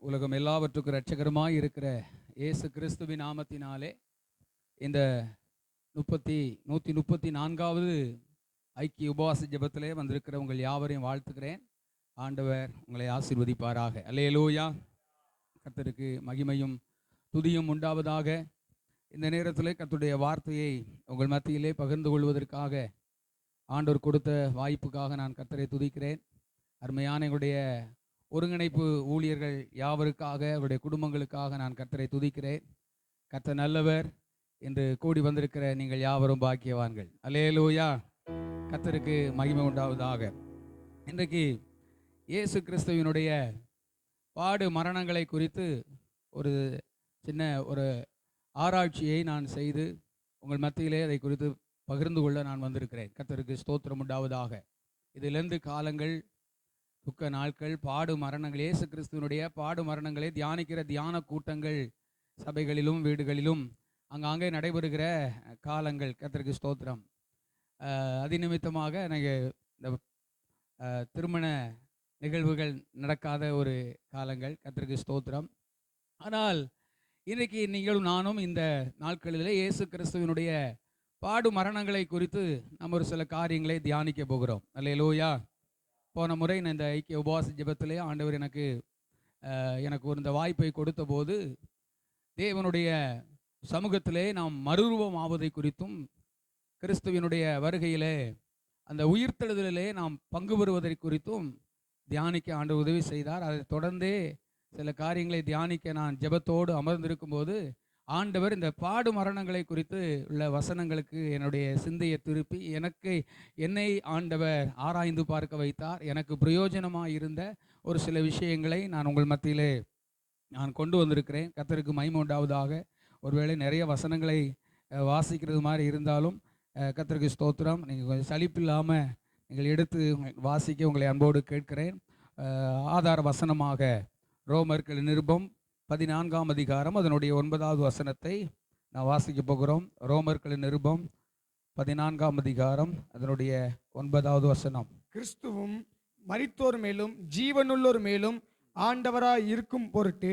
உலகம் எல்லாவற்றுக்கும் இரட்சகருமாய் இருக்கிற இயேசு கிறிஸ்துவின் நாமத்தினாலே இந்த 134வது ஐக்கிய உபவாச ஜெபத்திலே வந்திருக்கிற உங்கள் யாவரையும் வாழ்த்துக்கிறேன். ஆண்டவர் உங்களை ஆசீர்வதிப்பாராக. அல்லேலூயா. கர்த்தருக்கு மகிமையும் துதியும் உண்டாவதாக. இந்த நேரத்தில் கர்த்தருடைய வார்த்தையை உங்கள் மத்தியிலே பகிர்ந்து கொள்வதற்காக ஆண்டவர் கொடுத்த வாய்ப்புக்காக நான் கர்த்தரை துதிக்கிறேன். அருமையான எங்களுடைய ஒருங்கிணைப்பு ஊழியர்கள் யாவருக்காக, அவருடைய குடும்பங்களுக்காக நான் கர்த்தரை துதிக்கிறேன். கர்த்தர் நல்லவர் என்று கூடி வந்திருக்கிற நீங்கள் யாவரும் பாக்கியவான்கள். அல்லேலூயா. கர்த்தருக்கு மகிமை உண்டாவதாக. இன்றைக்கு இயேசு கிறிஸ்துவினுடைய பாடு மரணங்களை குறித்து ஒரு சின்ன ஒரு ஆராய்ச்சியை நான் செய்து உங்கள் மத்தியிலே அதை குறித்து பகிர்ந்து கொள்ள நான் வந்திருக்கிறேன். கர்த்தருக்கு ஸ்தோத்திரம் உண்டாவதாக. இதிலிருந்து காலங்கள், துக்க நாட்கள், பாடு மரணங்கள், இயேசு கிறிஸ்துவனுடைய பாடு மரணங்களை தியானிக்கிற தியான கூட்டங்கள் சபைகளிலும் வீடுகளிலும் அங்கங்கே நடைபெறுகிற காலங்கள். கர்த்தருக்கு ஸ்தோத்திரம். அது நிமித்தமாக நாங்கள் இந்த திருமண நிகழ்வுகள் நடக்காத ஒரு காலங்கள். கர்த்தருக்கு ஸ்தோத்திரம். ஆனால் இன்றைக்கு நீங்களும் நானும் இந்த நாட்களிலே இயேசு கிறிஸ்துவனுடைய பாடு மரணங்களை குறித்து நம்ம ஒரு சில காரியங்களை தியானிக்க போகிறோம். அல்லேலூயா. போன முறை நான் இந்த ஐக்கிய உபவாச ஜெபத்திலே ஆண்டவர் எனக்கு ஒரு வாய்ப்பை கொடுத்த போது தேவனுடைய சமூகத்திலே நாம் மறுரூபம் ஆவதை குறித்தும், கிறிஸ்துவினுடைய வருகையிலே அந்த உயிர்த்தெழுதலிலே நாம் பங்கு பெறுவதை குறித்தும் தியானிக்க ஆண்டவர் உதவி செய்தார். அதை தொடர்ந்தே சில காரியங்களை தியானிக்க நான் ஜெபத்தோடு அமர்ந்திருக்கும் போது ஆண்டவர் இந்த பாடு மரணங்களை குறித்து உள்ள வசனங்களுக்கு என்னுடைய சிந்தையை திருப்பி என்னை ஆண்டவர் ஆராய்ந்து பார்க்க வைத்தார். எனக்கு பிரயோஜனமாக இருந்த ஒரு சில விஷயங்களை நான் உங்கள் மத்தியிலே நான் கொண்டு வந்திருக்கிறேன். கர்த்தருக்கு மகிமை உண்டாவதாக. ஒருவேளை நிறைய வசனங்களை வாசிக்கிறது மாதிரி இருந்தாலும் கர்த்தருக்கு ஸ்தோத்திரம். நீங்கள் கொஞ்சம் சலிப்பில்லாமல் நீங்கள் எடுத்து வாசிக்க உங்களை அன்போடு கேட்கிறேன். ஆதார வசனமாக ரோமர்கள் நிருபம் 14ஆம் அதிகாரம் அதனுடைய 9வது வசனத்தை நான் வாசிக்க போகிறோம். ரோமர்கள் நிருபம் 14ஆம் அதிகாரம் அதனுடைய 9வது வசனம். கிறிஸ்துவும் மரித்தோர் மேலும் ஜீவனுள்ளோர் மேலும் ஆண்டவராய் இருக்கும் பொருட்டு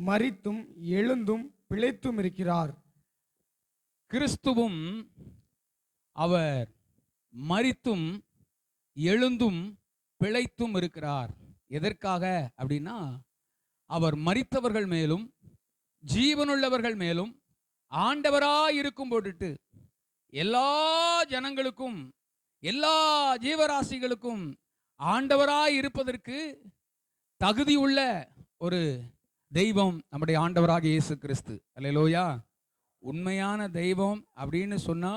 மரித்தும் எழுந்தும் பிழைத்தும் இருக்கிறார். கிறிஸ்துவும் அவர் மரித்தும் எழுந்தும் பிழைத்தும் இருக்கிறார். எதற்காக அப்படின்னா, அவர் மரித்தவர்கள் மேலும் ஜீவனுள்ளவர்கள் மேலும் ஆண்டவராய் இருக்கும் பொருட்டு எல்லா ஜனங்களுக்கும் எல்லா ஜீவராசிகளுக்கும் ஆண்டவராய் இருப்பதற்கு தகுதியுள்ள ஒரு தெய்வம் நம்முடைய ஆண்டவராகிய இயேசு கிறிஸ்து. அல்லேலூயா. உண்மையான தெய்வம் அப்படின்னு சொன்னா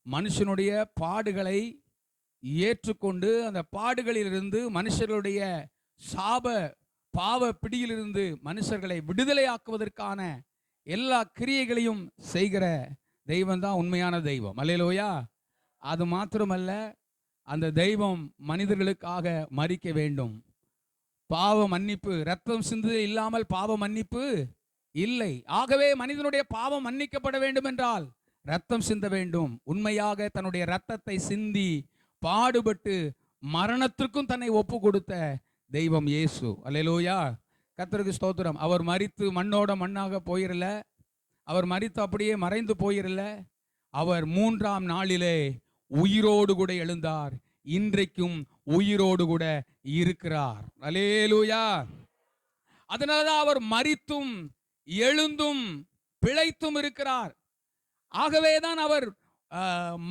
மனுஷனுடைய பாடுகளை ஏற்றுக்கொண்டு அந்த பாடுகளிலிருந்து மனுஷர்களுடைய பாவ பிடியிலிருந்து மனுஷர்களை விடுதலையாக்குவதற்கான எல்லா கிரியைகளையும் செய்கிற தெய்வம் தான் உண்மையான தெய்வம். அல்லேலூயா. அது மாத்திரமல்ல, அந்த தெய்வம் மனிதர்களுக்காக மரிக்க வேண்டும். பாவ மன்னிப்பு, ரத்தம் சிந்துதல் இல்லாமல் பாவ மன்னிப்பு இல்லை. ஆகவே மனிதனுடைய பாவம் மன்னிக்கப்பட வேண்டும் என்றால் ரத்தம் சிந்த வேண்டும். உண்மையாக தன்னுடைய ரத்தத்தை சிந்தி பாடுபட்டு மரணத்திற்கும் தன்னை ஒப்பு கொடுத்த தெய்வம் இயேசு. அல்லேலூயா. கர்த்தருக்கு ஸ்தோத்திரம். அவர் மரித்து மண்ணோட மண்ணாக போயிரல. அவர் மரித்து அப்படியே மறைந்து போயிரல. அவர் 3ஆம் நாளிலே உயிரோடு கூட எழுந்தார். இன்றைக்கும் உயிரோடு கூட இருக்கிறார். அல்லேலூயா. அதனாலதான் அவர் மரித்தும் எழுந்தும் பிழைத்தும் இருக்கிறார். ஆகவேதான் அவர்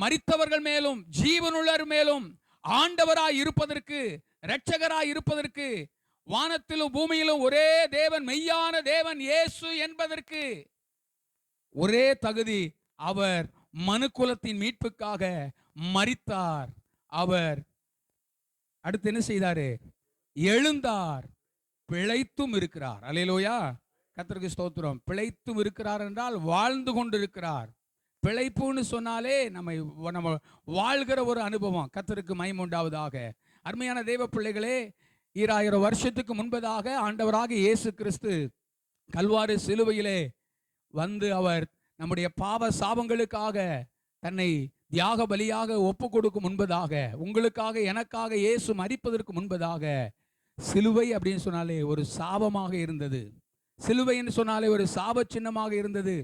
மரித்தவர்கள் மேலும் ஜீவனுள்ளவர் மேலும் ஆண்டவராய் இருப்பதற்கு, இரட்சகராய் இருப்பதற்கு, வானத்திலும் பூமியிலும் ஒரே தேவன், மெய்யான தேவன் இயேசு என்பதற்கு ஒரே தகுதி. அவர் மனுக்குலத்தின் மீட்புக்காக மரித்தார். அவர் அடுத்து என்ன செய்தாரு? எழுந்தார், பிழைத்தும் இருக்கிறார். அல்லேலூயா. கர்த்தருக்கு ஸ்தோத்திரம். பிழைத்தும் இருக்கிறார் என்றால் வாழ்ந்து கொண்டிருக்கிறார். பிழைப்புன்னு சொன்னாலே நம்ம வாழ்கிற ஒரு அனுபவம். கர்த்தருக்கு மகிமை உண்டாவதாக. அருமையான தேவ பிள்ளைகளே, 2000 வருஷத்துக்கு முன்பதாக ஆண்டவராக இயேசு கிறிஸ்து கல்வாரி சிலுவையிலே வந்து அவர் நம்முடைய பாவ சாபங்களுக்காக தன்னை தியாக பலியாக ஒப்பு கொடுக்கும் முன்பதாக, உங்களுக்காக எனக்காக இயேசு மரிப்பதற்கு முன்பதாக சிலுவை அப்படின்னு சொன்னாலே ஒரு சாபமாக இருந்தது. சிலுவை என்று சொன்னாலே ஒரு சாப சின்னமாக இருந்தது.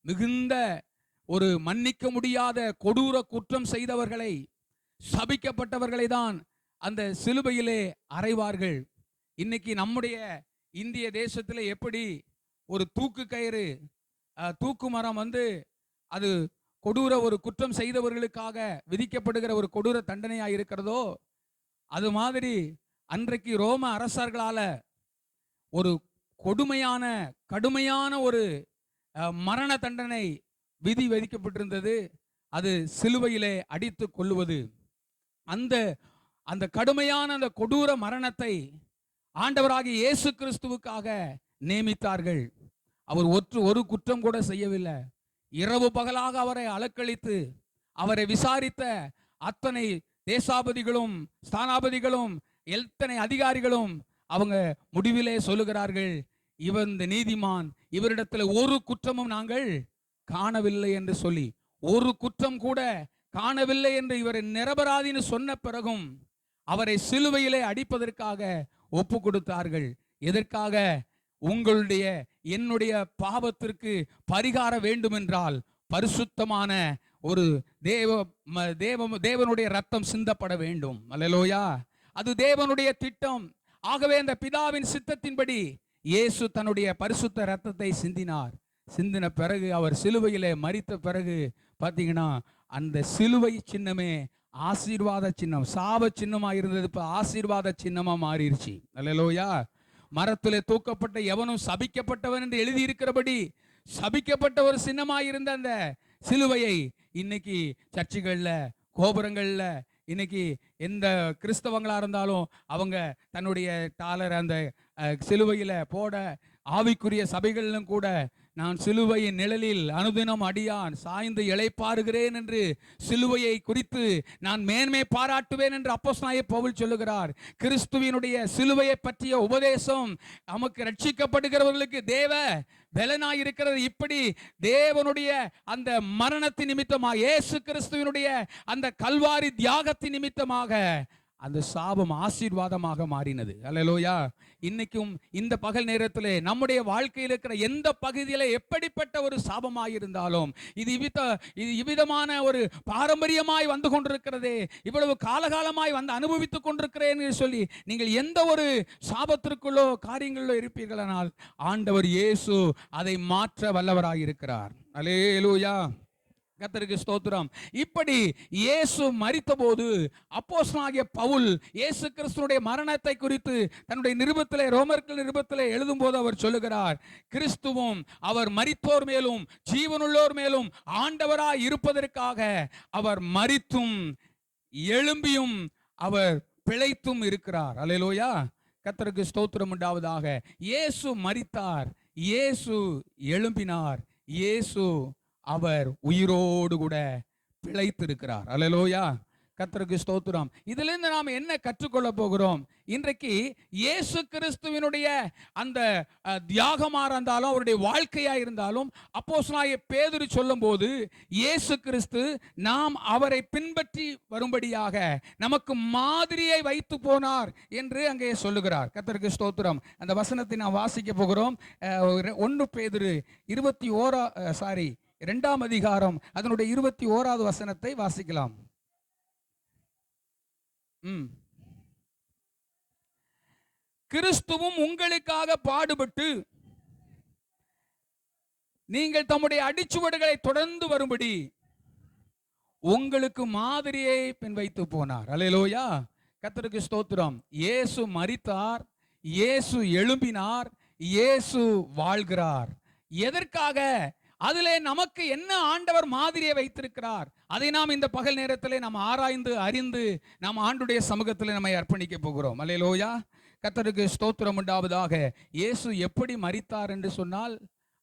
மிகுந்த ஒரு மன்னிக்க முடியாத கொடூர குற்றம் செய்தவர்களை, சபிக்கப்பட்டவர்களை தான் அந்த சிலுவையிலே அறைவார்கள். இன்னைக்கு நம்முடைய இந்திய தேசத்தில் எப்படி ஒரு தூக்கு கயிறு, தூக்கு மரம் அது கொடூர ஒரு குற்றம் செய்தவர்களுக்காக விதிக்கப்படுகிற ஒரு கொடூர தண்டனையாக இருக்கிறதோ, அது மாதிரி அன்றைக்கு ரோம அரசர்களால ஒரு கொடுமையான கடுமையான ஒரு மரண தண்டனை விதி விதிக்கப்பட்டிருந்தது. அது சிலுவையிலே அடித்து கொள்ளுவது. அந்த அந்த கடுமையான அந்த கொடூர மரணத்தை ஆண்டவராகிய இயேசு கிறிஸ்துவுக்காக நியமித்தார்கள். அவர் ஒரு குற்றம் கூட செய்யவில்லை. இரவு பகலாக அவரை அலக்களித்து அவரை விசாரித்த அத்தனை தேசாபதிகளும் ஸ்தானாபதிகளும் எத்தனை அதிகாரிகளும் அவங்க முடிவிலே சொல்லுகிறார்கள், இவர் இந்த நீதிமான், இவரிடத்தில் ஒரு குற்றமும் நாங்கள் காணவில்லை என்று சொல்லி, ஒரு குற்றம் கூட காணவில்லை என்று இவர் நிரபராதின்னு சொன்ன பிறகும் அவரை சிலுவையிலே அடிப்பதற்காக ஒப்பு கொடுத்தார்கள். எதற்காக? உங்களுடைய என்னுடைய பாவத்திற்கு பரிகாரம் வேண்டுமென்றால் பரிசுத்தமான ஒரு தேவனுடைய ரத்தம் சிந்தப்பட வேண்டும். அல்லேலூயா. அது தேவனுடைய திட்டம். ஆகவே அந்த பிதாவின் சித்தத்தின்படி இயேசு தன்னுடைய பரிசுத்த ரத்தத்தை சிந்தினார். சிந்தின பிறகு அவர் சிலுவையிலே மரித்த பிறகு பார்த்தீங்கன்னா அந்த சிலுவை சின்னமே ஆசீர்வாத சின்னம். சாப சின்னமா இருந்தது இப்ப ஆசீர்வாத சின்னமா மாறிடுச்சு. அல்லேலூயா. மரத்திலே தூக்கப்பட்ட எவனும் சபிக்கப்பட்டவன் என்று எழுதியிருக்கிறபடி சபிக்கப்பட்ட ஒரு சின்னமாயிருந்த அந்த சிலுவையை இன்னைக்கு சர்ச்சுகள்ல, கோபுரங்கள்ல, இன்னைக்கு எந்த கிறிஸ்தவங்களா இருந்தாலும் அவங்க தன்னுடைய டாலர் அந்த சிலுவையில போட, ஆவிக்குரிய சபைகளிலும் கூட நான் சிலுவையின் நிழலில் அனுதினம் அடியான் சாய்ந்து இளைப்பாறுகிறேன் என்று சிலுவையை குறித்து நான் மேன்மை பாராட்டுவேன் என்று அப்போஸ்தலனாகிய பவுல் சொல்லுகிறார். கிறிஸ்துவினுடைய சிலுவையை பற்றிய உபதேசம் நமக்கு ரட்சிக்கப்படுகிறவர்களுக்கு தேவ பலனாய் இருக்கிறது. இப்படி தேவனுடைய அந்த மரணத்தின் நிமித்தமாக, இயேசு கிறிஸ்துவினுடைய அந்த கல்வாரி தியாகத்தின் நிமித்தமாக அந்த சாபம் ஆசீர்வாதமாக மாறினது. அல்லேலூயா. இன்னைக்கும் இந்த பகல் நேரத்திலே நம்முடைய வாழ்க்கையில் இருக்கிற எந்த பகுதியில எப்படிப்பட்ட ஒரு சாபமாயிருந்தாலும், இது இவ்விதமான ஒரு பாரம்பரியமாய் வந்து கொண்டிருக்கிறதே, இவ்வளவு காலகாலமாய் வந்து அனுபவித்துக் கொண்டிருக்கிறேன் என்று சொல்லி நீங்கள் எந்த ஒரு சாபத்திற்குள்ளோ காரியங்களிலோ இருப்பீர்களானால் ஆண்டவர் இயேசு அதை மாற்ற வல்லவராயிருக்கிறார். அல்லேலூயா. கர்த்தருக்கு ஸ்தோத்திரம். இப்படி இயேசு மரித்தபோது அப்போஸ்தலனாகிய பவுல் இயேசு கிறிஸ்துவினுடைய மரணத்தை குறித்து தன்னுடைய நிருபத்திலே, ரோமர்கள் நிருபத்திலே எழுதும்போது அவர் சொல்லுகிறார், கிறிஸ்துவும் அவர் மரித்தோர் மேலும் ஜீவனுள்ளோர் மேலும் ஆண்டவராய் இருப்பதற்காக அவர் மரித்தும் எழும்பியும் அவர் பிழைத்தும் இருக்கிறார். அல்லேலூயா. கர்த்தருக்கு ஸ்தோத்திரம் உண்டாவதாக. இயேசு மரித்தார், இயேசு எழும்பினார், இயேசு அவர் உயிரோடு கூட பிழைத்திருக்கிறார். அல்லேலூயா. கர்த்தருக்கு ஸ்தோத்திரம். இதிலிருந்து நாம் என்ன கற்றுக்கொள்ள போகிறோம்? இன்றைக்கு இயேசு கிறிஸ்துவினுடைய அந்த தியாகமாக இருந்தாலும், அவருடைய வாழ்க்கையா இருந்தாலும், அப்போஸ்தலனாகிய பேதுரு சொல்லும்போது இயேசு கிறிஸ்து நாம் அவரை பின்பற்றி வரும்படியாக நமக்கு மாதிரியை வைத்து போனார் என்று அங்கே சொல்லுகிறார். கர்த்தருக்கு ஸ்தோத்திரம். அந்த வசனத்தை நாம் வாசிக்க போகிறோம். 1 பேதுரு 2ஆம் அதிகாரம் அதனுடைய 21வது வசனத்தை வாசிக்கலாம். கிறிஸ்துவும் உங்களுக்காக பாடுபட்டு நீங்கள் தம்முடைய அடிச்சுவடுகளை தொடர்ந்து வரும்படி உங்களுக்கு மாதிரியை பின் வைத்து போனார். அல்லேலூயா. கர்த்தருக்கு ஸ்தோத்திரம். இயேசு மரித்தார், இயேசு எழும்பினார், இயேசு வாழ்கிறார். எதற்காக? அதிலே நமக்கு என்ன ஆண்டவர் மாதிரியை வைத்திருக்கிறார், அதை நாம் இந்த பகல் நேரத்திலே நாம் ஆராய்ந்து அறிந்து நாம் ஆண்டுடைய சமூகத்தில் நம்மை அர்ப்பணிக்க போகிறோம். அல்லேலூயா. கர்த்தருக்கு ஸ்தோத்திரம் உண்டாவதாக. இயேசு எப்படி மரித்தார் என்று சொன்னால்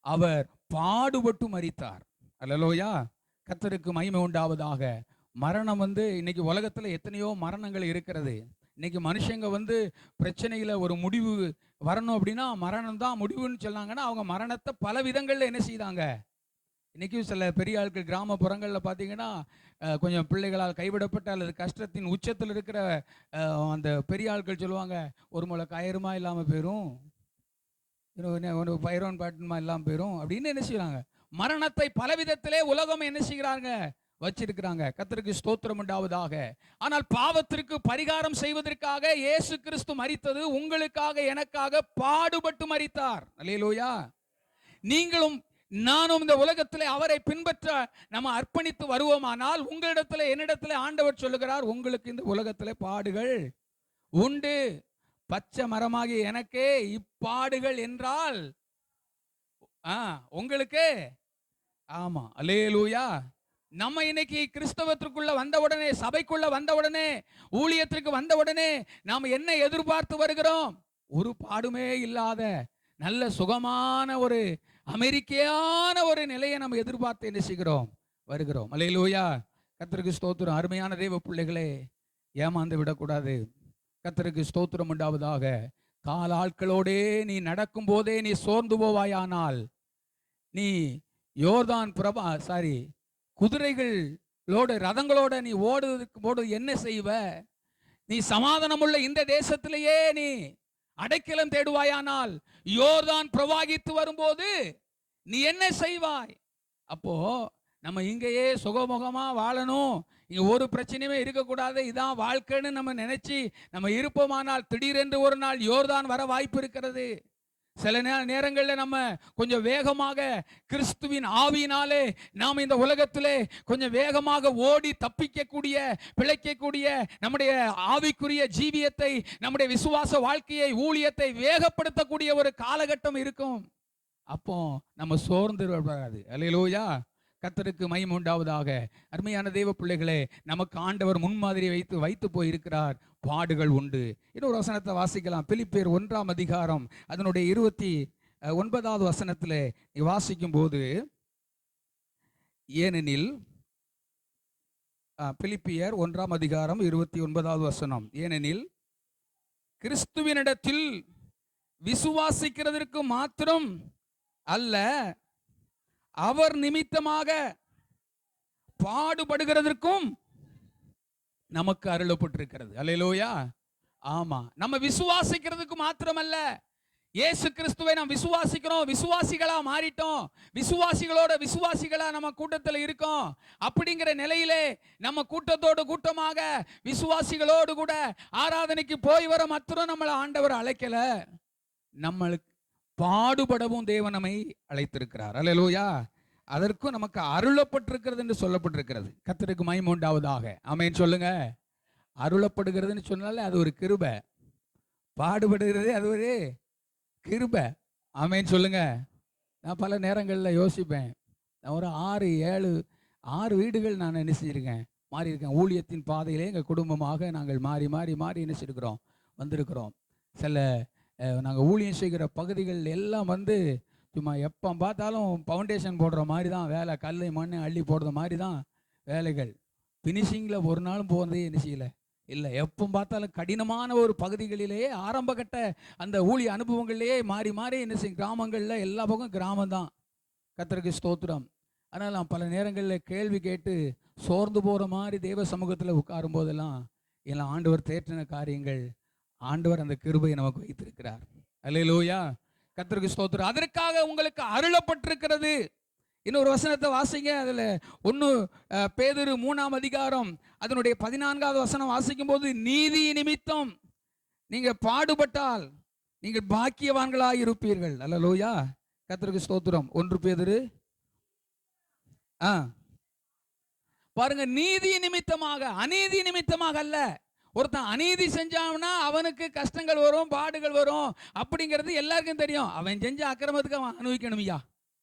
அவர் பாடுபட்டு மரித்தார். அல்லேலூயா. கர்த்தருக்கு மகிமை உண்டாவதாக. மரணம் இன்னைக்கு உலகத்தில் எத்தனையோ மரணங்கள் இருக்கிறது. இன்னைக்கு மனுஷங்க பிரச்சனையில ஒரு முடிவு வரணும் அப்படின்னா மரணம் தான் முடிவுன்னு சொன்னாங்கன்னா அவங்க மரணத்தை பல விதங்கள்ல என்ன செய்தாங்க? இன்னைக்கும் சில பெரிய ஆட்கள் கிராமப்புறங்களில் பார்த்தீங்கன்னா கொஞ்சம் பிள்ளைகளால் கைவிடப்பட்ட அல்லது கஷ்டத்தின் உச்சத்தில் இருக்கிற அந்த பெரிய ஆட்கள் சொல்லுவாங்க, ஒரு முளை கயிறுமா இல்லாமல் போயிடும், ஒரு பைரோன் பாட்டுமா இல்லாமல் போயிடும் அப்படின்னு என்ன செய்கிறாங்க. மரணத்தை பலவிதத்திலே உலகம் என்ன செய்கிறாங்க, வச்சிருக்கிறாங்க. கர்த்தருக்கு ஸ்தோத்திரம் உண்டாவதாக. ஆனால் பாவத்திற்கு பரிகாரம் செய்வதற்காக இயேசு கிறிஸ்து மரித்தது உங்களுக்காக எனக்காக பாடுபட்டு மரித்தார். அல்லேலூயா. நீங்களும் நானும் இந்த உலகத்திலே அவரை பின்பற்ற நம்ம அர்ப்பணித்து வருவோமானால், உங்களிடத்துல என்னிடத்துல ஆண்டவர் சொல்லுகிறார், உங்களுக்கு இந்த உலகத்திலே பாடுகள் உண்டு, பச்சை மரமாகிய எனக்கே இப்பாடுகள் என்றால் உங்களுக்கு. ஆமா, அல்லேலூயா. நம்ம இன்னைக்கு கிறிஸ்தவத்திற்குள்ள வந்த உடனே, சபைக்குள்ள வந்த உடனே, ஊழியத்திற்கு வந்த உடனே நாம் என்ன எதிர்பார்த்து வருகிறோம்? ஒரு பாடுமே இல்லாத நல்ல சுகமான ஒரு அமெரிக்கையான ஒரு நிலையை நம்ம எதிர்பார்த்து என்ன செய்கிறோம், வருகிறோம். அல்லேலூயா. கர்த்தருக்கு ஸ்தோத்திரம். அருமையான தேவ பிள்ளைகளே, ஏமாந்து விடக்கூடாது. கர்த்தருக்கு ஸ்தோத்திரம் உண்டாவதாக. கால ஆட்களோடே நீ நடக்கும் போதே நீ சோர்ந்து போவாயானால், நீ யோர்தான் குதிரைகளோட ரதங்களோட நீ ஓடு என்ன செய்வ? நீ சமாதானமுள்ள இந்த தேசத்திலேயே நீ அடைக்கலம் தேடுவாயானால், யோர்தான் பிரவாகித்து வரும்போது நீ என்ன செய்வாய்? அப்போ நம்ம இங்கேயே சுகமுகமா வாழணும், இங்க ஒரு பிரச்சனையுமே இருக்கக்கூடாது, இதான் வாழ்க்கைன்னு நம்ம நினைச்சு நம்ம இருப்போமானால், திடீரென்று ஒரு நாள் யோர்தான் வர வாய்ப்பு இருக்கிறது. சில நேரங்களில் நம்ம கொஞ்சம் வேகமாக கிறிஸ்துவின் ஆவியினாலே நாம் இந்த உலகத்திலே கொஞ்சம் வேகமாக ஓடி தப்பிக்கக்கூடிய, பிழைக்கக்கூடிய நம்முடைய ஆவிக்குரிய ஜீவியத்தை, நம்முடைய விசுவாச வாழ்க்கையை, ஊழியத்தை வேகப்படுத்தக்கூடிய ஒரு காலகட்டம் இருக்கும். அப்போ நம்ம சோர்ந்து விடாது. அல்லேலூயா. கர்த்தருக்கு மகிமை உண்டாவதாக. அருமையான தேவ பிள்ளைகளே, நமக்கு ஆண்டவர் முன்மாதிரி வைத்து போயிருக்கிறார். பாடுகள் உண்டு. இன்னொரு வசனத்தை வாசிக்கலாம். பிலிப்பியர் 1ஆம் அதிகாரம் அதனுடைய 29வது வசனத்திலே வாசிக்கும் போது, ஏனெனில் பிலிப்பியர் 1ஆம் அதிகாரம் 29வது வசனம், ஏனெனில் கிறிஸ்துவினிடத்தில் விசுவாசிக்கிறதற்கு மாத்திரம் அல்ல, அவர் நிமித்தமாக பாடுபடுகிறதற்கும் நமக்கு அருளப்பட்டிருக்கிறது. அல்லேலூயா. ஆமா, நம்ம விசுவாசிக்கிறதுக்கு மாத்திரமல்ல, இயேசு கிறிஸ்துவை நாம் விசுவாசிக்கிறோம், விசுவாசிகளா மாறிட்டோம், விசுவாசிகளா நம்ம கூட்டத்தில் இருக்கோம். அப்படிங்கிற நிலையிலே நம்ம கூட்டத்தோடு கூட்டமாக விசுவாசிகளோடு கூட ஆராதனைக்கு போய் வர மாத்திரம் நம்மளை ஆண்டவர் அழைக்கல, நம்மளுக்கு பாடுபடவும் தேவன் நம்மை அழைத்திருக்கிறார். அல்லேலூயா. அதற்கும் நமக்கு அருளப்பட்டிருக்கிறது என்று சொல்லப்பட்டிருக்கிறது. கர்த்தருக்கு மகிமை உண்டாவதாக. ஆமென் சொல்லுங்க. அருளப்படுகிறதுன்னு சொன்னாலே அது ஒரு கிருபை, பாடுபடுகிறது அது ஒரு கிருபை. ஆமென் சொல்லுங்க. நான் பல நேரங்களில் யோசிப்பேன், நான் ஒரு 6 வீடுகள் நான் என்ன செஞ்சிருக்கேன், மாறி இருக்கேன். ஊழியத்தின் பாதையிலே எங்கள் குடும்பமாக நாங்கள் மாறி மாறி மாறி என்ன செஞ்சிருக்கிறோம், வந்திருக்கிறோம். சில நாங்கள் ஊழியம் செய்கிற பகுதிகள் எல்லாம் சும்மா எப்போ பார்த்தாலும் ஃபவுண்டேஷன் போடுற மாதிரி தான் வேலை, கல் மண் அள்ளி போடுற மாதிரி தான் வேலைகள். ஃபினிஷிங்கில் ஒரு நாளும் போகிறதே என்ன செய்யலை, இல்லை. எப்போ பார்த்தாலும் கடினமான ஒரு பகுதிகளிலேயே ஆரம்ப கட்ட அந்த ஊழிய அனுபவங்கள்லேயே மாறி மாறி என்ன செய்யும், கிராமங்களில் எல்லா பக்கம் கிராமம்தான். கர்த்தருக்கு ஸ்தோத்திரம். அதனால் நான் பல நேரங்களில் கேள்வி கேட்டு சோர்ந்து போகிற மாதிரி தேவ சமூகத்தில் உட்காரும் போதெல்லாம் எல்லாம் ஆண்டவர் தேற்றின காரியங்கள், ஆண்டவர் அந்த கிருபையை நமக்கு வைத்திருக்கிறார். அல்லேலூயா. கர்த்தருக்கு ஸ்தோத்திரம். அதற்காக உங்களுக்கு அருளப்பட்டிருக்கிறது. இன்னொரு வசனத்தை வாசிங்க. அதில் 1 பேதுரு 3ஆம் அதிகாரம் அதனுடைய 14வது வசனம் வாசிக்கும் போது, நீதி நிமித்தம் நீங்க பாடுபட்டால் நீங்கள் பாக்கியவான்களாய் இருப்பீர்கள். அல்லேலூயா. கர்த்தருக்கு ஸ்தோத்திரம். 1 பேதுரு பாருங்க, நீதி நிமித்தமாக, அநீதி நிமித்தமாக அல்ல. ஒருத்தன் அநீதி செஞ்சான்னா அவனுக்கு கஷ்டங்கள் வரும், பாடுகள் வரும், அப்படிங்கிறது எல்லாருக்கும் தெரியும். அவன் செஞ்ச அக்கிரமத்துக்கு அவன் அனுபவிக்கணும் ஐயா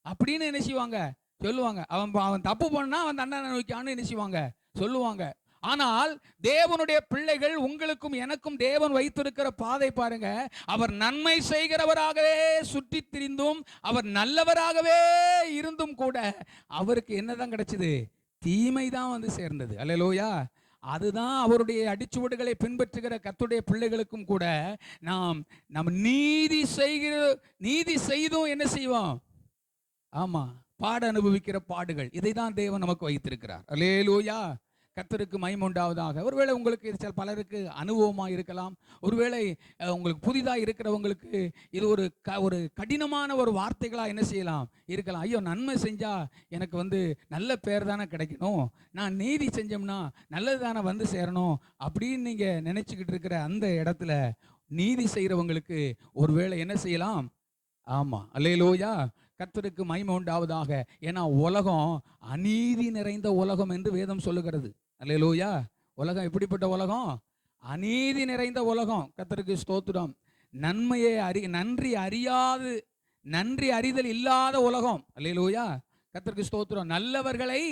அப்படின்னு என்ன செய்வாங்க, சொல்லுவாங்க. அவன் தப்பு பண்ணா அவன் தண்டனை அனுபவிக்கான்னு என்ன செய்வாங்க, சொல்லுவாங்க. ஆனால் தேவனுடைய பிள்ளைகள், உங்களுக்கும் எனக்கும் தேவன் வைத்திருக்கிற பாதை பாருங்க. அவர் நன்மை செய்கிறவராகவே சுற்றி திரிந்தும், அவர் நல்லவராகவே இருந்தும் கூட அவருக்கு என்னதான் கிடைச்சது, தீமை தான் சேர்ந்தது. அல்லேலூயா. அதுதான் அவருடைய அடிச்சுவடுகளை பின்பற்றுகிற கர்த்தருடைய பிள்ளைகளுக்கும் கூட நாம் நீதி செய்தும் என்ன செய்வோம், ஆமா, பாட அனுபவிக்கிற பாடுகள், இதை தான் தேவன் நமக்கு வைத்திருக்கிறார். அல்லேலூயா. கர்த்தருக்கு மகிமை உண்டாவதாக. ஒருவேளை உங்களுக்கு இது பலருக்கு அனுபவமாக இருக்கலாம். ஒருவேளை உங்களுக்கு புதிதாக இருக்கிறவங்களுக்கு இது ஒரு கடினமான ஒரு வார்த்தைகளாக என்ன செய்யலாம் இருக்கலாம். ஐயோ, நன்மை செஞ்சா எனக்கு நல்ல பேர் தானே கிடைக்கணும், நான் நீதி செஞ்சோம்னா நல்லது தானே வந்து சேரணும் அப்படின்னு நீங்க நினைச்சுக்கிட்டு இருக்கிற அந்த இடத்துல நீதி செய்கிறவங்களுக்கு ஒருவேளை என்ன செய்யலாம்? ஆமா, அல்லேலூயா. கர்த்தருக்கு மகிமை உண்டாவதாக. ஏன்னா உலகம் அநீதி நிறைந்த உலகம் என்று வேதம் சொல்லுகிறது. அல்லேலூயா. உலகம் எப்படிப்பட்ட உலகம்? அநீதி நிறைந்த உலகம். கர்த்தருக்கு ஸ்தோத்திரம். நன்மையை நன்றி அறிதல் இல்லாத உலகம். அல்லேலூயா. கர்த்தருக்கு ஸ்தோத்திரம். நல்லவர்களை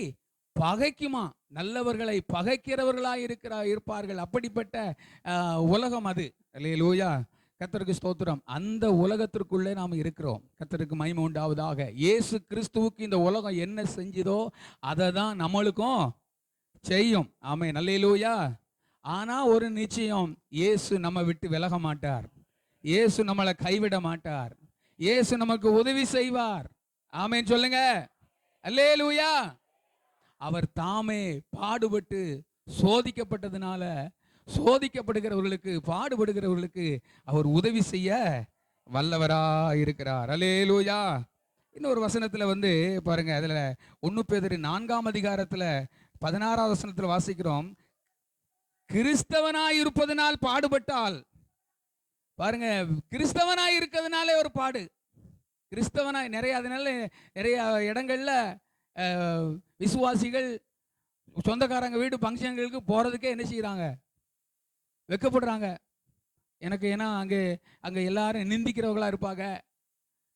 பகைக்குமா, நல்லவர்களை பகைக்கிறவர்களாய் இருப்பார்கள். அப்படிப்பட்ட உலகம் அது. அல்லேலூயா. கர்த்தருக்கு ஸ்தோத்திரம். அந்த உலகத்திற்குள்ளே நாம் இருக்கிறோம். கர்த்தருக்கு மகிமை உண்டாவதாக. இயேசு கிறிஸ்துவுக்கு இந்த உலகம் என்ன செஞ்சதோ அதை தான் நம்மளுக்கும் செய்யும். ஆமென், அல்லேலூயா. ஆனா ஒரு நிச்சயம், இயேசு நம்ம விட்டு விலக மாட்டார். இயேசு நம்மளை கைவிட மாட்டார். இயேசு நமக்கு உதவி செய்வார். ஆமென் சொல்லுங்க. அல்லேலூயா. அவர் தாமே பாடுபட்டு சோதிக்கப்படுகிறவர்களுக்கு பாடுபடுகிறவர்களுக்கு அவர் உதவி செய்ய வல்லவரா இருக்கிறார். அல்லேலூயா. இன்னொரு வசனத்துல பாருங்க, அதுல 1 பேதுரு 4ஆம் அதிகாரத்துல 16ஆம் வசனத்துல வாசிக்கிறோம், கிறிஸ்தவனாய் இருப்பதனால் பாடுபட்டால். பாருங்க, கிறிஸ்தவனாய் இருக்கிறதுனாலே ஒரு பாடு. கிறிஸ்தவனாய் அதனால நிறைய இடங்கள்ல விசுவாசிகள் சொந்தக்காரங்க வீடு ஃபங்க்ஷன்களுக்கு போறதுக்கே என்ன செய்யறாங்க? வெக்கப்படுறாங்க. ஏன்னா அங்கே எல்லாரும் நிந்திக்கிறவங்களா இருப்பாங்க.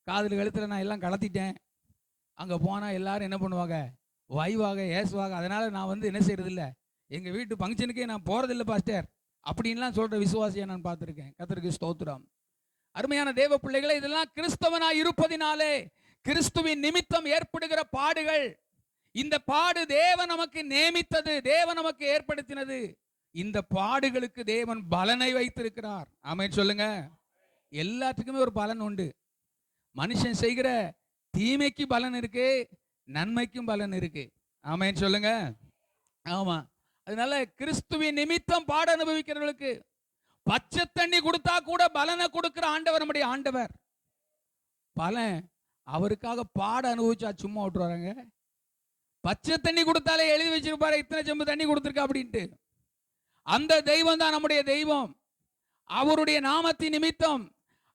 காதில் கழுத்தில் நான் எல்லாம் கலத்திட்டேன், அங்கே போனால் எல்லாரும் என்ன பண்ணுவாங்க? வைவாக, ஏசுவாங்க. அதனால் நான் என்ன செய்யறதில்ல, எங்கள் வீட்டு ஃபங்க்ஷனுக்கே நான் போகிறதில்ல பாஸ்டர் அப்படின்லாம் சொல்கிற விசுவாசியை நான் பார்த்துருக்கேன். கர்த்தருக்கு ஸ்தோத்திரம். அருமையான தேவ பிள்ளைகளை, இதெல்லாம் கிறிஸ்தவனாய் இருப்பதினாலே கிறிஸ்துவின் நிமித்தம் ஏற்படுகிற பாடுகள். இந்த பாடு தேவன் நமக்கு நியமித்தது, தேவன் நமக்கு ஏற்படுத்தினது. இந்த பாடுகளுக்கு தேவன் பலனை வைத்திருக்கிறார். ஆமென் சொல்லுங்க. எல்லாத்துக்குமே ஒரு பலன் உண்டு. மனுஷன் செய்கிற தீமைக்கு பலன் இருக்கு, நன்மைக்கும் பலன் இருக்கு. ஆமென் சொல்லுங்க. ஆமா. அதனால கிறிஸ்துவின் நிமித்தம் பாட அனுபவிக்கிறவர்களுக்கு பச்சை தண்ணி கொடுத்தா கூட பலனை கொடுக்கிற ஆண்டவர் நம்முடைய ஆண்டவர். பலன் அவருக்காக பாட அனுபவிச்சா சும்மா விட்டுறாங்க. பச்சை தண்ணி கொடுத்தாலே எழுதி வச்சிருப்பாரு, இத்தனை செம்பு தண்ணி கொடுத்துருக்கா அப்படின்ட்டு. அந்த தெய்வம் தான் நம்முடைய தெய்வம். அவருடைய நாமத்தின் நிமித்தம்,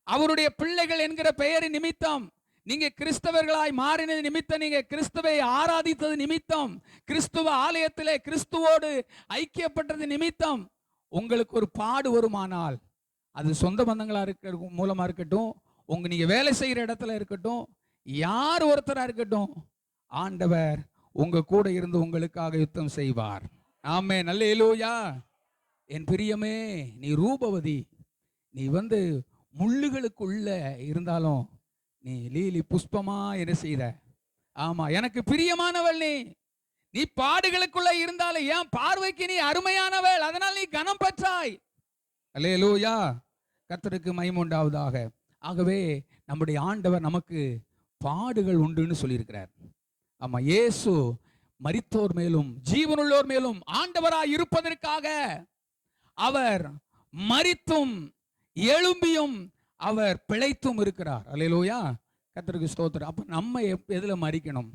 அவருடைய பிள்ளைகள் என்கிற பெயரின் நிமித்தம், நீங்க கிறிஸ்தவர்களாய் மாறினது நிமித்தம், நீங்க கிறிஸ்துவை ஆராதித்தது நிமித்தம், கிறிஸ்துவ ஆலயத்திலே கிறிஸ்துவோடு ஐக்கியப்பட்டது நிமித்தம் உங்களுக்கு ஒரு பாடு வருமானால், அது சொந்த பந்தங்களா இருக்க மூலமா இருக்கட்டும், நீங்க வேலை செய்யற இடத்துல இருக்கட்டும், யார் ஒருத்தரா இருக்கட்டும், ஆண்டவர் உங்க கூட இருந்து உங்களுக்காக யுத்தம் செய்வார். ஆமென், அல்லேலூயா. என் பிரியமே, நீ ரூபவதி, நீ முள்ளுகளுக்குள்ள இருந்தாலும் நீ லீலி புஷ்பமா என்ன செய்த? ஆமா, எனக்கு பிரியமானவள் நீ பாடுகளுக்குள்ள இருந்தாலும் என் பார்வைக்கு நீ அருமையானவள், அதனால் நீ கனம் பெற்றாய். அல்லேலூயா. கர்த்தருக்கு மகிமை உண்டாவதாக. ஆகவே நம்முடைய ஆண்டவர் நமக்கு பாடுகள் உண்டுன்னு சொல்லியிருக்கிறார். ஆமா, இயேசு மரித்தோர் மேலும் ஜீவனுள்ளோர் மேலும் ஆண்டவராய் இருப்பதற்காக அவர் மரித்தும் எழும்பியும் அவர் பிழைத்தும் இருக்கிறார். அல்லேலூயா. கர்த்தருக்கு ஸ்தோத்திரம். அப்ப நம்ம எதுல மரிக்கணும்?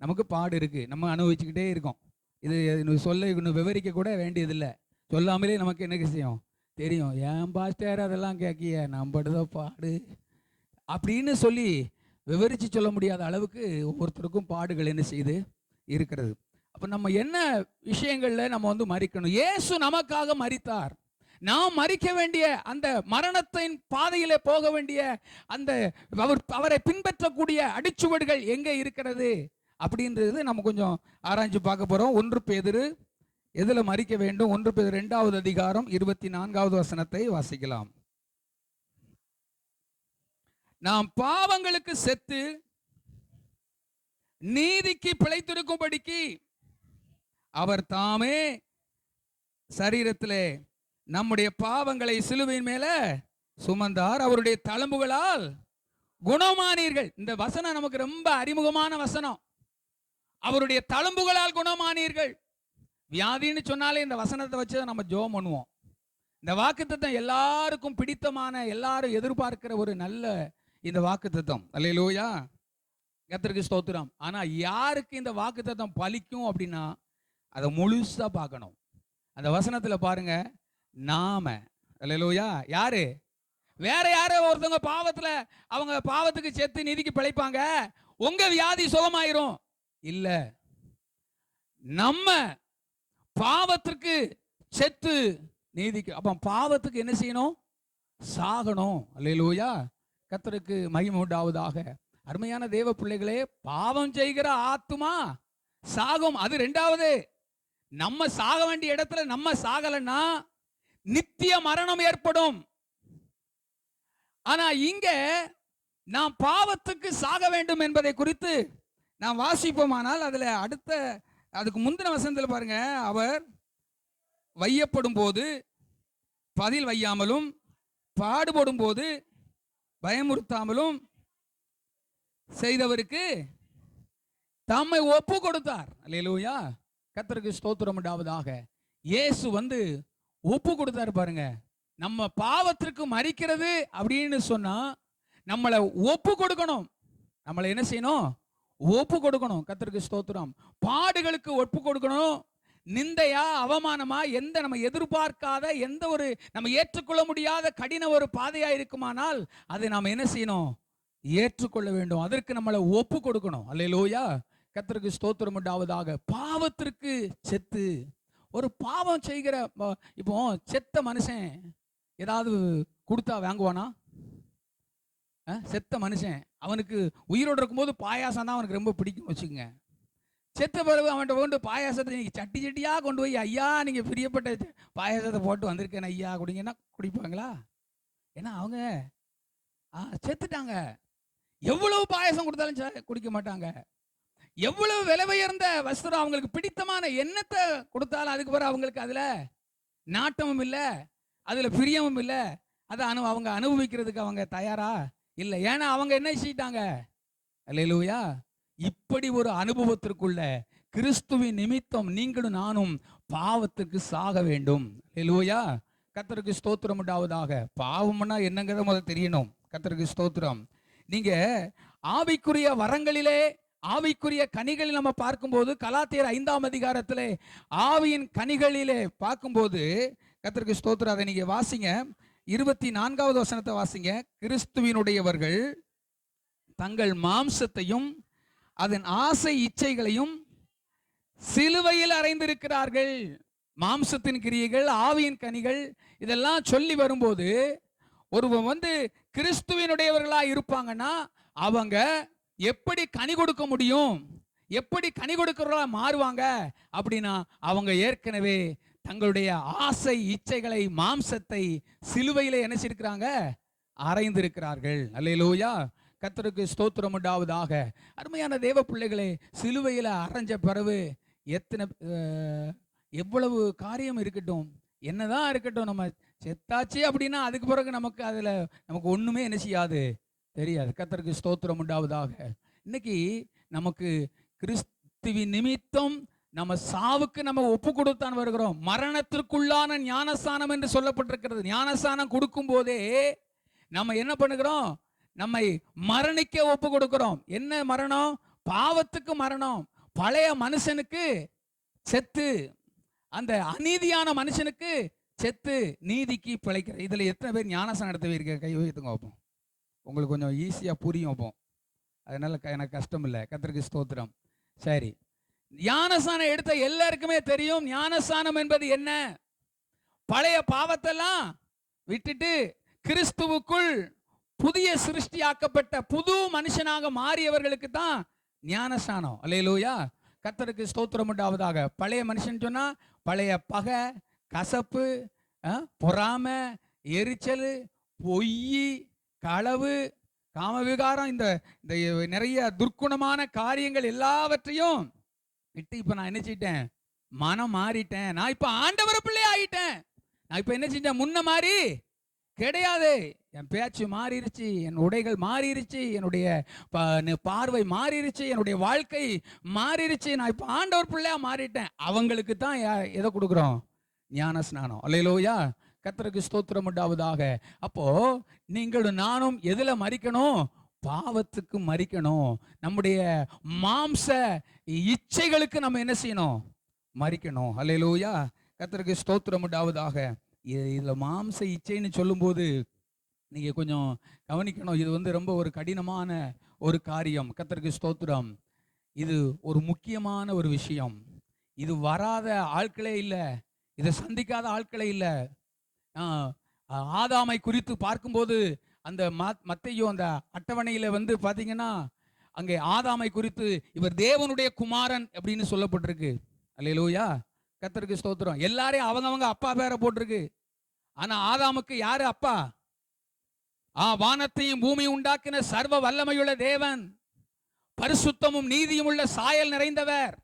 நமக்கு பாடு இருக்கு, நம்ம அனுபவிச்சுக்கிட்டே இருக்கோம். இது சொல்ல இன்னும் விவரிக்க கூட வேண்டியதில்லை. சொல்லாமலே நமக்கு என்ன விஷயம் தெரியும். ஏன் பாஸ்டர் அதெல்லாம் கேட்கிய, நம்ம படுத பாடு அப்படின்னு சொல்லி விவரிச்சு சொல்ல முடியாத அளவுக்கு ஒவ்வொருத்தருக்கும் பாடுகள் என்ன செய்து இருக்கிறது. அப்ப நம்ம என்ன விஷயங்கள்ல நம்ம மரிக்கணும்? இயேசு நமக்காக மரித்தார். நாம் மரிக்க வேண்டிய அந்த மரணத்தின் பாதையிலே போக வேண்டிய அந்த அவரை பின்பற்றக்கூடிய அடிச்சுவடுகள் எங்கே இருக்கிறது அப்படின்றது நம்ம கொஞ்சம் ஆராய்ச்சி பார்க்க போறோம். 1 பேதுரு எதுல மரிக்க வேண்டும்? 1 பேதுரு 2ஆவது அதிகாரம் 24ஆவது வசனத்தை வாசிக்கலாம். நாம் பாவங்களுக்கு செத்து நீதிக்கு பிழைத்திருக்கும்படிக்கு அவர் தாமே சரீரத்திலே நம்முடைய பாவங்களை சிலுவையின் மேல சுமந்தார், அவருடைய தழும்புகளால் குணமானீர்கள். இந்த வசனம் நமக்கு ரொம்ப அறிமுகமான வசனம். அவருடைய தழும்புகளால் குணமானீர்கள். வியாதின்னு சொன்னாலே இந்த வசனத்தை வச்சு நம்ம ஜெபம் பண்ணுவோம். இந்த வாக்குத்தத்தம் எல்லாருக்கும் பிடித்தமான, எல்லாரும் எதிர்பார்க்கிற ஒரு நல்ல இந்த வாக்குத்தத்தம். அல்லேலூயா, கர்த்தருக்கு ஸ்தோத்திரம். ஆனா யாருக்கு இந்த வாக்குத்தத்தம் பலிக்கும் அப்படின்னா அதை முழுசா பார்க்கணும். அந்த வசனத்துல பாருங்க, நாம, அல்லேலூயா, யாரு? வேற யாரோ ஒருத்தவங்க பாவத்துல, அவங்க பாவத்துக்கு செத்து நீதிக்கு பிழைப்பாங்க, உங்க வியாதி சுகமாயிரும் இல்ல. நம்ம பாவத்திற்கு செத்து நீதிக்கு, அப்ப பாவத்துக்கு என்ன செய்யணும்? சாகணும். அல்லேலூயா, கர்த்தருக்கு மகிமை உண்டாவதாக. அருமையான தேவ பிள்ளைகளே, பாவம் செய்கிற ஆத்துமா சாகும். அது ரெண்டாவது. நம்ம சாக வேண்டிய இடத்துல நம்ம சாகலன்னா நித்திய மரணம் ஏற்படும். ஆனா இங்க நாம் பாவத்துக்கு சாக வேண்டும் என்பதை குறித்து நாம் வாசிப்போமானால் அதுல அடுத்த, அதுக்கு முந்தின வசனத்தில் பாருங்க, அவர் வையப்படும் போது பதில் வையாமலும், பாடுபடும் போது பயமுறுத்தாமலும் செய்தவருக்கு தம்மை ஒப்பு கொடுத்தார். அல்லேலூயா, கர்த்தருக்கு ஸ்தோத்திரம் உண்டாவதாக. இயேசு வந்து ஒப்பு கொடுத்தாரு பாருங்க. நம்ம பாவத்திற்கு மரிக்கிறது அப்படின்னு சொன்னா நம்மளை ஒப்பு கொடுக்கணும். நம்மளை என்ன செய்யணும்? ஒப்பு கொடுக்கணும். கர்த்தருக்கு ஸ்தோத்திரம். பாடுகளுக்கு ஒப்பு கொடுக்கணும். நிந்தையா, அவமானமா, எந்த நம்ம எதிர்பார்க்காத, எந்த ஒரு நம்ம ஏற்றுக்கொள்ள முடியாத கடின ஒரு பாதையா இருக்குமானால் அதை நாம் என்ன செய்யணும்? ஏற்றுக்கொள்ள வேண்டும். அதற்கு நம்மளை ஒப்பு கொடுக்கணும். அல்லேலூயா, கர்த்தருக்கு ஸ்தோத்திரம் உண்டாவதாக. பாவத்திற்கு செத்து, ஒரு பாவம் செய்கிற, இப்போ செத்த மனுஷன் ஏதாவது கொடுத்தா வாங்குவானா? செத்த மனுஷன், அவனுக்கு உயிரோடு இருக்கும்போது பாயாசம் தான் அவனுக்கு ரொம்ப பிடிக்கும் வச்சுக்கோங்க. செத்த பிறகு அவன்கிட்ட கொண்டு பாயாசத்தை நீங்கள் சட்டி சட்டியாக கொண்டு போய், ஐயா நீங்கள் பிரியப்பட்ட பாயாசத்தை போட்டு வந்திருக்கேன் ஐயா குடிங்கன்னா குடிப்பாங்களா? ஏன்னா அவங்க செத்துட்டாங்க. எவ்வளவு பாயாசம் கொடுத்தாலும் குடிக்க மாட்டாங்க. எவ்வளவு விலை உயர்ந்த வஸ்திரம், அவங்களுக்கு பிடித்தமான எண்ணத்தை கொடுத்தாலும் அதுக்கு பிறகு அவங்களுக்கு அதுல நாட்டமும் இல்லை, அதுல பிரியமும் இல்லை. அதை அவங்க அனுபவிக்கிறதுக்கு அவங்க தயாரா இல்லை. ஏன்னா அவங்க என்ன செய்யிட்டாங்க? அல்லேலூயா, இப்படி ஒரு அனுபவத்திற்குள்ள கிறிஸ்துவின் நிமித்தம் நீங்களும் நானும் பாவத்துக்கு சாக வேண்டும். அல்லேலூயா, கர்த்தருக்கு ஸ்தோத்திரம் உண்டாவதாக. பாவம்னா என்னங்கிறத முதல்ல தெரியணும். கர்த்தருக்கு ஸ்தோத்திரம். நீங்க ஆவிக்குரிய வரங்களிலே, ஆவிக்குரிய கனிகளில் நம்ம பார்க்கும்போது, கலாத்தியர் 5ஆம் அதிகாரத்திலே ஆவியின் கனிகளிலே பார்க்கும்போது, கர்த்தருக்கு ஸ்தோத்திரம், அதை நீங்க வாசிங்க. 24வது வசனத்தை வாசிங்க. கிறிஸ்துவினுடையவர்கள் தங்கள் மாம்சத்தையும் அதன் ஆசை இச்சைகளையும் சிலுவையில் அறைந்திருக்கிறார்கள். மாம்சத்தின் கிரியைகள், ஆவியின் கனிகள், இதெல்லாம் சொல்லி வரும்போது ஒருவன் வந்து கிறிஸ்துவினுடையவர்களா இருப்பாங்கன்னா அவங்க எப்படி கனி கொடுக்க முடியும்? எப்படி கனி கொடுக்கிறவர்களா மாறுவாங்க அப்படின்னா அவங்க ஏற்கனவே தங்களுடைய ஆசை இச்சைகளை, மாம்சத்தை சிலுவையிலே என்ன செய்திருக்கிறாங்க? அறைந்திருக்கிறார்கள். அல்லேலூயா, கர்த்தருக்கு ஸ்தோத்திரம் உண்டாவதாக. அருமையான தேவ பிள்ளைகளே, சிலுவையில் அரைஞ்ச பிறகு எவ்வளவு காரியம் இருக்கட்டும், என்னதான் இருக்கட்டும், நம்ம செத்தாச்சு அப்படின்னா அதுக்கு பிறகு நமக்கு அதுல நமக்கு ஒண்ணுமே என்ன செய்யாது, தெரியாது. கர்த்தருக்கு ஸ்தோத்திரம் உண்டாவதாக. இன்னைக்கு நமக்கு கிறிஸ்துவின் நிமித்தம் நம்ம சாவுக்கு நம்ம ஒப்பு கொடுத்தான் வருகிறோம். மரணத்திற்குள்ளான ஞானஸ்தானம் என்று சொல்லப்பட்டிருக்கிறது. ஞானஸ்தானம் கொடுக்கும் போதே நம்ம என்ன பண்ணுகிறோம்? நம்மை மரணிக்க ஒப்பு கொடுக்கிறோம். என்ன மரணம்? பாவத்துக்கு மரணம். பழைய மனுஷனுக்கு செத்து, அந்த அநீதியான மனுஷனுக்கு செத்து நீதிக்கு பிழைக்கிற. இதுல எத்தனை பேர் ஞானஸ்தானம் எடுத்து இருக்க? கை வைத்துங்க வைப்போம். உங்களுக்கு கொஞ்சம் ஈஸியா புரியும் வைப்போம். அதனால எனக்கு கஷ்டம் இல்லை. கர்த்தருக்கு ஸ்தோத்திரம். சரி, ஞானஸ்தானம் எடுத்த எல்லாருக்குமே தெரியும் ஞானஸ்தானம் என்பது என்ன. பழைய பாவத்தெல்லாம் விட்டுட்டு கிறிஸ்துவுக்குள் புதிய சிருஷ்டியாக்கப்பட்ட புது மனுஷனாக மாறியவர்களுக்கு தான் ஞானஸ்தானம். அல்லேலூயா, கர்த்தருக்கு ஸ்தோத்திரம் உண்டாவதாக. பழைய மனுஷன் சொன்னா பழைய பகை, கசப்பு, பொறாமை, எரிச்சல், பொய், களவு, காமவிகாரம், இந்த நிறைய துர்க்குணமான காரியங்கள் எல்லாவற்றையும் விட்டு இப்ப நான் என்ன செய்யிட்டேன்? மனம் மாறிட்டேன். நான் இப்ப ஆண்டவர் பிள்ளை ஆயிட்டேன். நான் இப்ப என்ன செஞ்சேன்? முன்ன மாதிரி கிடையாது. என் பேச்சு மாறிடுச்சு, என் உடைகள் மாறிடுச்சு, என்னுடைய பார்வை மாறிடுச்சு, என்னுடைய வாழ்க்கை மாறிடுச்சு, நான் இப்போ ஆண்டவர் பிள்ளையா மாறிட்டேன். அவங்களுக்கு தான் எதை கொடுக்குறோம்? ஞான ஸ்நானம். அல்லேலூயா, கர்த்தருக்கு ஸ்தோத்திரம் உண்டாவதாக. அப்போ நீங்களும் நானும் எதுல மரிக்கணும்? பாவத்துக்கு மரிக்கணும். நம்முடைய மாம்ச இச்சைகளுக்கு நம்ம என்ன செய்யணும்? மரிக்கணும். அல்லேலூயா, கர்த்தருக்கு ஸ்தோத்திரம் உண்டாவதாக. இதுல மாம்ச இச்சைன்னு சொல்லும்போது நீங்க கொஞ்சம் கவனிக்கணும். இது ரொம்ப ஒரு கடினமான ஒரு காரியம். கர்த்தருக்கு ஸ்தோத்திரம். இது ஒரு முக்கியமான ஒரு விஷயம். இது வராத ஆட்களே இல்லை, இதை சந்திக்காத ஆட்களே இல்லை. ஆதாமை குறித்து பார்க்கும்போது அந்த மத்தேயு அந்த அட்டவணையில பாத்தீங்கன்னா அங்கே ஆதாமை குறித்து இவர் தேவனுடைய குமாரன் அப்படின்னு சொல்லப்பட்டிருக்கு. அல்லேலூயா, கர்த்தருக்கு ஸ்தோத்திரம். எல்லாரையும் அவங்கவங்க அப்பா பேரை போட்டிருக்கு. ஆனா ஆதாமுக்கு யாரு அப்பா? வானத்தையும் பூமியும் உண்டாக்கின சர்வ வல்லமையுள்ள தேவன், பரிசுத்தமும் நீதியும் உள்ள சாயல் நிறைந்தவர்,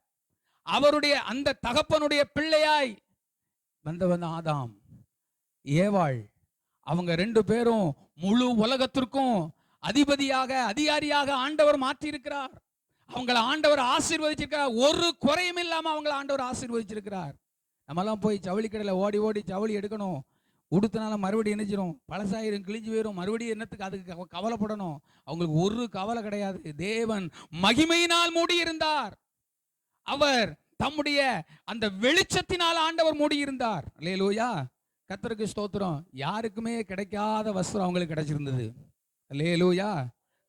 அவருடைய அந்த தகப்பனுடைய பிள்ளையாய் வந்தவன் ஆதாம். ஏவாள், அவங்க 2 பேரும் முழு உலகத்திற்கும் அதிபதியாக அதிகாரியாக ஆண்டவர் மாற்றி இருக்கிறார். அவங்களை ஆண்டவர் ஆசீர்வதிச்சிருக்கிறார். ஒரு குறையும் இல்லாம அவங்களை ஆண்டவர் ஆசீர்வதிச்சிருக்கிறார். நம்மெல்லாம் போய் ஜவுளி கடையில் ஓடி ஓடி ஜவுளி எடுக்கணும். உடுத்தினால மறுபடியும் இணைஞ்சிரும், பழசாயிரும், கிழிஞ்சு போயிடும். மறுபடியும் என்னத்துக்கு அதுக்கு கவலைப்படணும்? அவங்களுக்கு ஒரு கவலை கிடையாது. தேவன் மகிமையினால் மூடி இருந்தார். அவர் தம்முடைய அந்த வெளிச்சத்தினால் ஆண்டவர் மூடி இருந்தார். அல்லேலூயா, கர்த்தருக்கு ஸ்தோத்திரம். யாருக்குமே கிடைக்காத வஸ்திரம் அவங்களுக்கு கிடைச்சிருந்தது. அல்லேலூயா,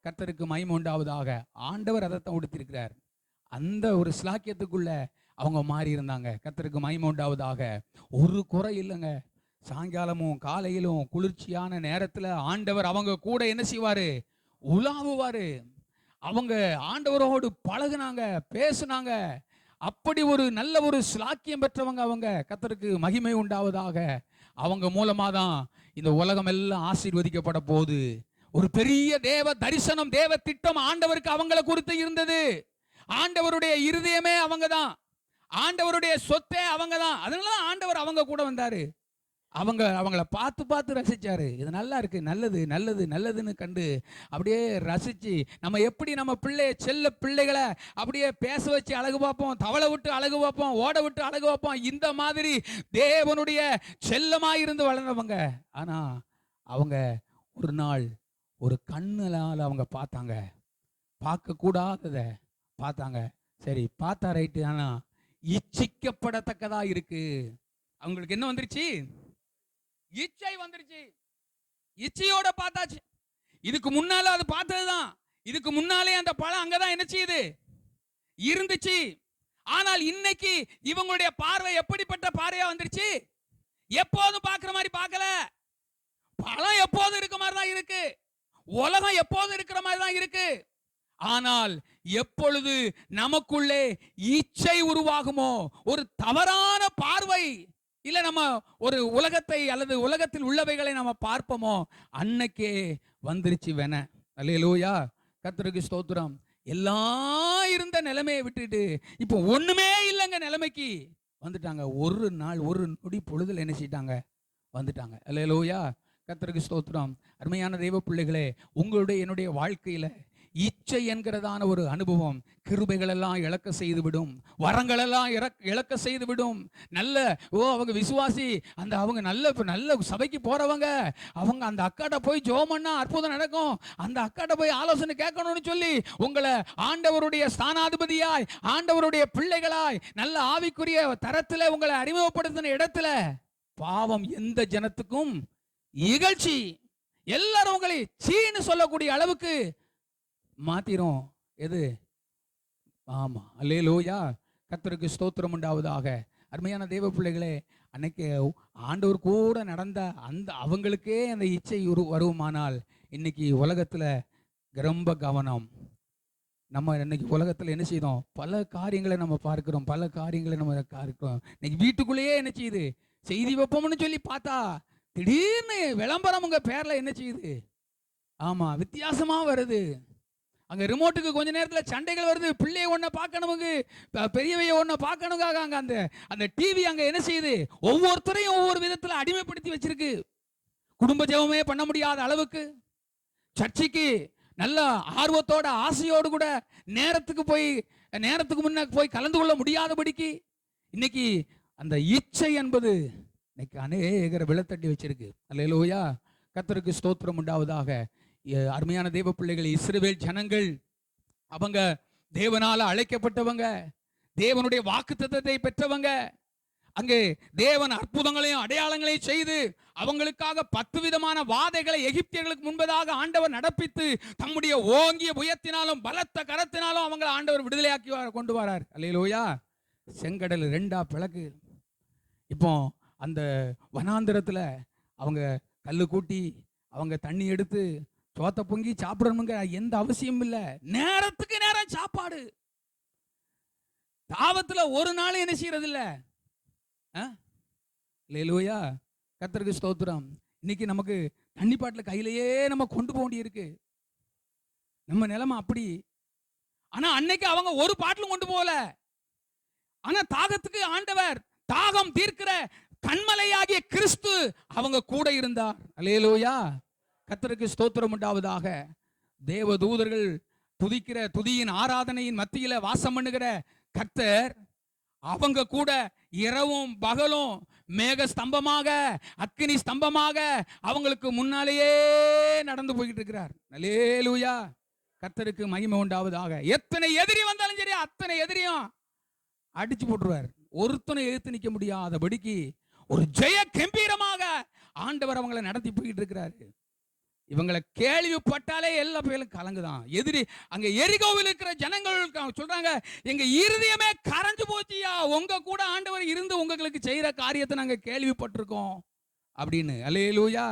கர்த்தருக்கு மகிமை உண்டாவதாக. ஆண்டவர் அதைத்தான் உடுத்திருக்கிறார். அந்த ஒரு ஸ்லாக்கியத்துக்குள்ள அவங்க மாறி இருந்தாங்க. கர்த்தருக்கு மகிமை உண்டாவதாக. ஒரு குறை இல்லைங்க. சாயங்காலமும் காலையிலும் குளிர்ச்சியான நேரத்துல ஆண்டவர் அவங்க கூட என்ன செய்வாரு? உலாவுவாரு. அவங்க ஆண்டவரோடு பழகுனாங்க, பேசுனாங்க. அப்படி ஒரு நல்ல ஒரு ஸ்லாக்கியம் பெற்றவங்க அவங்க. கர்த்தருக்கு மகிமை உண்டாவதாக. அவங்க மூலமா தான் இந்த உலகம் எல்லாம் ஆசீர்வதிக்கப்பட போகுது. ஒரு பெரிய தேவ தரிசனம், தேவ திட்டம் ஆண்டவருக்கு அவங்கள குறித்து இருந்தது. ஆண்டவருடைய இருதயமே அவங்க தான், ஆண்டவருடைய சொத்தே அவங்க தான். அதனால ஆண்டவர் அவங்க கூட வந்தாரு. அவங்கள பார்த்து பார்த்து ரசிச்சாரு. இது நல்லா இருக்கு, நல்லது நல்லது நல்லதுன்னு கண்டு அப்படியே ரசிச்சு, நம்ம எப்படி நம்ம செல்ல பிள்ளைகளை அப்படியே பேச வச்சு அழகு பார்ப்போம், தவளை விட்டு அழகு பார்ப்போம், ஓட விட்டு அழகு பார்ப்போம். இந்த மாதிரி தேவனுடைய செல்லமாயிருந்து வளர்ந்தவங்க. ஆனா அவங்க ஒரு நாள் ஒரு கண்ணுனால அவங்க பார்த்தாங்க, பார்க்க கூடாதத பார்த்தாங்க. சரி பார்த்தா ரைட்டு, ஆனா இச்சிக்கப்படத்தக்கதா இருக்கு. அவங்களுக்கு என்ன வந்துருச்சு? இச்சை வந்துருச்சு. இச்சையோட பார்த்தாச்சு. இதுக்கு முன்னால அது பார்த்ததுதான். இதுக்கு முன்னாலே அந்த பழம் அங்கதான் என்ன செய்யுது? இருந்துச்சு. ஆனால் இன்னைக்கு இவங்களுடைய பார்வை எப்படிப்பட்ட பார்வையா வந்துருச்சு? எப்போதும் பார்க்கிற மாதிரி பார்க்கல. பழம் எப்போதும் இருக்க மாதிரி தான் இருக்கு, உலகம் எப்போதும் இருக்கிற மாதிரி தான் இருக்கு. ஆனால் எப்பொழுது நமக்குள்ளே இச்சை உருவாகுமோ, ஒரு தவறான பார்வை, இல்ல நம்ம ஒரு உலகத்தை அல்லது உலகத்தில் உள்ளவைகளை நம்ம பார்ப்போமோ, அன்னைக்கே வந்துருச்சு வேண. அல்லேலூயா, கர்த்தருக்கு ஸ்தோத்திரம். எல்லாம் இருந்த நிலைமையை விட்டுட்டு இப்போ ஒண்ணுமே இல்லைங்க நிலைமைக்கு வந்துட்டாங்க. ஒரு நாள் ஒரு நொடி பொழுதுல என்ன செய்யிட்டாங்க? வந்துட்டாங்க. அல்லேலூயா, கர்த்தருக்கு ஸ்தோத்திரம். அருமையான தெய்வ பிள்ளைகளே, உங்களுடைய என்னுடைய வாழ்க்கையில இச்சை என்கிறதான ஒரு அனுபவம் கிருபைகள் எல்லாம் இழக்க செய்துவிடும், வரங்கள் எல்லாம் இழக்க செய்துவிடும். நல்ல அவங்க விசுவாசி, அந்த அவங்க நல்ல சபைக்கு போறவங்க, அவங்க அந்த அக்காட்ட போய் ஜெபம் பண்ணா அற்புதம் நடக்கும், அந்த அக்காட்ட போய் ஆலோசனை கேட்கணும்னு சொல்லி உங்களை ஆண்டவருடைய ஸ்தானாதிபதியாய், ஆண்டவருடைய பிள்ளைகளாய், நல்ல ஆவிக்குரிய தரத்துல உங்களை அறிமுகப்படுத்தின இடத்துல பாவம் எந்த ஜனத்துக்கும் இகழ்ச்சி, எல்லாரும் உங்களை சீன்னு சொல்லக்கூடிய அளவுக்கு மாத்திரும். எது? ஆமா, அல்லேலூயா, கர்த்தருக்கு ஸ்தோத்திரம் உண்டாவதாக. அருமையான தேவ பிள்ளைகளே, அன்னைக்கு ஆண்டவர் கூட நடந்த அந்த அவங்களுக்கே அந்த இச்சை வருமானால், இன்னைக்கு உலகத்துல ரொம்ப கவனம். நம்ம இன்னைக்கு உலகத்துல என்ன செய்தோம்? பல காரியங்களை நம்ம பார்க்கிறோம், பல காரியங்களை நம்ம பார்க்கிறோம். இன்னைக்கு வீட்டுக்குள்ளேயே என்ன செய்யுது? செய்தி வைப்போம்னு சொல்லி பார்த்தா திடீர்னு விளம்பரம் உங்க பேர்ல என்ன செய்யுது? ஆமா, வித்தியாசமா வருது. அங்க ரிமோட்டுக்கு கொஞ்ச நேரத்துல சண்டைகள் வருது. பிள்ளைய ஒன்ன பார்க்கணுமுங்க, பெரியவைய ஒன்ன பார்க்கணுக்காக அங்க அந்த டிவி அங்க என்ன செய்யுது? ஒவ்வொருத்தரையும் ஒவ்வொரு விதத்துல அடிமைப்படுத்தி வச்சிருக்கு. குடும்ப ஜெபமே பண்ண முடியாத அளவுக்கு, சர்ச்சைக்கு நல்ல ஆர்வத்தோட ஆசையோடு கூட நேரத்துக்கு முன்ன போய் கலந்து கொள்ள முடியாதபடிக்கு இன்னைக்கு அந்த இச்சை என்பது இன்னைக்கு அநேகரை விழத்தட்டி வச்சிருக்கு. அல்லேலூயா, கர்த்தருக்கு ஸ்தோத்திரம் உண்டாவதாக. அருமையான தேவ பிள்ளைகள், இஸ்ரவேல் ஜனங்கள் அவங்க தேவனால அழைக்கப்பட்டவங்க, தேவனுடைய வாக்குத்தத்தத்தை பெற்றவங்க. அங்கே தேவன் அற்புதங்களையும் அடையாளங்களையும் செய்து அவங்களுக்காக 10 விதமான வாதைகளை எகிப்தியர்களுக்கு முன்பதாக ஆண்டவர் நடப்பித்து தம்முடைய ஓங்கிய புயத்தினாலும் பலத்த கரத்தினாலும் அவங்களை ஆண்டவர் விடுதலையாக்கி கொண்டு வரார். அல்லேலூயா. செங்கடல் 2ஆ பிளக்கு. இப்போ அந்த வனாந்திரத்துல அவங்க கல்லு கூட்டி அவங்க தண்ணி எடுத்து சோத்த பொங்கி சாப்பிடணுங்க எந்த அவசியம் இல்லை. நேரத்துக்கு நேரம் சாப்பாடு. தாவத்துல ஒரு நாள் என்ன செய்யறது இல்ல. அல்லேலூயா, கர்த்தருக்கு ஸ்தோத்திரம். இன்னைக்கு நமக்கு தண்ணி பாட்டில் கையிலேயே நம்ம கொண்டு போக வேண்டி இருக்கு. நம்ம நிலைமை அப்படி. ஆனா அன்னைக்கு அவங்க ஒரு பாட்டிலும் கொண்டு போகல. ஆனா தாகத்துக்கு ஆண்டவர், தாகம் தீர்க்கிற கண்மலையாகிய கிறிஸ்து அவங்க கூட இருந்தார். அல்லேலூயா, கர்த்தருக்கு ஸ்தோத்திரம் உண்டாவதாக. தேவ தூதர்கள் துதிக்கிற துதியின் ஆராதனையின் மத்தியில வாசம் பண்ணுகிற கர்த்தர் அவங்க கூட இரவும் பகலும் மேக ஸ்தம்பமாக அக்கினி ஸ்தம்பமாக அவங்களுக்கு முன்னாலேயே நடந்து போய்கிட்டு இருக்கிறார். அல்லேலூயா, கர்த்தருக்கு மகிமை உண்டாவதாக. எத்தனை எதிரி வந்தாலும் சரி அத்தனை எதிரியும் அடிச்சு போட்டுருவார். ஒருத்தனை எதிர்த்து நிற்க முடியாதபடிக்கு ஒரு ஜெய கம்பீரமாக ஆண்டவர் அவங்களை நடத்தி போய்கிட்டு இருக்கிறாரு. இவங்களை கேள்விப்பட்டாலே எல்லா பேரும் கலங்குதான். எதிரி அங்க எரிகோவில் இருக்கிற ஜனங்கள் சொல்றாங்க, எங்க இருதயமே கரைஞ்சு போச்சியா, உங்க கூட ஆண்டவர் இருந்து உங்களுக்கு செய்யற காரியத்தை நாங்க கேள்விப்பட்டிருக்கோம் அப்படின்னு. அல்லேலூயா.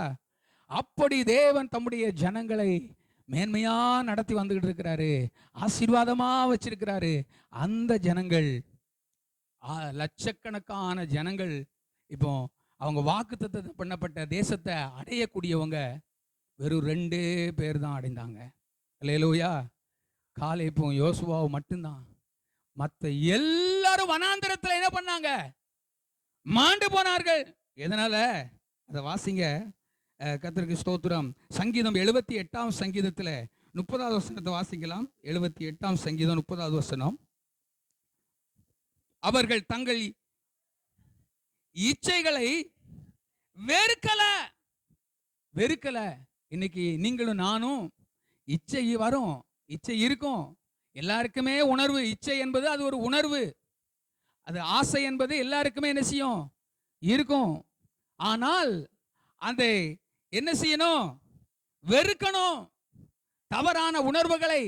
அப்படி தேவன் தம்முடைய ஜனங்களை மேன்மையா நடத்தி வந்துகிட்டு இருக்கிறாரு, ஆசீர்வாதமா வச்சிருக்கிறாரு. அந்த ஜனங்கள் லட்சக்கணக்கான ஜனங்கள் இப்போ அவங்க வாக்குத்தத்தம் பண்ணப்பட்ட தேசத்தை அடையக்கூடியவங்க வெறும் 2 பேர் தான் அடைந்தாங்க. அல்லேலூயா. காலேபும் யோசுவாவும் மட்டும்தான். மற்ற எல்லாரும் வனாந்திரத்தில் என்ன பண்ணாங்க? மாண்டு போனார்கள். எதனால? அதை வாசிங்க, கர்த்தருக்கு ஸ்தோத்திரம். சங்கீதம் 78ஆம் சங்கீதத்தில் 30வது வசனத்தை வாசிக்கலாம். 78ஆம் சங்கீதம் 30வது வசனம். அவர்கள் தங்கள் இச்சைகளை வெறுக்கல. இன்னைக்கு நீங்களும் நானும் இச்சை வரும், இச்சை இருக்கும். எல்லாருக்குமே உணர்வு, இச்சை என்பது அது ஒரு உணர்வு. அது ஆசை என்பது எல்லாருக்குமே என்ன செய்யும்? இருக்கும். ஆனால் அதை என்ன செய்யணும்? வெறுக்கணும். தவறான உணர்வுகளை.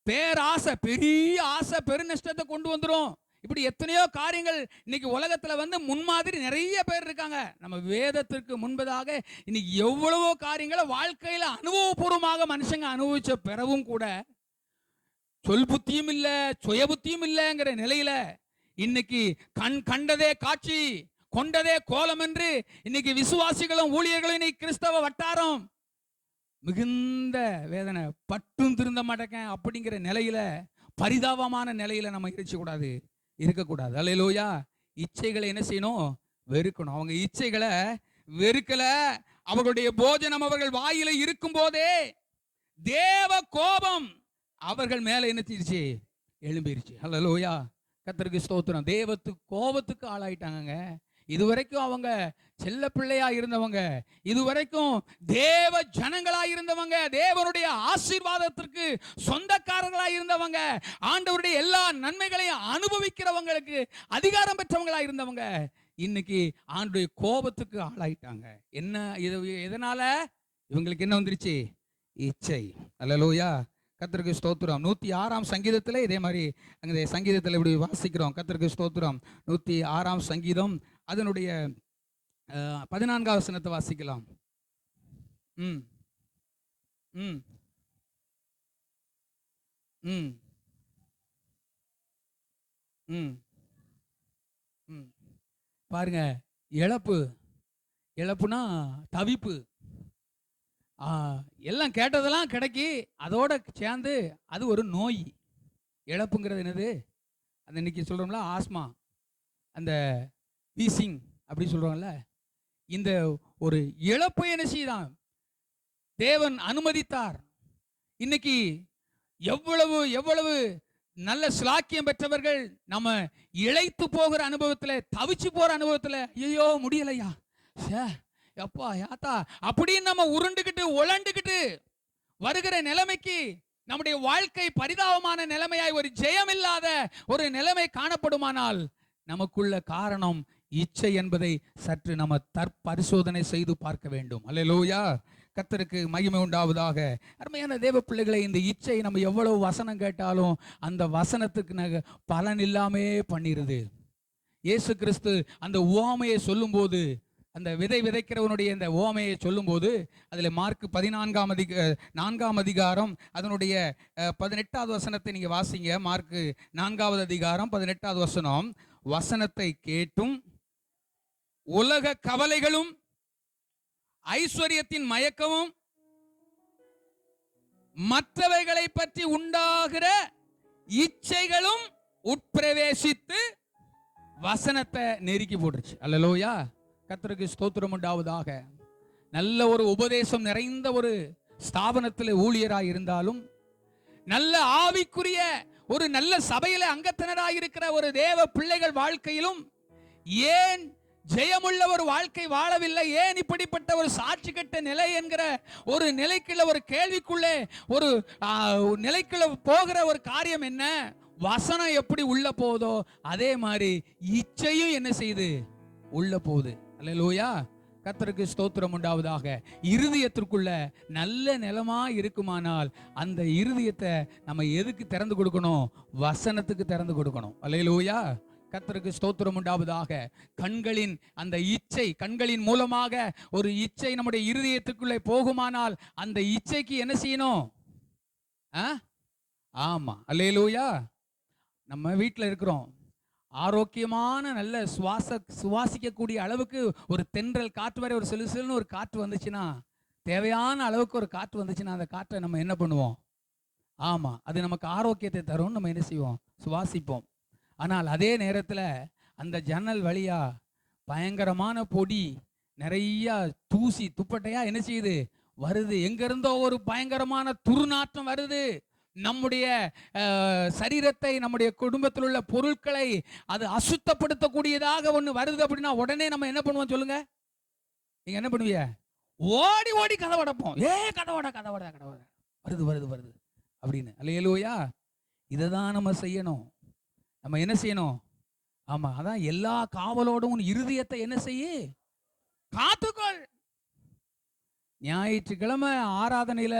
பேராசை, பெரிய ஆசை பெருநஷ்டத்தை கொண்டு வந்துடும். இப்படி எத்தனையோ காரியங்கள் இன்னைக்கு உலகத்துல முன்மாதிரி நிறைய பேர் இருக்காங்க. நம்ம வேதத்திற்கு முன்பதாக இன்னைக்கு எவ்வளவோ காரியங்களை வாழ்க்கையில அனுபவபூர்வமாக மனுஷங்க அனுபவிச்ச பிறவும் கூட சொல் புத்தியும் இல்ல, சுய புத்தியும் இல்லைங்கிற நிலையில இன்னைக்கு கண்டதே காட்சி கொண்டதே கோலம் என்று இன்னைக்கு விசுவாசிகளும் ஊழியர்களும் இன்னைக்கு கிறிஸ்தவ வட்டாரம் மிகுந்த வேதனை, பட்டும் திருந்த மாட்டேன் அப்படிங்கிற நிலையில, பரிதாபமான நிலையில நம்ம இருக்கக்கூடாது. அல்லேலூயா. இச்சைகளை என்ன செய்யணும்? வெறுக்கணும். அவங்க இச்சைகளை வெறுக்கல. அவர்களுடைய போஜனம் அவர்கள் வாயில இருக்கும் போதே தேவ கோபம் அவர்கள் மேல என்ன செய்யுச்சு? எழும்பிருச்சு. அல்லேலூயா, கர்த்தருக்கு ஸ்தோத்திரம். கோபத்துக்கு ஆளாயிட்டாங்க. இதுவரைக்கும் அவங்க செல்ல பிள்ளையா இருந்தவங்க, இதுவரைக்கும் தேவ ஜனங்களா இருந்தவங்க, தேவனுடைய ஆசீர்வாதத்திற்கு சொந்தக்காரர்களா இருந்தவங்க, ஆண்டவருடைய எல்லா நன்மைகளையும் அனுபவிக்கிறவங்களுக்கு அதிகாரம் பெற்றவங்களா இருந்தவங்க, இன்னைக்கு ஆண்டவருடைய கோபத்துக்கு ஆளாயிட்டாங்க. என்ன எதனால? இவங்களுக்கு என்ன வந்துருச்சு? இச்சை. அல்லேலூயா, கர்த்தருக்கு ஸ்தோத்திரம். 106ஆம் சங்கீதத்தில் இதே மாதிரி அங்கே சங்கீதத்தில் இப்படி வாசிக்கிறோம். கர்த்தருக்கு ஸ்தோத்திரம். 106ஆம் சங்கீதம் அதனுடைய 14வது வசனத்தை வாசிக்கலாம். ம் ம் ம் ம் ம் பாருங்க, இழப்புனா தவிப்பு. எல்லாம் கேட்டதெல்லாம் கிடைக்கி அதோட சேர்ந்து அது ஒரு நோய். இழப்புங்கிறது என்னது? அந்த இன்னைக்கு சொல்கிறோம்ல ஆஸ்மா, அந்த வீசிங் அப்படி சொல்கிறோம்ல, இந்த ஒரு இழப்பை என்ன செய்தான் தேவன் அனுமதித்தார். இன்னைக்கு எவ்வளவு எவ்வளவு நல்ல சிலாக்கியம் பெற்றவர்கள் நம்ம இழைத்து போகிற அனுபவத்துல, தவிச்சு போற அனுபவத்துல, ஐயோ முடியலையா, எப்பா யாத்தா அப்படின்னு நம்ம உருண்டுகிட்டு உழண்டுகிட்டு வருகிற நிலைமைக்கு நம்முடைய வாழ்க்கை பரிதாபமான நிலைமையாய் ஒரு ஜெயம் இல்லாத ஒரு நிலைமை காணப்படுமானால் நமக்குள்ள காரணம் இச்சை என்பதை சற்று நம்ம தற்பரிசோதனை செய்து பார்க்க வேண்டும். அல்லேலூயா, கர்த்தருக்கு மகிமை உண்டாவதாக. அருமையான தேவ பிள்ளைகளை, இந்த இச்சை நம்ம எவ்வளவு வசனம் கேட்டாலும் அந்த வசனத்துக்கு பலன் இல்லாமே பண்ணிருது. இயேசு கிறிஸ்து அந்த உவமையை சொல்லும்போது, அந்த விதை விதைக்கிறவனுடைய இந்த உவமையை சொல்லும்போது, அதில் மார்க் 4ஆம் அதிகாரம் அதனுடைய 18வது வசனத்தை நீங்க வாசிங்க. மார்க் 4வது அதிகாரம் 18வது வசனம். வசனத்தை கேட்டும் உலக கவலைகளும் ஐஸ்வர்யத்தின் மயக்கமும் மற்றவைகளை பற்றி உண்டாகிற இச்சைகளும் உட்பிரவேசித்து வசனத்தை நெருக்கி போட்டுருச்சு. அல்லேலூயா, கர்த்தருக்கு ஸ்தோத்திரம் உண்டாவதாக. நல்ல ஒரு உபதேசம் நிறைந்த ஒரு ஸ்தாபனத்தில் ஊழியராய் இருந்தாலும், நல்ல ஆவிக்குரிய ஒரு நல்ல சபையில அங்கத்தினராய் இருக்கிற ஒரு தேவ பிள்ளைகள் வாழ்க்கையிலும் ஏன் ஜெயமுள்ள ஒரு வாழ்க்கை வாழவில்லை, ஏன் இப்படிப்பட்ட ஒரு சாட்சி கட்ட நிலை என்கிற ஒரு நிலைக்குள்ள ஒரு கேள்விக்குள்ளே ஒரு நிலைக்குள்ள போகிற ஒரு காரியம் என்ன? வசனம் எப்படி உள்ள போதோ அதே மாதிரி இச்சையும் என்ன செய்து உள்ள போகுது. அல்லேலூயா, கர்த்தருக்கு ஸ்தோத்திரம் உண்டாவதாக. இருதயத்திற்குள்ள நல்ல நிலமா இருக்குமானால் அந்த இருதயத்தை நம்ம எதுக்கு திறந்து கொடுக்கணும்? வசனத்துக்கு திறந்து கொடுக்கணும். அல்லேலூயா, கர்த்தருக்கு ஸ்தோத்திரம் உண்டாவதாக. கண்களின் அந்த இச்சை, கண்களின் மூலமாக ஒரு இச்சை நம்முடைய இருதயத்துக்குள்ளே போகுமானால் அந்த இச்சைக்கு என்ன செய்யணும்? ஆமா, அல்லேலூயா. நம்ம வீட்டில் இருக்கிறோம், ஆரோக்கியமான நல்ல சுவாசிக்கக்கூடிய அளவுக்கு ஒரு தென்றல் காற்று வரை, ஒரு சிலுசிலுன்னு ஒரு காற்று வந்துச்சுன்னா, தேவையான அளவுக்கு ஒரு காற்று வந்துச்சுன்னா அந்த காற்றை நம்ம என்ன பண்ணுவோம்? ஆமா, அது நமக்கு ஆரோக்கியத்தை தரும், நம்ம என்ன செய்வோம்? சுவாசிப்போம். ஆனால் அதே நேரத்தில் அந்த ஜன்னல் வழியா பயங்கரமான பொடி, நிறைய தூசி துப்பட்டையா என்ன செய்யுது? வருது. எங்கிருந்தோ ஒரு பயங்கரமான துர்நாற்றம் வருது. நம்முடைய சரீரத்தை, நம்முடைய குடும்பத்தில் உள்ள பொருட்களை அது அசுத்தப்படுத்தக்கூடியதாக ஒன்று வருது அப்படின்னா உடனே நம்ம என்ன பண்ணுவோம் சொல்லுங்க? நீங்க என்ன பண்ணுவீங்க? ஓடி ஓடி கதவை அடைப்போம். கதவட கதவட கதவட வருது வருது வருது அப்படின்னு. அல்லேலூயா, இதை தான் நம்ம செய்யணும். நம்ம என்ன செய்யணும்? ஆமா, அதான் எல்லா காவலோடும் உன் இருதயத்தை என்ன செய்ய? காத்துக்கொள். ஞாயிற்றுக்கிழமை ஆராதனையில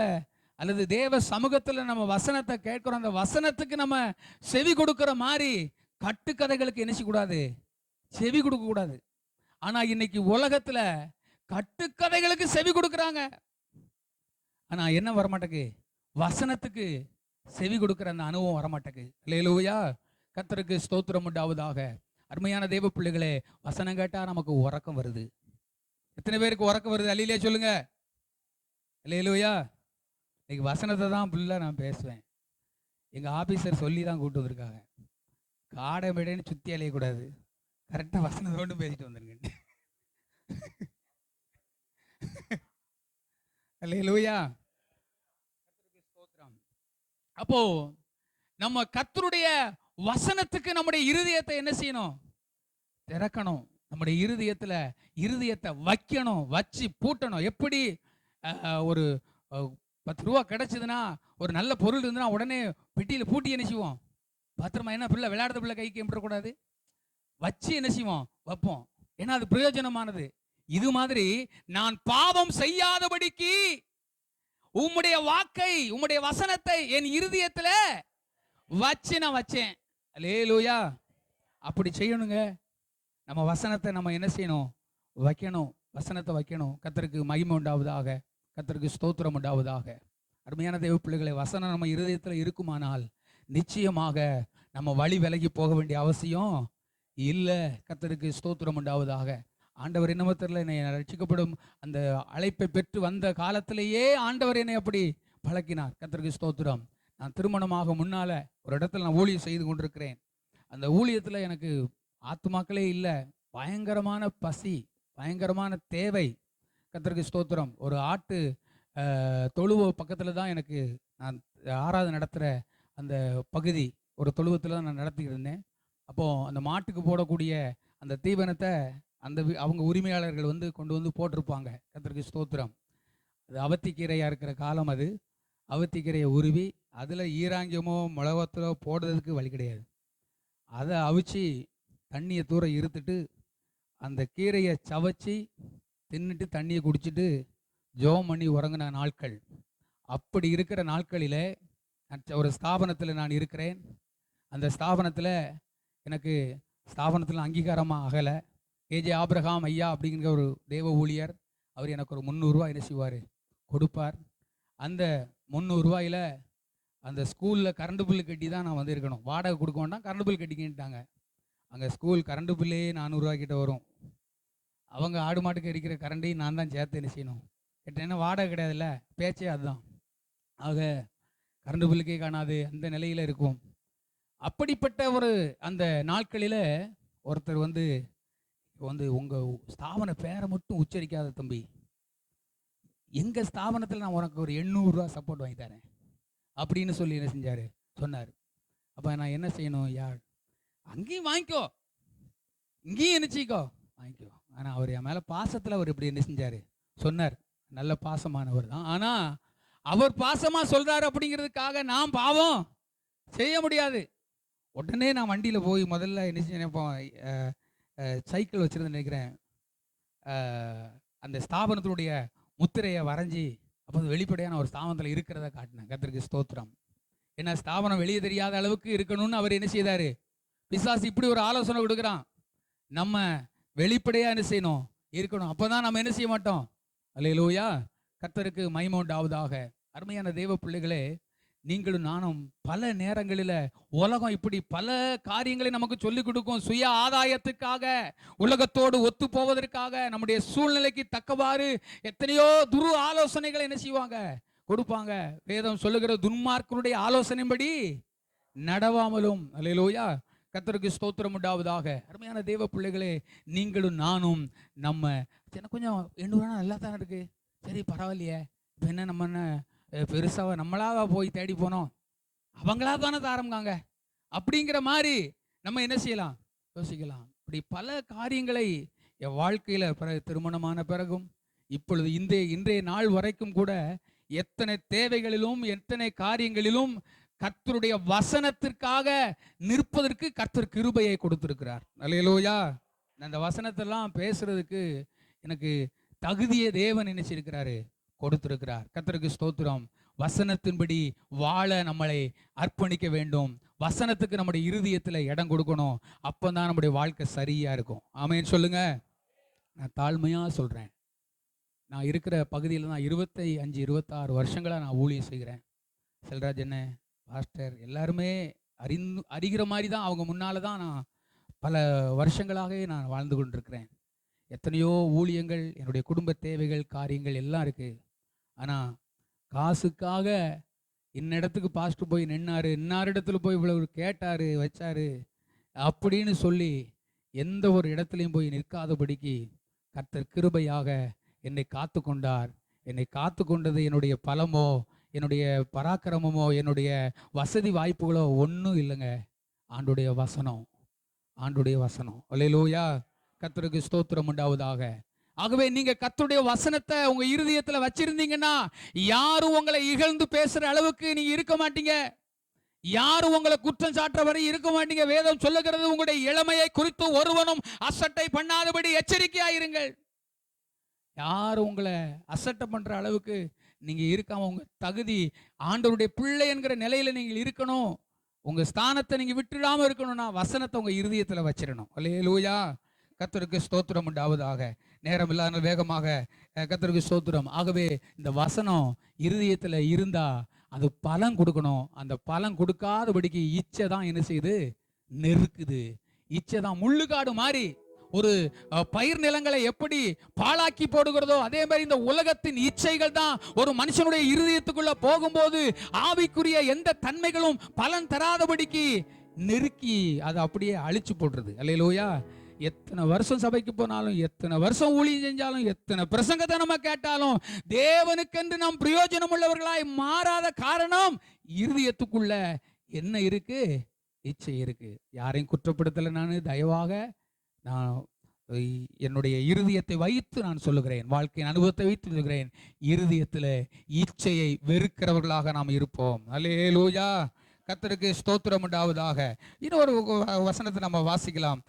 அல்லது தேவ சமூகத்தில் நம்ம வசனத்தை கேட்கிறோம். அந்த வசனத்துக்கு நம்ம செவி கொடுக்கிற மாதிரி கட்டுக்கதைகளுக்கு என்ன செய்யக்கூடாது? செவி கொடுக்க கூடாது. ஆனா இன்னைக்கு உலகத்துல கட்டுக்கதைகளுக்கு செவி கொடுக்கறாங்க. ஆனா என்ன வரமாட்டேக்கு? வசனத்துக்கு செவி கொடுக்கிற அந்த அனுபவம் வரமாட்டேக்கு. அல்லேலூயா, கர்த்தருக்கு ஸ்தோத்திரம் உண்டாவதாக. அருமையான தேவ பிள்ளைகளே, வசனம் கேட்டா நமக்கு உறக்கம் வருது. எத்தனை பேருக்கு உறக்கம் வருது? அல்லேலூயா சொல்லுங்க. அல்லேலூயா. இன்னைக்கு வசனத்தை தான் ஃபுல்லாக நான் பேசுவேன். எங்கள் ஆஃபீஸர் சொல்லி தான் கூப்பிட்டு வந்திருக்காங்க. காடை மேடைன்னு சுற்றி அலையக்கூடாது, கரெக்டாக வசனத்தை மட்டும் பேசிட்டு வந்துருங்க. அல்லேலூயா, அப்போ நம்ம கர்த்தருடைய வசனத்துக்கு நம்முடைய இருதயத்தை என்ன செய்யணும்? திறக்கணும். நம்முடைய இருதயத்தை வைக்கணும், வச்சு பூட்டணும். எப்படி ஒரு 10 ரூபா கிடைச்சதுன்னா, ஒரு நல்ல பொருள் இருந்ததுன்னா உடனே பெட்டியில் பூட்டி என்ன செய்வோம்? பத்திரமா. என்ன பிள்ளை விளையாடுற பிள்ளை கைக்கு எம்பிடக்கூடாது, வச்சு என்ன செய்வோம்? வைப்போம். ஏன்னா அது பிரயோஜனமானது. இது மாதிரி நான் பாவம் செய்யாதபடிக்கு உம்முடைய வாக்கை, உம்முடைய வசனத்தை என் இருதயத்தில் வச்சு நான் வச்சேன். அல்லேலூயா, அப்படி செய்யணுங்க. நம்ம வசனத்தை நம்ம என்ன செய்யணும்? வைக்கணும். வசனத்தை வைக்கணும். கர்த்தருக்கு மகிமை உண்டாவதாக, கர்த்தருக்கு ஸ்தோத்திரம் உண்டாவதாக. அருமையான தேவ பிள்ளைகளை, வசனம் நம்ம இருதயத்தில் இருக்குமானால் நிச்சயமாக நம்ம வழி விலகி போக வேண்டிய அவசியம் இல்லை. கர்த்தருக்கு ஸ்தோத்திரம் உண்டாவதாக. ஆண்டவர் என்னமோ தெரியல, என்னை ரட்சிக்கப்படும் அந்த அழைப்பை பெற்று வந்த காலத்திலேயே ஆண்டவர் என்னை அப்படி பழக்கினார். கர்த்தருக்கு ஸ்தோத்திரம். நான் திருமணமாக முன்னால ஒரு இடத்துல நான் ஊழியம் செய்து கொண்டிருக்கிறேன். அந்த ஊழியத்தில் எனக்கு ஆத்துமாக்களே இல்லை. பயங்கரமான பசி, பயங்கரமான தேவை. கர்த்தருக்கு ஸ்தோத்திரம். ஒரு ஆட்டு தொழுவ பக்கத்தில் தான் எனக்கு நான் ஆராதனை நடத்துகிற அந்த பகுதி, ஒரு தொழுவத்தில் தான் நான் நடத்திக்கிட்டு இருந்தேன். அப்போது அந்த மாட்டுக்கு போடக்கூடிய அந்த தீவனத்தை அவங்க உரிமையாளர்கள் வந்து கொண்டு வந்து போட்டிருப்பாங்க. கர்த்தருக்கு ஸ்தோத்திரம். அது அவத்திக்கீரையாக இருக்கிற காலம் அது. அவத்திக்கீரையை உருவி அதில் ஈராங்கியமோ மிளகத்தோ போடுறதுக்கு வழி கிடையாது. அதை அவிச்சு தண்ணியை தூர இருத்துட்டு அந்த கீரையை சவைச்சி தின்னுட்டு தண்ணியை குடிச்சிட்டு ஜெபம் பண்ணி உறங்கின நாட்கள். அப்படி இருக்கிற நாட்களில் ஒரு ஸ்தாபனத்தில் நான் இருக்கிறேன். அந்த ஸ்தாபனத்தில் எனக்கு ஸ்தாபனத்தில் அங்கீகாரமாக ஆகலை. ஏஜே ஆபிரகாம் ஐயா அப்படிங்கிற ஒரு தேவ ஊழியர், அவர் எனக்கு ஒரு 300 ரூபா என்ன செய்வார், கொடுப்பார். அந்த 300 ரூபாயில் அந்த ஸ்கூலில் கரண்ட் பில்லு கட்டி தான் நான் வந்து இருக்கணும். வாடகை கொடுக்க வேண்டாம், கரண்ட் பில் கட்டிக்கிட்டாங்க. அங்கே ஸ்கூல் கரண்ட் பில்லே 400 ரூபா கிட்ட வரும். அவங்க ஆடு மாட்டுக்கு எரிக்கிற கரண்டையும் நான் தான் சேர்த்து என்ன செய்யணும் கேட்டேன்னா, வாடகை கிடையாதுல்ல, பேச்சே அதுதான். ஆக கரண்ட் பில்லுக்கே காணாது அந்த நிலையில் இருக்கும். அப்படிப்பட்ட ஒரு அந்த நாட்களில் ஒருத்தர் வந்து உங்கள் ஸ்தாபன பேரை மட்டும் உச்சரிக்காத தம்பி, எங்கள் ஸ்தாபனத்தில் நான் உனக்கு ஒரு 800 ரூபா சப்போர்ட் வாங்கி தரேன் அப்படின்னு சொல்லி என்ன செஞ்சார், சொன்னார். அப்போ நான் என்ன செய்யணும், யார் அங்கேயும் வாங்கிக்கோ, இங்கேயும் என்னச்சிக்கோ வாங்கிக்கோ. ஆனால் அவர் என் மேலே பாசத்தில் அவர் இப்படி என்ன செஞ்சார், சொன்னார். நல்ல பாசமானவர் தான். ஆனால் அவர் பாசமாக சொல்கிறார் அப்படிங்கிறதுக்காக நான் பாவம் செய்ய முடியாது. உடனே நான் வண்டியில் போய் முதல்ல என்ன நினைப்போம், சைக்கிள் வச்சுருந்து நினைக்கிறேன், அந்த ஸ்தாபனத்தினுடைய முத்திரையை வரைஞ்சி அப்போ வெளிப்படையான ஒரு ஸ்தாபனத்தில் இருக்கிறத காட்டினேன். கர்த்தருக்கு ஸ்தோத்திரம். ஏன்னா ஸ்தாபனம் வெளியே தெரியாத அளவுக்கு இருக்கணும்னு அவர் என்ன செய்தார், பிசாசு இப்படி ஒரு ஆலோசனை கொடுக்குறான். நம்ம வெளிப்படையாக என்ன செய்யணும், இருக்கணும். அப்போ தான் நம்ம என்ன செய்ய மாட்டோம். அல்லேலூயா, கர்த்தருக்கு மகிமை உண்டாவதாக. அருமையான தேவ பிள்ளைகளே, நீங்களும் நானும் பல நேரங்களில் உலகம் இப்படி பல காரியங்களை நமக்கு சொல்லிக் கொடுக்கும். சுய ஆதாயத்துக்காக, உலகத்தோடு ஒத்து போவதற்காக, நம்முடைய சூழ்நிலைக்கு தக்கவாறு எத்தனையோ துரு ஆலோசனைகளை என்ன செய்வாங்க, கொடுப்பாங்க. வேதம் சொல்லுகிற துன்மார்க்கனுடைய ஆலோசனைப்படி நடவாமலும். அல்லேலூயா, கர்த்தருக்கு ஸ்தோத்திரம் உண்டாவதாக. அருமையான தேவ பிள்ளைகளே, நீங்களும் நானும் நம்ம கொஞ்சம் 800 நல்லா தானே இருக்கு, சரி பரவாயில்லையே, இப்போ என்ன நம்ம என்ன பெருசாக நம்மளாவா போய் தேடி போனோம், அவங்களா தானே ஆரம்பிக்காங்க அப்படிங்கிற மாதிரி நம்ம என்ன செய்யலாம், யோசிக்கலாம். இப்படி பல காரியங்களை என் வாழ்க்கையில் பிறகு திருமணமான பிறகும் இப்பொழுது இன்றைய நாள் வரைக்கும் கூட எத்தனை தேவைகளிலும் எத்தனை காரியங்களிலும் கர்த்தருடைய வசனத்திற்காக நிற்பதற்கு கர்த்தர் கிருபையை கொடுத்திருக்கிறார். அல்லேலூயா. அந்த வசனத்தெல்லாம் பேசுறதுக்கு எனக்கு தகுதியை தேவன் நினைச்சிருக்கிறாரு, கொடுத்திருக்கிறார். கர்த்தருக்கு ஸ்தோத்திரம். வசனத்தின்படி வாழ நம்மளை அர்ப்பணிக்க வேண்டும். வசனத்துக்கு நம்முடைய இருதயத்தில் இடம் கொடுக்கணும். அப்பதான் நம்முடைய வாழ்க்கை சரியா இருக்கும். ஆமென் சொல்லுங்க. நான் தாழ்மையா சொல்றேன். நான் இருக்கிற பகுதியில் நான் 25-26 வருஷங்களா நான் ஊழியம் செய்கிறேன். செல்ராஜ் என்ன பாஸ்டர் எல்லாருமே அறிகிற மாதிரி தான், அவங்க முன்னால தான் நான் பல வருஷங்களாகவே நான் வாழ்ந்து கொண்டிருக்கிறேன். எத்தனையோ ஊழியங்கள், என்னுடைய குடும்ப தேவைகள், காரியங்கள் எல்லாம் இருக்குது. ஆனால் காசுக்காக இன்னிடத்துக்கு பாஸ்டர் போய் நின்னாரு, இன்னாரிடத்துல போய் இவ்வளவு கேட்டார் வச்சாரு அப்படின்னு சொல்லி எந்த ஒரு இடத்துலையும் போய் நிற்காதபடிக்கு கர்த்தர் கிருபையாக என்னை காத்து கொண்டார். என்னை காத்து கொண்டது என்னுடைய பலமோ, என்னுடைய பராக்கிரமமோ, என்னுடைய வசதி வாய்ப்புகளோ ஒன்றும் இல்லைங்க. ஆண்டுடைய வசனம், ஆண்டுடைய வசனம். அல்லேலூயா, கர்த்தருக்கு ஸ்தோத்திரம் உண்டாவதாக. ஆகவே நீங்க கர்த்தருடைய வசனத்தை உங்க இருதயத்துல வச்சிருந்தீங்கன்னா யாரும் உங்களை இகழ்ந்து பேசுற அளவுக்கு நீங்க இருக்க மாட்டீங்க. யாரும் உங்களை குற்றம் சாட்டுற வரை இருக்க மாட்டீங்க. வேதம் சொல்லுகிறது, உங்களுடைய இளமையை குறித்து ஒருவனும் அசட்டை பண்ணாதபடி எச்சரிக்கையாயிருங்கள். யாரும் உங்களை அசட்டை பண்ற அளவுக்கு நீங்க இருக்காம உங்க தகுதி, ஆண்டவருடைய பிள்ளை என்கிற நிலையில நீங்கள் இருக்கணும். உங்க ஸ்தானத்தை நீங்க விட்டுடாம இருக்கணும்னா வசனத்தை உங்க இருதயத்துல வச்சிடணும். அல்லேலூயா, கர்த்தருக்கு ஸ்தோத்திரம் உண்டாவதாக. நேரம் இல்லாத வேகமாக கர்த்தருக்கு ஸ்தோத்திரம். ஆகவே இந்த வசனம் இருதயத்துல இருந்தா அது பலன் கொடுக்கணும். அந்த பலன் கொடுக்காதபடிக்கு இச்சை தான் என்ன செய்யுது, நெருக்குது. இச்சை தான் முள்ளுக்காடு மாதிரி ஒரு பயிர் நிலங்களை எப்படி பாழாக்கி போடுகிறதோ அதே மாதிரி இந்த உலகத்தின் இச்சைகள் தான் ஒரு மனுஷனுடைய இருதயத்துக்குள்ள போகும்போது ஆவிக்குரிய எந்த தன்மைகளும் பலன் தராதபடிக்கு நெருக்கி அதை அப்படியே அழிச்சு போடுறது. அல்லேலூயா. எத்தனை வருஷம் சபைக்கு போனாலும், எத்தனை வருஷம் ஊழியம் செஞ்சாலும், எத்தனை பிரசங்கத்தை நம்ம கேட்டாலும், தேவனுக்கென்று நாம் பிரயோஜனம் உள்ளவர்களாய் மாறாத காரணம் இருதயத்துக்குள்ள என்ன இருக்கு? இச்சை இருக்கு. யாரையும் குற்றப்படுத்தல. நான் என்னுடைய இருதயத்தை வைத்து நான் சொல்லுகிறேன், வாழ்க்கையின் அனுபவத்தை வைத்து சொல்லுகிறேன், இருதயத்தில் இச்சையை வெறுக்கிறவர்களாக நாம் இருப்போம். அல்லேலூயா, கர்த்தருக்கு ஸ்தோத்திரம் உண்டாவதாக. இன்னொரு வசனத்தை நம்ம வாசிக்கலாம்.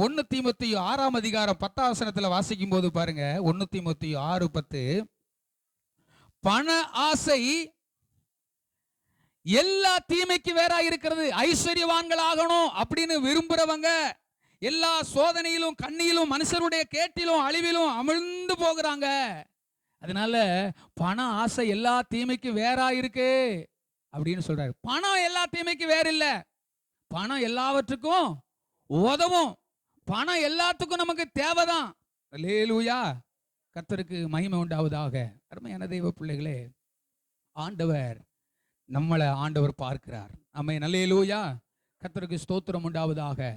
1 தீமோத்தேயு 6ஆம் அதிகாரம் 10ஆம் வசனத்துல வாசிக்கும் போது பாருங்க, 1 தீமோத்தேயு 6:10, பண ஆசை எல்லா தீமைக்கு வேறா இருக்கிறது. ஐஸ்வர்யவான்கள் ஆகணும் அப்படின்னு விரும்புறவங்க எல்லா சோதனையிலும், கண்ணியிலும், மனுஷருடைய கேட்டிலும், அழிவிலும் அமிழ்ந்து போகிறாங்க. அதனால பண ஆசை எல்லா தீமைக்கு வேறா இருக்கு அப்படின்னு சொல்றாரு. பணம் எல்லா தீமைக்கு வேற இல்ல. பணம் எல்லாவற்றுக்கும் உதவும். பணம் எல்லாத்துக்கும் நமக்கு தேவைதான். அல்லேலூயா, கர்த்தருக்கு மகிமை உண்டாவதாக. அருமையான தெய்வ பிள்ளைகளே, ஆண்டவர் பார்க்கிறார். ஆமென், அல்லேலூயா, கர்த்தருக்கு ஸ்தோத்திரம் உண்டாவதாக.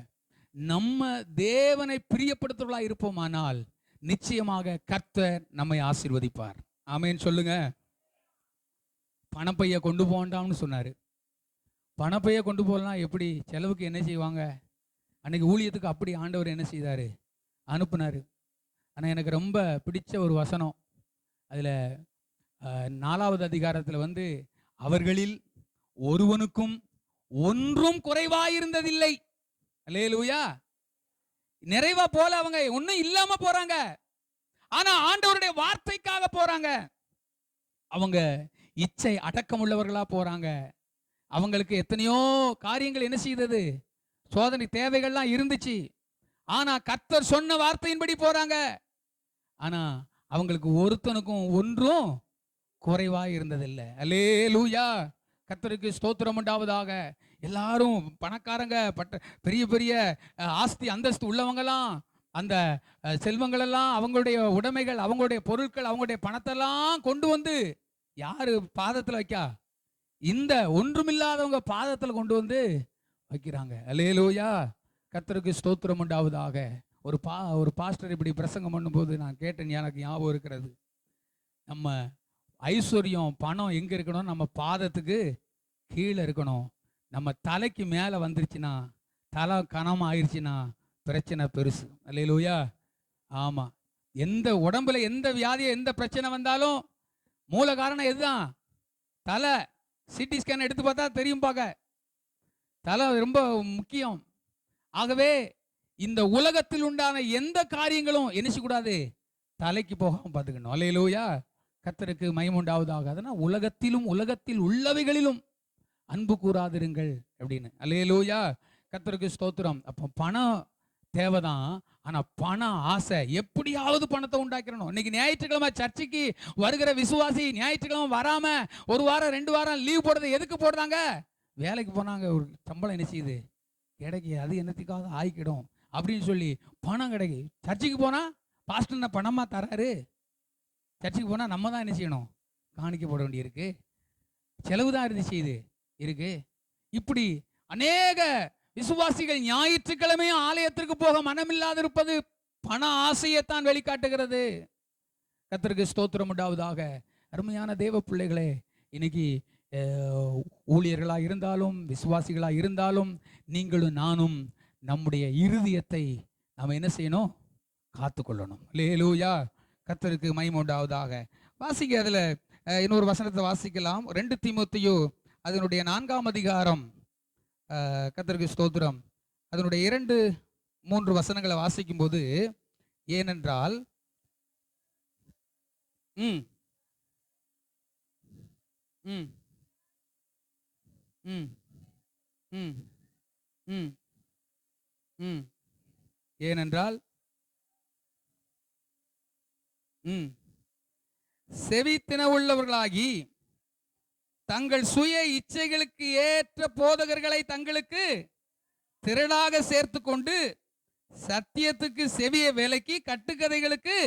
நம்ம தேவனை பிரியப்படுத்துவர்களா இருப்போமானால் நிச்சயமாக கர்த்தர் நம்மை ஆசீர்வதிப்பார். ஆமென் சொல்லுங்க. பணப்பைய கொண்டு போண்டாம்னு சொன்னாரு. பணப்பைய கொண்டு போகலாம், எப்படி செலவுக்கு என்ன செய்வாங்க? அன்னைக்கு ஊழியத்துக்கு அப்படி ஆண்டவர் என்ன செய்தாரு? அனுப்புனாரு. ஆனால் எனக்கு ரொம்ப பிடிச்ச ஒரு வசனம், அதில் 4வது அதிகாரத்தில் அவர்களில் ஒருவனுக்கும் ஒன்றும் குறைவாயிருந்ததில்லை. அல்லேலூயா, நிறைவா போல அவங்க ஒன்றும் இல்லாம போறாங்க. ஆனா ஆண்டவருடைய வார்த்தைக்காக போறாங்க. அவங்க இச்சை அடக்கம் உள்ளவர்களா போறாங்க. அவங்களுக்கு எத்தனையோ காரியங்கள் என்ன செய்தது? சோதனை தேவைகள்லாம் இருந்துச்சு. ஆனா கர்த்தர் சொன்ன வார்த்தையின்படி போறாங்க. ஆனா அவங்களுக்கு ஒருத்தனுக்கும் ஒன்றும் குறைவாய் இருந்ததில்லை. அல்லேலூயா, கர்த்தருக்கு ஸ்தோத்திரம் உண்டாவதாக. எல்லாரும் பணக்காரங்க, பெரிய பெரிய ஆஸ்தி அந்தஸ்து உள்ளவங்கலாம், அந்த செல்வங்களெல்லாம், அவங்களுடைய உடைமைகள், அவங்களுடைய பொருட்கள், அவங்களுடைய பணத்தெல்லாம் கொண்டு வந்து யாரு பாதத்தில் வைக்கா? இந்த ஒன்றுமில்லாதவங்க பாதத்தில் கொண்டு வந்து வைக்கிறாங்க. அல்லேலூயா, கர்த்தருக்கு ஸ்தோத்திரம் உண்டாவதாக. ஒரு பாஸ்டர் இப்படி பிரசங்கம் பண்ணும்போது நான் கேட்டேன், எனக்கு ஞாபகம் இருக்கிறது. நம்ம ஐஸ்வர்யம், பணம் எங்க இருக்கணும்? நம்ம பாதத்துக்கு கீழே இருக்கணும். நம்ம தலைக்கு மேலே வந்துருச்சுன்னா, தலை கனம் ஆயிடுச்சுன்னா பிரச்சனை பெருசு. அல்லேலூயா, ஆமாம். எந்த உடம்புல எந்த வியாதியை, எந்த பிரச்சனை வந்தாலும் மூல காரணம் எதுதான்? தலை. சிடி ஸ்கேன் எடுத்து பார்த்தா தெரியும். பார்க்க தலை ரொம்ப முக்கியம். ஆகவே இந்த உலகத்தில் உண்டான எந்த காரியங்களும் என்ன செய்யக்கூடாது? தலைக்கு போகாம பார்த்துக்கணும். அல்லேலூயா, கர்த்தருக்கு மகிமை உண்டாவதாக. அதனால் உலகத்தில் உள்ளவைகளிலும் அன்பு கூறாதிருங்கள் அப்படின்னு. அல்லேலூயா, கர்த்தருக்கு ஸ்தோத்திரம். அப்போ பணம் தேவைதான். ஆனா பண ஆசை, எப்படியாவது பணத்தை உண்டாக்கிறணும். இன்னைக்கு ஞாயிற்றுக்கிழமை சர்ச்சைக்கு வருகிற விசுவாசி ஞாயிற்றுக்கிழமை வராம 1 வாரம் 2 வாரம் லீவ் போடுறது எதுக்கு போடுறாங்க? வேலைக்கு போனாங்க, ஒரு சம்பளம் என்ன செய்யுது? கிடைக்கு. அது என்னத்துக்காக ஆயிக்கிடும் அப்படின்னு சொல்லி பணம் கிடைக்கு. சர்ச்சைக்கு போனா பாஸ்டர் பணமா தராரு. சர்ச்சைக்கு போனா நம்ம தான் என்ன செய்யணும்? காணிக்க போட வேண்டியிருக்கு. செலவு தான் இருந்துச்சு, இது இருக்கு. இப்படி அநேக விசுவாசிகள் ஞாயிற்றுக்கிழமையும் ஆலயத்திற்கு போக மனமில்லாது இருப்பது பண ஆசையைத்தான் வெளிக்காட்டுகிறது. கர்த்தருக்கு ஸ்தோத்திரம் உண்டாவதாக. அருமையான தேவ பிள்ளைகளே, இன்னைக்கு ஊழியர்களாக இருந்தாலும் விசுவாசிகளாக இருந்தாலும் நீங்களும் நானும் நம்முடைய இருதயத்தை நாம் என்ன செய்யணும்? காத்துக்கொள்ளணும். அல்லேலூயா, கர்த்தருக்கு மகிமை உண்டாவதாக. வாசிக்க, அதில் இன்னொரு வசனத்தை வாசிக்கலாம். 2 தீமோத்தேயு அதனுடைய 4ஆம் அதிகாரம், கர்த்தருக்கு ஸ்தோத்திரம், அதனுடைய 2-3 வசனங்களை வாசிக்கும் போது, ஏனென்றால் ம் ம் ம் ம் ம் ம் ஏனென்றால் செவித்தின உள்ளவர்களாகி தங்கள் சுய இச்சைகளுக்கு ஏற்ற போதகர்களை தங்களுக்கு திரளாக சேர்த்து கொண்டு சத்தியத்துக்கு செவிய விலக்கி கட்டுக்கதைகளுக்கு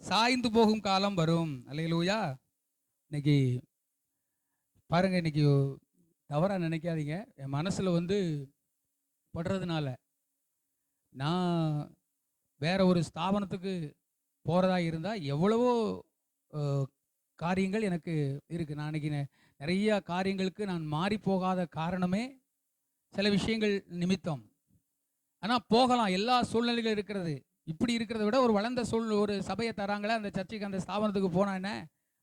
சாய்ந்து போகும் காலம் வரும். அல்லேலூயா. இன்னைக்கு பாருங்க, இன்னைக்கு தவறா நினைக்காதீங்க. என் மனசுல படுறதுனால நான் வேற ஒரு ஸ்தாபனத்துக்கு போறதா இருந்தா எவ்வளவோ காரியங்கள் எனக்கு இருக்கு. நான் இன்னைக்கு நிறைய காரியங்களுக்கு நான் மாறி போகாத காரணமே சில விஷயங்கள் நிமித்தம். ஆனா போகலாம், எல்லா சூழ்நிலைகளும் இருக்கிறது. இப்படி இருக்கிறத விட ஒரு வளர்ந்த ஒரு சபையை தராங்களே, அந்த சர்ச்சுக்கு அந்த ஸ்தாபனத்துக்கு போனா என்ன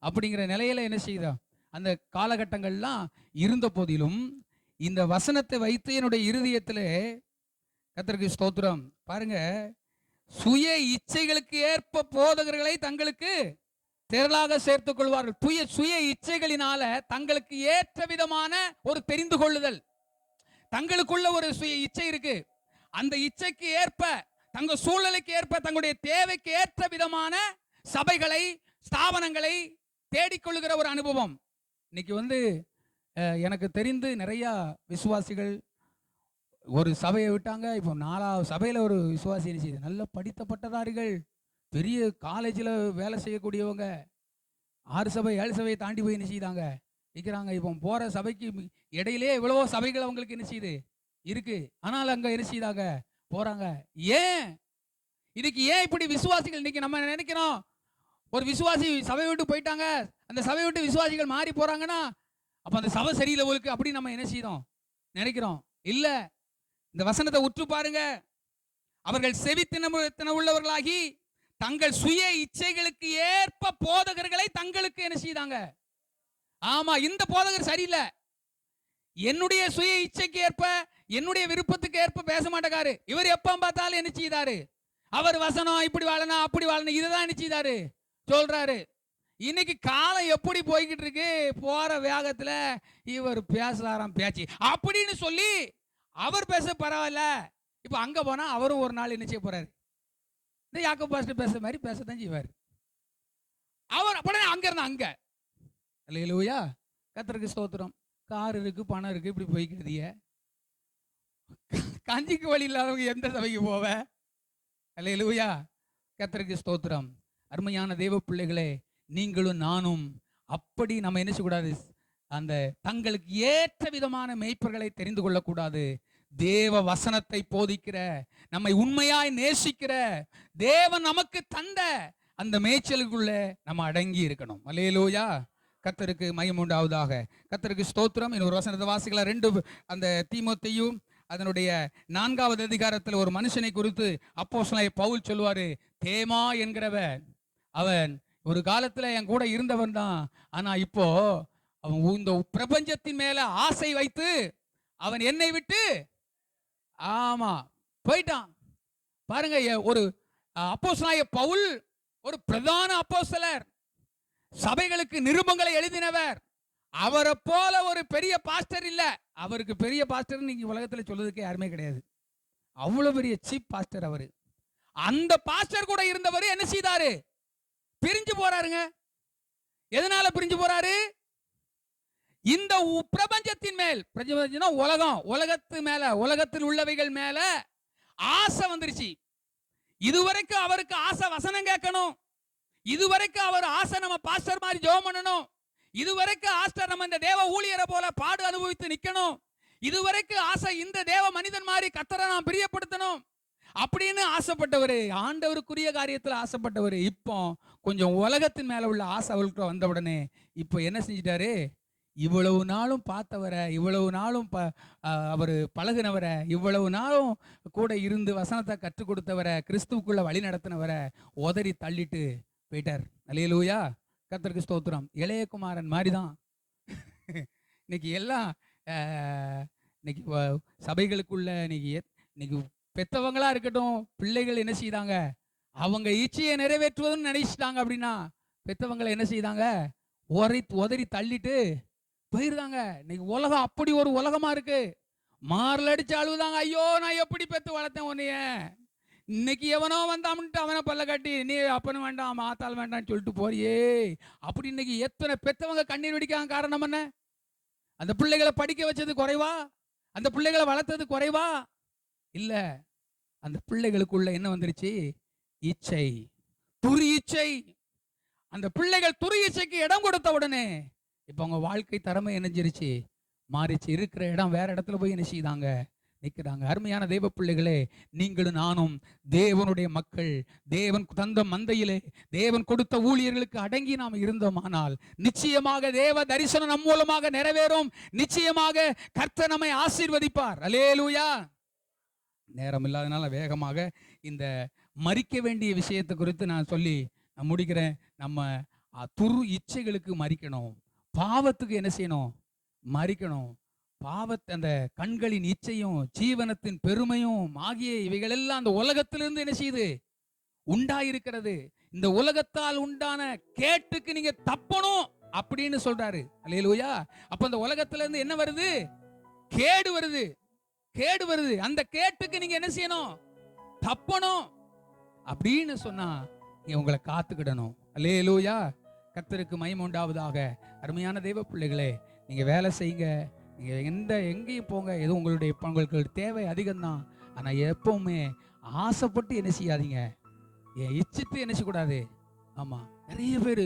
அப்படிங்கிற நிலையில என்ன செய்தோம் அந்த காலகட்டங்கள்லாம் இருந்த போதிலும், இந்த வசனத்தை வைத்து என்னுடைய இருதயத்திலே கர்த்தருக்கு ஸ்தோத்திரம். பாருங்க, சுய இச்சைகளுக்கு ஏற்ப போதகர்களை தங்களுக்கு திரளாக சேர்த்துக் கொள்வார்கள். சுய இச்சைகளினால தங்களுக்கு ஏற்ற விதமான ஒரு தெரிந்து கொள்ளுதல், தங்களுக்குள்ள ஒரு சுய இச்சை இருக்கு. அந்த இச்சைக்கு ஏற்ப, தங்க சூழ்நிலைக்கு ஏற்ப, தங்களுடைய தேவைக்கு ஏற்ற விதமான சபைகளை, ஸ்தாபனங்களை தேடிக்கொள்ளுகிற ஒரு அனுபவம். இன்னைக்கு எனக்கு தெரிந்து நிறைய விசுவாசிகள் ஒரு சபையை விட்டாங்க. இப்போ 4வது சபையில ஒரு விசுவாசி என்ன செய்யுது, நல்ல படித்த பட்டதாரிகள், பெரிய காலேஜில் வேலை செய்யக்கூடியவங்க, 6 சபை 7 சபையை தாண்டி போய் என்ன செய்தாங்க நிற்கிறாங்க. இப்போ போகிற சபைக்கு இடையிலே எவ்வளவோ சபைகள் அவங்களுக்கு என்ன செய்யுது இருக்கு. ஆனால் அங்கே என்ன செய்தாங்க போகிறாங்க. ஏன் இதுக்கு ஏன் இப்படி விசுவாசிகள் இன்னைக்கு நம்ம நினைக்கிறோம், ஒரு விசுவாசி சபை விட்டு போயிட்டாங்க, அந்த சபை விட்டு விசுவாசிகள் மாறி போகிறாங்கன்னா அப்போ அந்த சபை சரியில்லை உங்களுக்கு அப்படி நம்ம என்ன செய்தோம் நினைக்கிறோம். இல்லை, இந்த வசனத்தை உற்று பாருங்க. அவர்கள் செவித்தின உள்ளவர்களாகி தங்கள் சுய இச்சைகளுக்கு ஏற்ப போதகர்களை தங்களுக்கு என்ன செய்தாங்க. ஆமா, இந்த போதகர் சரியில்லை, என்னுடைய சுய இச்சைக்கு ஏற்ப, என்னுடைய விருப்பத்துக்கு ஏற்ப பேச மாட்டேங்காரு, இவர் எப்ப பார்த்தாலும் என்ன செய்தாரு, அவர் வசனம் இப்படி வாழணும் அப்படி வாழணும் இதுதான் என்ன செய்தாரு சொல்றாரு. இன்னைக்கு காலம் எப்படி போய்கிட்டு இருக்கு, போற வேகத்துல இவர் பேசுறாராம் பேச்சு அப்படின்னு சொல்லி அவர் பேச பரவாயில்ல. இப்ப அங்க போனா அவரும் ஒரு நாள் என்ன செய்ய போறாரு, இந்த யாக்கோபு பாஸ்டர் பேசுற மாதிரி பேசத்தான் செய்வார். அவர் அப்படியே அங்க இருந்தா அங்க. அல்லேலூயா, கர்த்தருக்கு ஸ்தோத்திரம். கார் இருக்கு, பணம் இருக்கு, இப்படி போய்க்கிறதிய கஞ்சிக்கு வழி இல்லாதவங்க எந்த சபைக்கு போவ? அல்லேலூயா, கர்த்தருக்கு ஸ்தோத்திரம். அருமையான தேவ பிள்ளைகளே, நீங்களும் நானும் அப்படி நம்ம என்ன செய்யக்கூடாது, அந்த தங்களுக்கு ஏற்ற விதமான மேய்ப்பர்களை தெரிந்து கொள்ளக்கூடாது. தேவ வசனத்தை போதிக்கிற, நம்மை உண்மையாய் நேசிக்கிற தேவன் நமக்கு தந்த அந்த மேய்ச்சலுக்குள்ள நம்ம அடங்கி இருக்கணும். அல்லேலூயா, கர்த்தருக்கு மகிமை உண்டாவதாக. கர்த்தருக்கு ஸ்தோத்திரம். இன்னொரு வசனத்தை வாசிக்கலாம். 2 அந்த தீமோத்தேயு அதனுடைய 4வது அதிகாரத்தில் ஒரு மனுஷனை குறித்து அப்போஸ்தலனாகிய பவுல் சொல்லுவாரு, தேமா என்கிறவன், அவன் ஒரு காலத்துல என் கூட இருந்தவன் தான், ஆனா இப்போ அவன் இந்த பிரபஞ்சத்தின் மேல ஆசை வைத்து அவன் என்னை விட்டு ஆமா போயிட்டான். பாருங்க, ஒரு அப்போஸ்தலனாகிய பவுல் ஒரு பிரதான அப்போஸ்தலர், சபைகளுக்கு நிருபங்களை எழுதினவர். அவரை போல ஒரு பெரிய பாஸ்டர் இல்ல. அவருக்கு பெரிய பாஸ்டர் நீங்க உலகத்துல சொல்றதுக்கு யாருமே கிடையாது. அவ்வளவு பெரிய சீப் பாஸ்டர் அவரு. அந்த பாஸ்டர் கூட இருந்தவர் என்ன செய்தாரு, பிரிஞ்சு போறாருங்க. எதனால பிரிஞ்சு போறாரு? இந்த பிரபஞ்சத்தின் மேல், உலகம், உலகத்து மேல, உலகத்தில் உள்ளவைகள் மேல ஆசை வந்துருச்சு. இதுவரைக்கும் அவருக்கு ஆசை வசனம் கேட்கணும், இதுவரைக்கும் அவர் ஆசை நம்ம பாஸ்டர் மாதிரி ஜெபம் பண்ணணும், இதுவரைக்கும் ஆஸ்டர் நம்ம இந்த தேவ ஊழியரை போல பாடு அனுபவித்து நிக்கணும், இதுவரைக்கும் ஆசை இந்த தேவ மனிதன் மாதிரி கர்த்தரை நாம் பிரியப்படுத்தணும் அப்படின்னு ஆசைப்பட்டவர், ஆண்டவருக்குரிய காரியத்தில் ஆசைப்பட்டவர். இப்போ கொஞ்சம் உலகத்தின் மேல உள்ள ஆசை அவருக்கு வந்த உடனே இப்போ என்ன செஞ்சிட்டாரு, இவ்வளவு நாளும் பார்த்தவரை, இவ்வளவு நாளும் அவர் பழகினவரை, இவ்வளவு நாளும் கூட இருந்து வசனத்தை கற்றுக் கொடுத்தவரை, கிறிஸ்துவுக்குள்ள வழி நடத்தினவரை உதறி தள்ளிட்டு போயிட்டார். அல்லேலூயா, கர்த்தருக்கு ஸ்தோத்திரம். இளையகுமாரன் மாதிரிதான் இன்னைக்கு எல்லாம் இன்னைக்கு சபைகளுக்குள்ள இன்னைக்கு பெத்தவங்களா இருக்கட்டும், பிள்ளைகள் என்ன செய்தாங்க, அவங்க இச்சையை நிறைவேற்றுவதுன்னு நினைச்சிட்டாங்க. அப்படின்னா பெத்தவங்களை என்ன செய்தாங்க, உதறி தள்ளிட்டு போயிருந்தாங்க. இன்னைக்கு உலகம் அப்படி ஒரு உலகமா இருக்கு. மாரல் அடிச்சு அழுவுதாங்க, ஐயோ நான் எப்படி பெத்து வளர்த்தேன் உன்னைய, இன்னைக்கு எவனோ வந்தாமன்ட்டு அவனை பல்ல கட்டி நீ அப்பனும் வேண்டாம் மாத்தால் வேண்டாம்னு சொல்லிட்டு போறியே அப்படி. இன்னைக்கு எத்தனை பெத்தவங்க கண்ணீர் வெடிக்காங்க. காரணம் என்ன? அந்த பிள்ளைகளை படிக்க வச்சது குறைவா, அந்த பிள்ளைகளை வளர்த்தது குறைவா? இல்ல, அந்த பிள்ளைகளுக்குள்ள என்ன வந்துருச்சு, இச்சை, துரி இச்சை. அந்த பிள்ளைகள் துரி இச்சைக்கு இடம் கொடுத்த உடனே இப்ப அவங்க வாழ்க்கை தரமே இணைஞ்சிருச்சு, மாறிச்சு. இருக்கிற இடம் வேற இடத்துல போய் என்ன செய்தாங்க, நிற்கிறாங்க. அருமையான தேவ பிள்ளைகளே, நீங்களும் நானும் தேவனுடைய மக்கள். தேவன் தந்த மந்தையிலே தேவன் கொடுத்த ஊழியர்களுக்கு அடங்கி நாம் இருந்தோமானால் நிச்சயமாக தேவ தரிசனம் நம் மூலமாக நிறைவேறும். நிச்சயமாக கர்த்தர் நம்மை ஆசீர்வதிப்பார். அல்லேலூயா. நேரம் இல்லாதனால வேகமாக இந்த மரிக்க வேண்டிய விஷயத்தை குறித்து நான் சொல்லி நான் முடிக்கிறேன். நம்ம துரு இச்சைகளுக்கு மரிக்கணும். பாவத்துக்கு என்ன செய்யணும்? மரிக்கணும். பாவத்தை, அந்த கண்களின் இச்சையும் ஜீவனத்தின் பெருமையும் ஆகிய இவைகள் எல்லாம் அந்த உலகத்திலிருந்து என்ன செய்யுது? உண்டாயிருக்கிறது. இந்த உலகத்தால் உண்டான கேட்டுக்கு நீங்க தப்பணும் அப்படின்னு சொல்றாரு. அல்லேலூயா. அப்ப அந்த உலகத்துல இருந்து என்ன வருது? கேடு வருது. கேடு வருது. அந்த கேட்டுக்கு நீங்க என்ன செய்யணும்? தப்பணும் அப்படின்னு சொன்னா நீங்க உங்களை காத்துக்கிடணும். அல்லேலூயா. கர்த்தருக்கு மகிமை உண்டாவதாக. அருமையான தேவ பிள்ளைகளே, நீங்க வேலை செய்யுங்க, நீங்க எங்கேயும் போங்க, ஏதோ உங்களுக்கு தேவை அதிகம்தான். ஆனா எப்பவுமே ஆசைப்பட்டு என்ன செய்யாதீங்க, இச்சித்து என்ன செய்யக்கூடாது. ஆமா, நிறைய பேர்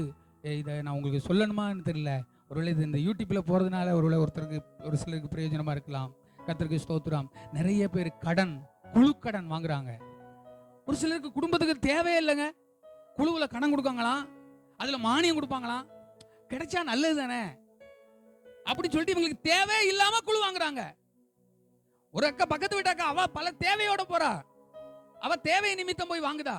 இதை நான் உங்களுக்கு சொல்லணுமான்னு தெரியல. ஒருவேளை இது இந்த யூடியூப்ல போறதுனால ஒருவேளை ஒரு சிலருக்கு பிரயோஜனமா இருக்கலாம். கர்த்தருக்கு ஸ்தோத்திரம். நிறைய பேர் குழு கடன் வாங்குறாங்க. ஒரு சிலருக்கு குடும்பத்துக்கு தேவையே இல்லைங்க, குழுவில் கடன் கொடுக்காங்களாம், அதுல மானியம் கொடுப்பாங்களாம். கிடைச்சா நல்லது தானே அப்படின்னு சொல்லிட்டு இவங்களுக்கு தேவை இல்லாம குழு வாங்குறாங்க. ஒரு அக்கா பக்கத்து வீட்டாக்கா, அவ பல தேவையோட போறா, அவ தேவை நிமித்தம் போய் வாங்குதா.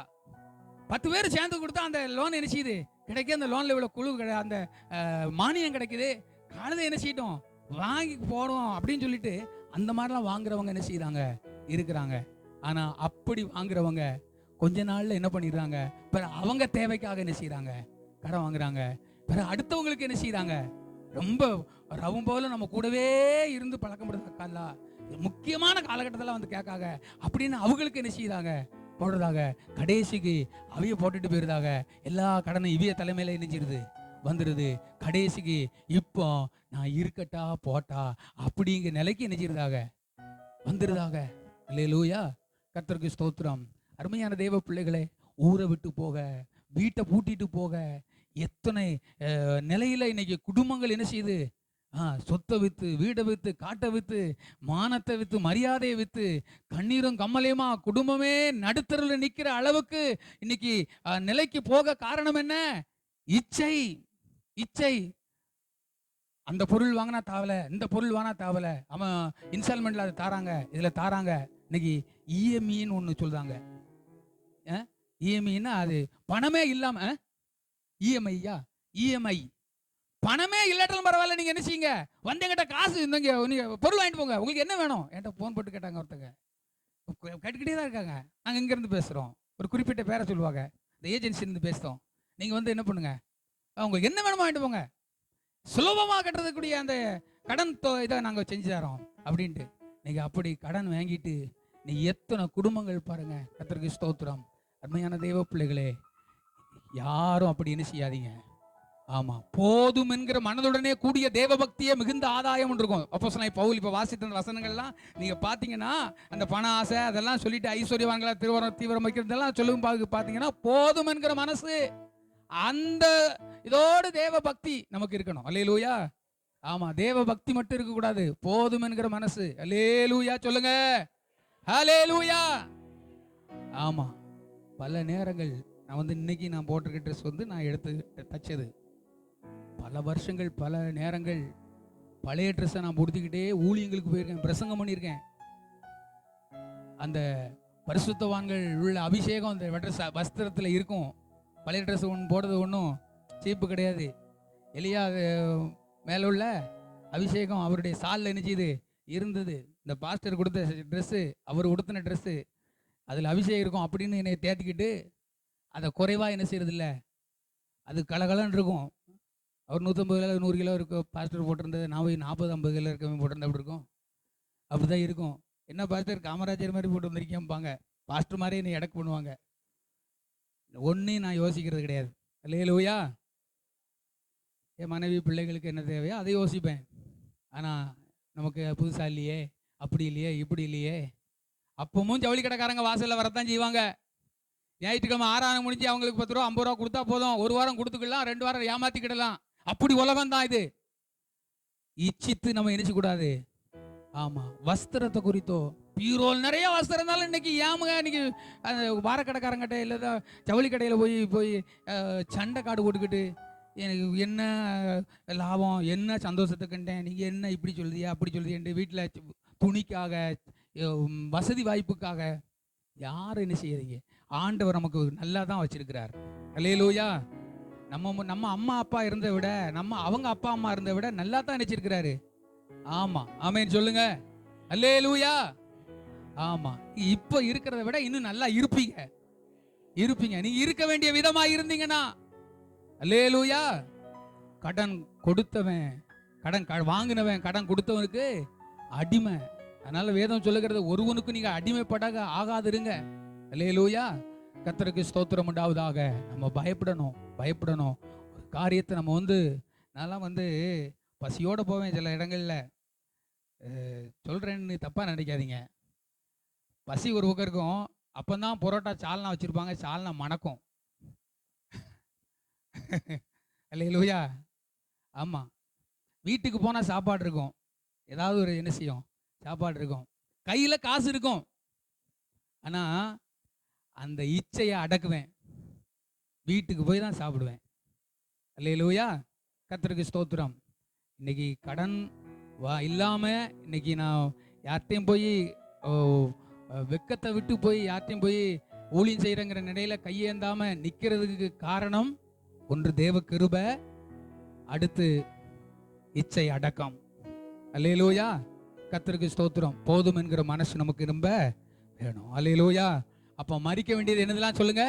10 பேர் சேர்ந்து கொடுத்தா அந்த லோன் என்ன செய்யுது? கிடைக்க அந்த லோன்ல இவ்வளவு குழு அந்த மானியம் கிடைக்குது. காலத்தை என்ன செய்யட்டும், வாங்கி போறோம் அப்படின்னு சொல்லிட்டு அந்த மாதிரிலாம் வாங்குறவங்க என்ன செய்யறாங்க? இருக்கிறாங்க. ஆனா அப்படி வாங்குறவங்க கொஞ்ச நாள்ல என்ன பண்ணிடுறாங்க? அவங்க தேவைக்காக என்ன செய்யறாங்க? கடன் வாங்குறாங்க. அடுத்தவங்களுக்கு என்ன செய்யறாங்க? ரொம்ப ரவும் போல நம்ம கூடவே இருந்து பழக்கப்படுறதா, முக்கியமான காலகட்டத்தில் வந்து கேட்காங்க அப்படின்னு அவங்களுக்கு என்ன செய்யறாங்க? போடுறதாக. கடைசிக்கு அவைய போட்டுட்டு போயிருதாக. எல்லா கடனும் இவைய தலைமையில இணைஞ்சிருது, வந்துருது. கடைசிக்கு இப்போ நான் இருக்கட்டா போட்டா அப்படிங்கிற நிலைக்கு நினைச்சிருதாக, வந்துருதாக. அல்லேலூயா. கர்த்தருக்கு ஸ்தோத்திரம். அருமையான தேவ பிள்ளைகளே, ஊரை விட்டு போக, வீட்டை பூட்டிட்டு போக, எத்தனை நிலையில இன்னைக்கு குடும்பங்கள் என்ன செய்யுது? சொத்தை வித்து, வீடை வித்து, காட்டை வித்து, மானத்தை வித்து, மரியாதையை வித்து, கண்ணீரும் கம்மலையுமா குடும்பமே நடுத்தரில் நிக்கிற அளவுக்கு இன்னைக்கு நிலைக்கு போக காரணம் என்ன? இச்சை. இச்சை. அந்த பொருள் வாங்கினா தாவல, இந்த பொருள் வாங்கினா தாவல, அவன் இன்ஸ்டால்மெண்ட்ல அதை தாராங்க, இதுல தாராங்க. இன்னைக்கு இஎம்ஐன்னு ஒண்ணு சொல்றாங்க. இஎம்ஐன்னா அது பணமே இல்லாம இஎம்ஐயா? இஎம்ஐ பணமே இல்லாட்டாலும் பரவாயில்ல, நீங்க என்ன செய்யுங்க, வந்து என்கிட்ட காசு இருந்தீங்க, நீங்க பொருள் வாங்கிட்டு போங்க, உங்களுக்கு என்ன வேணும் என்கிட்ட போன் போட்டு கேட்டாங்க. ஒருத்தங்க கேட்டுக்கிட்டே தான் இருக்காங்க. நாங்கள் இங்க இருந்து பேசுறோம், ஒரு குறிப்பிட்ட பேரை சொல்லுவாங்க, இந்த ஏஜென்சி இருந்து பேசுறோம். நீங்க வந்து என்ன பண்ணுங்க, உங்களுக்கு என்ன வேணுமோ வாங்கிட்டு போங்க, சுலபமாக கட்டுறதுக்கூடிய அந்த கடன் இதை நாங்கள் செஞ்சு தரோம் அப்படின்ட்டு. நீங்க அப்படி கடன் வாங்கிட்டு நீ எத்தனை குடும்பங்கள் பாருங்க. கர்த்தருக்கு ஸ்தோத்திரம். அருமையான தெய்வ பிள்ளைகளே, யாரும் அப்படி என்ன செய்யாதீங்க. ஆமா, போதும் என்கிற மனதுடனே கூடிய தேவ பக்தியே மிகுந்த ஆதாயம் இருக்கும். அப்போஸ்தலனாகிய பவுல் இப்ப வாசித்த வசனங்கள்லாம் நீங்க பாத்தீங்கன்னா, அந்த பண ஆசை அதெல்லாம் சொல்லிட்டு ஐஸ்வர்யவான்களா தீவிரம் வைக்கிறதெல்லாம் சொல்லும் பாத்தீங்கன்னா, போதும் என்கிற மனசு, அந்த இதோடு தேவ பக்தி நமக்கு இருக்கணும். அல்லேலூயா. ஆமா, தேவ பக்தி மட்டும் இருக்க கூடாது, போதும் என்கிற மனசு. அல்லேலூயா சொல்லுங்க. அல்லேலூயா. ஆமா, பல நேரங்கள் நான் வந்து இன்னைக்கு நான் போட்டிருக்க ட்ரெஸ் வந்து நான் எடுத்து தச்சது. பல வருஷங்கள், பல நேரங்கள் பழைய ட்ரெஸ்ஸை நான் பொடுத்திக்கிட்டே ஊழியங்களுக்கு போயிருக்கேன், பிரசங்கம் பண்ணியிருக்கேன். அந்த பரிசுத்தவான்கள் உள்ள அபிஷேகம் அந்த வஸ்திரத்தில் இருக்கும். பழைய ட்ரெஸ் ஒன்று போடுறது ஒன்றும் சீப்பு கிடையாது. எலியா மேலே உள்ள அபிஷேகம் அவருடைய சாலில் நினைச்சது இருந்தது. இந்த பாஸ்டர் கொடுத்த ட்ரெஸ்ஸு, அவர் உடுத்தின ட்ரெஸ்ஸு, அதில் அபிஷேகம் இருக்கும் அப்படின்னு என்னை தேத்திக்கிட்டு அதை குறைவாக என்ன செய்யறது இல்லை, அது கலகலன்னு இருக்கும். அவர் 150 கிலோ 100 கிலோ இருக்கும் பாஸ்டர் போட்டிருந்தது, நான் போய் 40-50 கிலோ இருக்கவே போட்டிருந்தேன். அப்படி இருக்கும், அப்படிதான் இருக்கும். என்ன பாஸ்டர் காமராஜர் மாதிரி போட்டு வந்திருக்கேன்பாங்க, பாஸ்டர் மாதிரி என்னை எடக்கு பண்ணுவாங்க. ஒன்றையும் நான் யோசிக்கிறது கிடையாது. அல்லேலூயா. என் மனைவி பிள்ளைகளுக்கு என்ன தேவையோ அதை யோசிப்பேன். ஆனால் நமக்கு புதுசாக இல்லையே, அப்படி இல்லையே, இப்படி இல்லையே. அப்பவும் ஜவுளி கடைக்காரங்க வாசலில் வரத்தான் செய்வாங்க. ஞாயிற்றுக்கிழமை ஆறாம் முடிஞ்சு அவங்களுக்கு 10 ரூபா 50 ரூபா கொடுத்தா போதும், 1 வாரம் கொடுத்துக்கலாம், 2 வாரம் ஏமாத்திக்கிடலாம். அப்படி உலகம் தான் இது. இச்சித்து நம்ம நினைச்ச கூடாது. ஆமா, வஸ்திரத்தை குறித்தோ, பீரோல் நிறைய வஸ்திரம் இருந்தாலும் இன்னைக்கு ஏமுங்க இன்னைக்கு அந்த வாரக்கடைக்காரங்கிட்ட இல்லை ஜவுளி கடையில் போய் போய் சண்டை காடு போட்டுக்கிட்டு எனக்கு என்ன லாபம், என்ன சந்தோஷத்தை கண்டேன், நீங்கள் என்ன இப்படி சொல்லுதியா அப்படி சொல்லுதியன்ட்டு வீட்டில் துணிக்காக வசதி வாய்ப்புக்காக யாரும் என்ன செய்யறீங்க? ஆண்டவர் நமக்கு நல்லா தான் வச்சிருக்கிறார். அல்லேலூயா. நம்ம அம்மா அப்பா இருந்த விட அவங்க அப்பா அம்மா இருந்த விட நல்லா தான் நினைச்சிருக்கிறாரு. ஆமா, ஆமென் சொல்லுங்க. அல்லேலூயா. ஆமா, இப்ப இருக்கிறத விட இன்னும் நல்லா இருப்பீங்க நீங்க இருக்க வேண்டிய விதமா இருந்தீங்கன்னா. அல்லேலூயா. கடன் கொடுத்தவன், கடன் வாங்கினவன், கடன் கொடுத்தவனுக்கு அடிமை. அதனால வேதம் சொல்லுகிறது, ஒருவனுக்கு நீங்க அடிமைப்படாக ஆகாதிருங்க. அல்லேலூயா. கர்த்தருக்கு ஸ்தோத்திரம் உண்டாவதாக. நம்ம பயப்படணும். ஒரு காரியத்தை நம்ம நான்லாம் பசியோட போவேன் சில இடங்கள்ல. சொல்றேன்னு தப்பா நினைக்காதீங்க. பசி ஒரு பக்கம் இருக்கும், அப்பந்தான் பரோட்டா சால்னா வச்சிருப்பாங்க, சால்னா மணக்கும். அல்லேலூயா. ஆமா, வீட்டுக்கு போனா சாப்பாடு இருக்கும், ஏதாவது ஒரு என்ன செய்யும், சாப்பாடு இருக்கும், கையில காசு இருக்கும். ஆனா அந்த இச்சையை அடக்குவேன், வீட்டுக்கு போய் தான் சாப்பிடுவேன். அல்லேலூயா. கர்த்தருக்கு ஸ்தோத்திரம். இன்னைக்கு கடன் இல்லாம இன்னைக்கு நான் யார்கிட்டையும் போய் வெக்கத்தை விட்டு போய் யார்கிட்டையும் போய் ஊழியம் செய்யறங்கிற நிலையில கையேந்தாம நிக்கிறதுக்கு காரணம் ஒன்று தேவ கிருபை, அடுத்து இச்சை அடக்கம். அல்லேலூயா. கர்த்தருக்கு ஸ்தோத்திரம். போதும் என்கிற மனசு நமக்கு ரொம்ப வேணும். அல்லேலூயா. அப்ப மறிக்க வேண்டியது என்னதெல்லாம் சொல்லுங்க?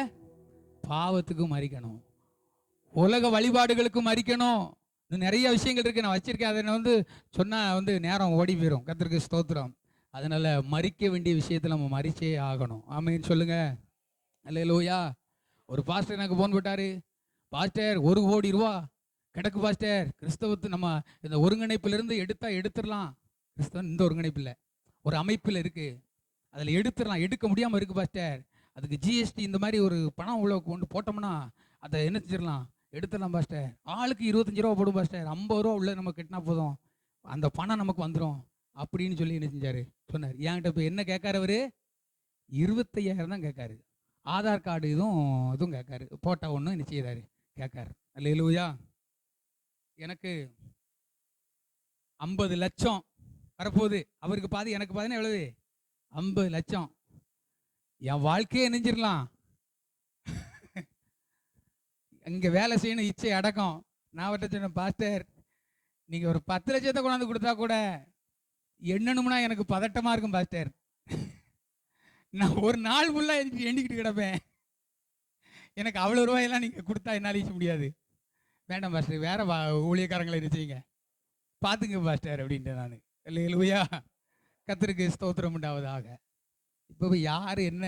பாவத்துக்கும் மறிக்கணும், உலக வழிபாடுகளுக்கும் மறிக்கணும். இன்னும் நிறைய விஷயங்கள் இருக்கு, நான் வச்சிருக்கேன். அதை சொன்னா நேரம் ஓடி போயிடும். கர்த்தருக்கு ஸ்தோத்திரம். அதனால மறிக்க வேண்டிய விஷயத்துல நம்ம மறிச்சே ஆகணும். ஆமென் சொல்லுங்க. அல்லேலூயா. ஒரு பாஸ்டர் எனக்கு போன் போட்டாரு, பாஸ்டர் 1 கோடி ரூபா கிடக்கு பாஸ்டர், கிறிஸ்தவத்து நம்ம இந்த ஒருங்கிணைப்பிலிருந்து எடுத்துடலாம். கிறிஸ்தவன் இந்த ஒருங்கிணைப்பு இல்லை, ஒரு அமைப்பில் இருக்கு, அதில் எடுக்க முடியாமல் இருக்கு பாஸ்டர். அதுக்கு ஜிஎஸ்டி இந்த மாதிரி ஒரு பணம் உள்ள கொண்டு போட்டோம்னா அதை என்ன செஞ்சிடலாம், எடுத்துடலாம் பாஸ்டர். ஆளுக்கு 25 ரூபா போடும் பாஸ்டர், 50 ரூபா உள்ள நம்ம கட்டினா போதும், அந்த பணம் நமக்கு வந்துடும் அப்படின்னு சொல்லி என்ன செஞ்சாரு சொன்னார். என்கிட்ட இப்போ என்ன கேட்காரு அவரு? 25,000 தான் கேட்காரு. ஆதார் கார்டு இதுவும் கேட்காரு, போட்டா ஒன்றும் என்ன செய்யறாரு கேட்காரு. அல்லேலூயா. எனக்கு 50 லட்சம் வரப்போகுது, அவருக்கு பாதி எனக்கு பாதினா எவ்வளவு? 50 லட்சம். என் வாழ்க்கையே நெஞ்சிடலாம். இங்க வேலை செய்யணும், இச்சை அடக்கம். நான் அவர்கிட்ட சொன்னேன், பாஸ்டர் நீங்க ஒரு 10 லட்சத்தை கொண்டாந்து கொடுத்தா கூட எண்ணணும்னா எனக்கு பதட்டமா இருக்கும் பாஸ்டர். நான் ஒரு நாள் ஃபுல்லா எண்ணிக்கிட்டு கிடப்பேன். எனக்கு அவ்வளோ ரூபாயெல்லாம் நீங்க கொடுத்தா என்னால் ஈச்ச முடியாது. வேண்டாம் பாஸ்டர், வேற ஊழியக்காரங்களை நினைச்சீங்க பார்த்துங்க பாஸ்டர் அப்படின்ட்டு நான். அல்லேலூயா. கர்த்தருக்கு ஸ்தோத்திரம் உண்டாவதாக. இப்போ யார் என்ன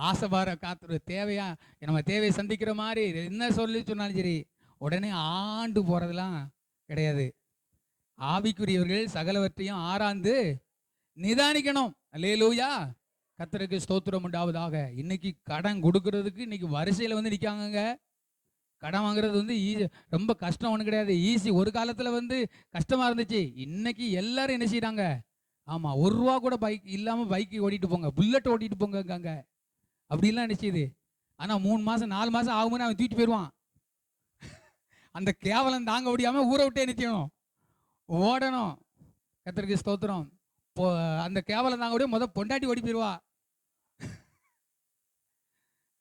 ஆசைபார காத்து தேவையா, நம்ம தேவையை சந்திக்கிற மாதிரி என்ன சொல்லி சொன்னாலும் சரி உடனே ஆண்டு போகிறதெல்லாம் கிடையாது. ஆவிக்குரியவர்கள் சகலவற்றையும் ஆராய்ந்து நிதானிக்கணும். அல்லேலூயா. கர்த்தருக்கு ஸ்தோத்திரம் உண்டாவதாக. இன்னைக்கு கடன் கொடுக்கறதுக்கு இன்னைக்கு வரிசையில் நிற்காங்க. கடன் வாங்குறது ரொம்ப கஷ்டம் ஒன்றும் கிடையாது, ஈஸி. ஒரு காலத்தில் கஷ்டமாக இருந்துச்சு, இன்னைக்கு எல்லாரும் என்ன செய்கிறாங்க? ஆமாம், 1 ரூபா கூட பைக் இல்லாமல் பைக்கு ஓட்டிட்டு போங்க, புல்லட் ஓட்டிட்டு போங்க அப்படிலாம் நினைச்சிது. ஆனால் 3 மாதம் 4 மாதம் ஆகும்போது அவன் தூக்கிட்டு போயிடுவான். அந்த கேவலம் தாங்க முடியாமல் ஊரை விட்டே நிற்கணும், ஓடணும். கர்த்தருக்கு ஸ்தோத்திரம். அந்த கேவலம் தாங்க முடியும், பொண்டாட்டி ஓடி போயிடுவா.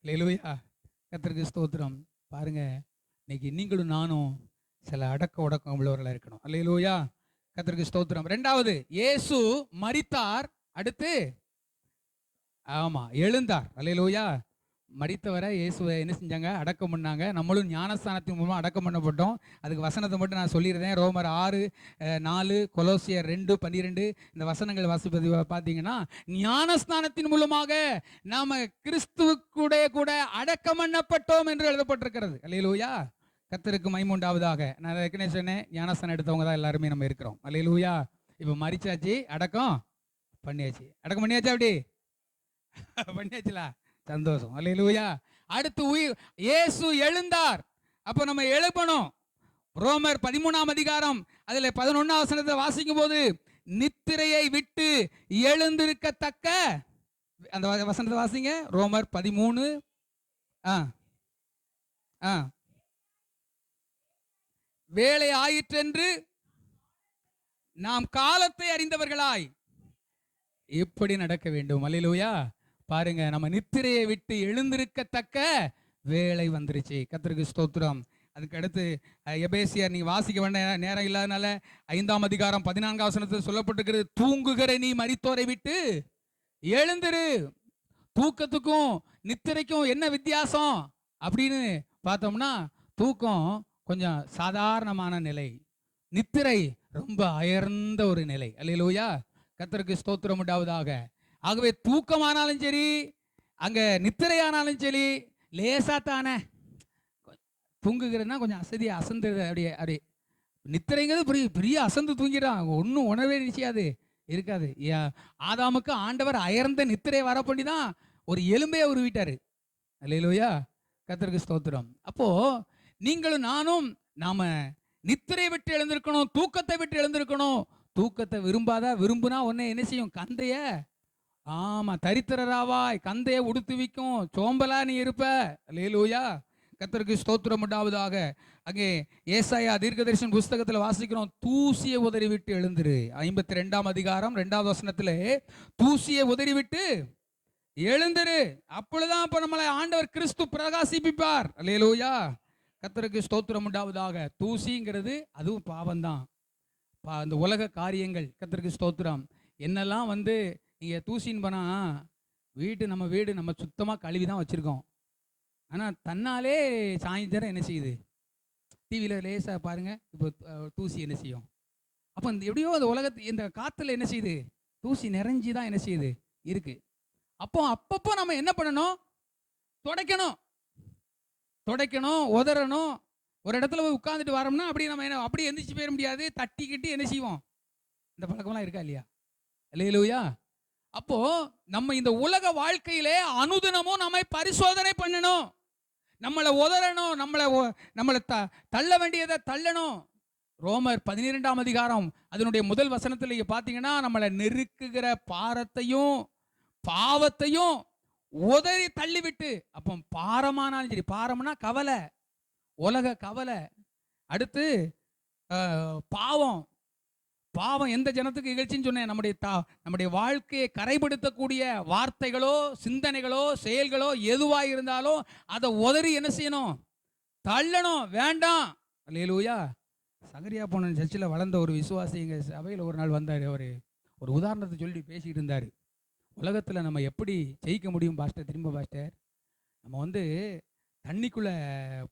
அல்லேலூயா. கர்த்தருக்கு ஸ்தோத்திரம். பாருங்க, இன்னைக்கு நீங்களும் நானும் சில அடக்க உடக்கம் உள்ளவர்களாக இருக்கணும். அல்லேலூயா. கர்த்தருக்கு ஸ்தோத்திரம். 2வது, இயேசு மரித்தார், அடுத்து ஆமா எழுந்தார். அல்லேலூயா. மரித்தவரை இயேசுவை என்ன செஞ்சாங்க? அடக்கம் பண்ணாங்க. நம்மளும் ஞானஸ்தானத்தின் மூலமாக அடக்கம் பண்ணப்பட்டோம். அதுக்கு வசனத்தை மட்டும் நான் சொல்லியிருந்தேன். ரோமர் 6:4, கொலோசியர் 2:12 இந்த வசனங்கள் வாசிப்பது பார்த்தீங்கன்னா, ஞானஸ்தானத்தின் மூலமாக நாம கிறிஸ்துவுக்குடைய கூட அடக்கம் பண்ணப்பட்டோம் என்று எழுதப்பட்டிருக்கிறது. அல்லேலூயா. கர்த்தருக்கு மகிமை உண்டாவதாக. நான் ஏற்கனவே சொன்னேன், ஞானஸ்தானம் எடுத்தவங்க தான் எல்லாருமே நம்ம இருக்கிறோம். அல்லேலூயா. இப்போ மரிச்சாச்சு, அடக்கம் பண்ணியாச்சு. அடக்கம் பண்ணியாச்சா? அப்படி பண்ணியாச்சுல, சந்தோஷம். அல்லேலூயா. அடுத்து இயேசு எழுந்தார். அப்போ நம்ம எழுப்பணும். ரோமர் 13ஆம் அதிகாரம் அதில் 11ஆம் வசனத்தை வாசிக்கும் போது, நித்திரையை விட்டு எழுந்திருக்கத்தக்க, அந்த வசனத்தை வாசிங்க. ரோமர் 13. வேலை ஆயிற்றென்று நாம் காலத்தை அறிந்தவர்களாய் எப்படி நடக்க வேண்டும். அல்லேலூயா. பாருங்க, நம்ம நித்திரையை விட்டு எழுந்திருக்கத்தக்க வேலை வந்துருச்சு. கர்த்தருக்கு ஸ்தோத்திரம். அதுக்கு அடுத்து எபேசியர், நீங்க வாசிக்க வேண்டிய நேரம் இல்லாதனால 5ஆம் அதிகாரம் 14ஆம் வசனத்தில் சொல்லப்பட்டிருக்கிறது, தூங்குகிற நீ மரித்தோரை விட்டு எழுந்திரு. தூக்கத்துக்கும் நித்திரைக்கும் என்ன வித்தியாசம் அப்படின்னு பார்த்தோம்னா, தூக்கம் கொஞ்சம் சாதாரணமான நிலை, நித்திரை ரொம்ப அயர்ந்த ஒரு நிலை. அல்லேலூயா. கர்த்தருக்கு ஸ்தோத்திரம் உண்டாவதாக. ஆகவே தூக்கமானாலும் சரி, அங்க நித்திரையானாலும் சரி, லேசா தானே. தூங்குகிறதுனா கொஞ்சம் அசதியா அசந்து, அப்படியே அப்படியே. நித்திரைங்கிறது பெரிய பெரிய அசந்து தூங்கிடான், ஒன்றும் உணவே நிச்சயாது இருக்காது. ஆதாமுக்கு ஆண்டவர் அயர்ந்த நித்திரை வர பண்ணி தான் ஒரு எலும்பே உருவிட்டாரு. அல்லேலூயா. கர்த்தருக்கு ஸ்தோத்திரம். அப்போ நீங்களும் நானும் நாம நித்திரை விட்டு எழுந்திருக்கணும், தூக்கத்தை விட்டு எழுந்திருக்கணும். தூக்கத்தை விரும்புனா உடனே என்ன செய்யும்? கந்தைய, ஆமா, தரித்திரராவாய் கந்தைய உடுத்துவிக்கும், சோம்பலா நீ இருப்ப. அல்லேலூயா. கர்த்தருக்கு ஸ்தோத்திரம் உண்டாவதாக. அங்கே ஏசாயா தீர்க்கதரிசன புஸ்தகத்தில் வாசிக்கிறோம், தூசியை உதறி விட்டு எழுந்திரு. 52ஆம் அதிகாரம் 2வது வசனத்திலே தூசியை உதறி விட்டு எழுந்திரு, அப்பொழுதுதான் அப்ப நம்மளை ஆண்டவர் கிறிஸ்து பிரகாசிப்பிப்பார். அல்லேலூயா. கர்த்தருக்கு ஸ்தோத்திரம் உண்டாவதாக. தூசிங்கிறது அதுவும் பாவம்தான், இந்த உலக காரியங்கள். கர்த்தருக்கு ஸ்தோத்திரம். என்னெல்லாம் வந்து நீங்க தூசின்னு பண்ணா, நம்ம வீடு நம்ம சுத்தமாக கழுவி தான் வச்சிருக்கோம். ஆனால் தன்னாலே சாயந்தரம் என்ன செய்யுது? டிவியில் லேசாக பாருங்க, இப்போ தூசி என்ன செய்யும்? அப்போ இந்த எப்படியோ அந்த இந்த காற்றுல என்ன செய்யுது? தூசி நிறைஞ்சி தான் என்ன செய்யுது இருக்கு. அப்பப்போ நம்ம என்ன பண்ணணும்? துடைக்கணும், உதறணும். ஒரு இடத்துல போய் உட்காந்துட்டு வரோம்னா அப்படி நம்ம என்ன அப்படியே எந்திரிச்சு போயிட முடியாது. தட்டிக்கிட்டு என்ன செய்வோம்? இந்த பழக்கம்லாம் இருக்கா இல்லையா? அல்லேலூயா. அப்போ நம்ம இந்த உலக வாழ்க்கையிலே அனுதினமும் நம்மை பரிசோதனை பண்ணணும். நம்மளை உதறணும், நம்மளை தள்ள வேண்டியதை தள்ளணும். ரோமர் 12ஆம் அதிகாரம் அதனுடைய முதல் வசனத்தில் பார்த்தீங்கன்னா, நம்மளை நெருக்குகிற பாரத்தையும் பாவத்தையும் உதறி தள்ளிவிட்டு, அப்போ பாரமானாலும் சரி, பாரம்னா கவலை, உலக கவலை. அடுத்து பாவம் எந்த ஜனத்துக்கு இகழ்ச்சின்னு சொன்னேன்? நம்முடைய வாழ்க்கையை கரைப்படுத்தக்கூடிய வார்த்தைகளோ சிந்தனைகளோ செயல்களோ எதுவாக இருந்தாலும் அதை உதறி என்ன செய்யணும்? தள்ளணும், வேண்டாம். அல்லேலூயா. சகரியா போன சர்ச்சில் வளர்ந்த ஒரு விசுவாசி எங்கள் சபையில் ஒரு நாள் வந்தார். அவர் ஒரு உதாரணத்தை சொல்லி பேசிக்கிட்டு இருந்தார். உலகத்தில் நம்ம எப்படி ஜெயிக்க முடியும் பாஸ்டர்? திரும்ப பாஸ்டர், நம்ம வந்து தண்ணிக்குள்ளே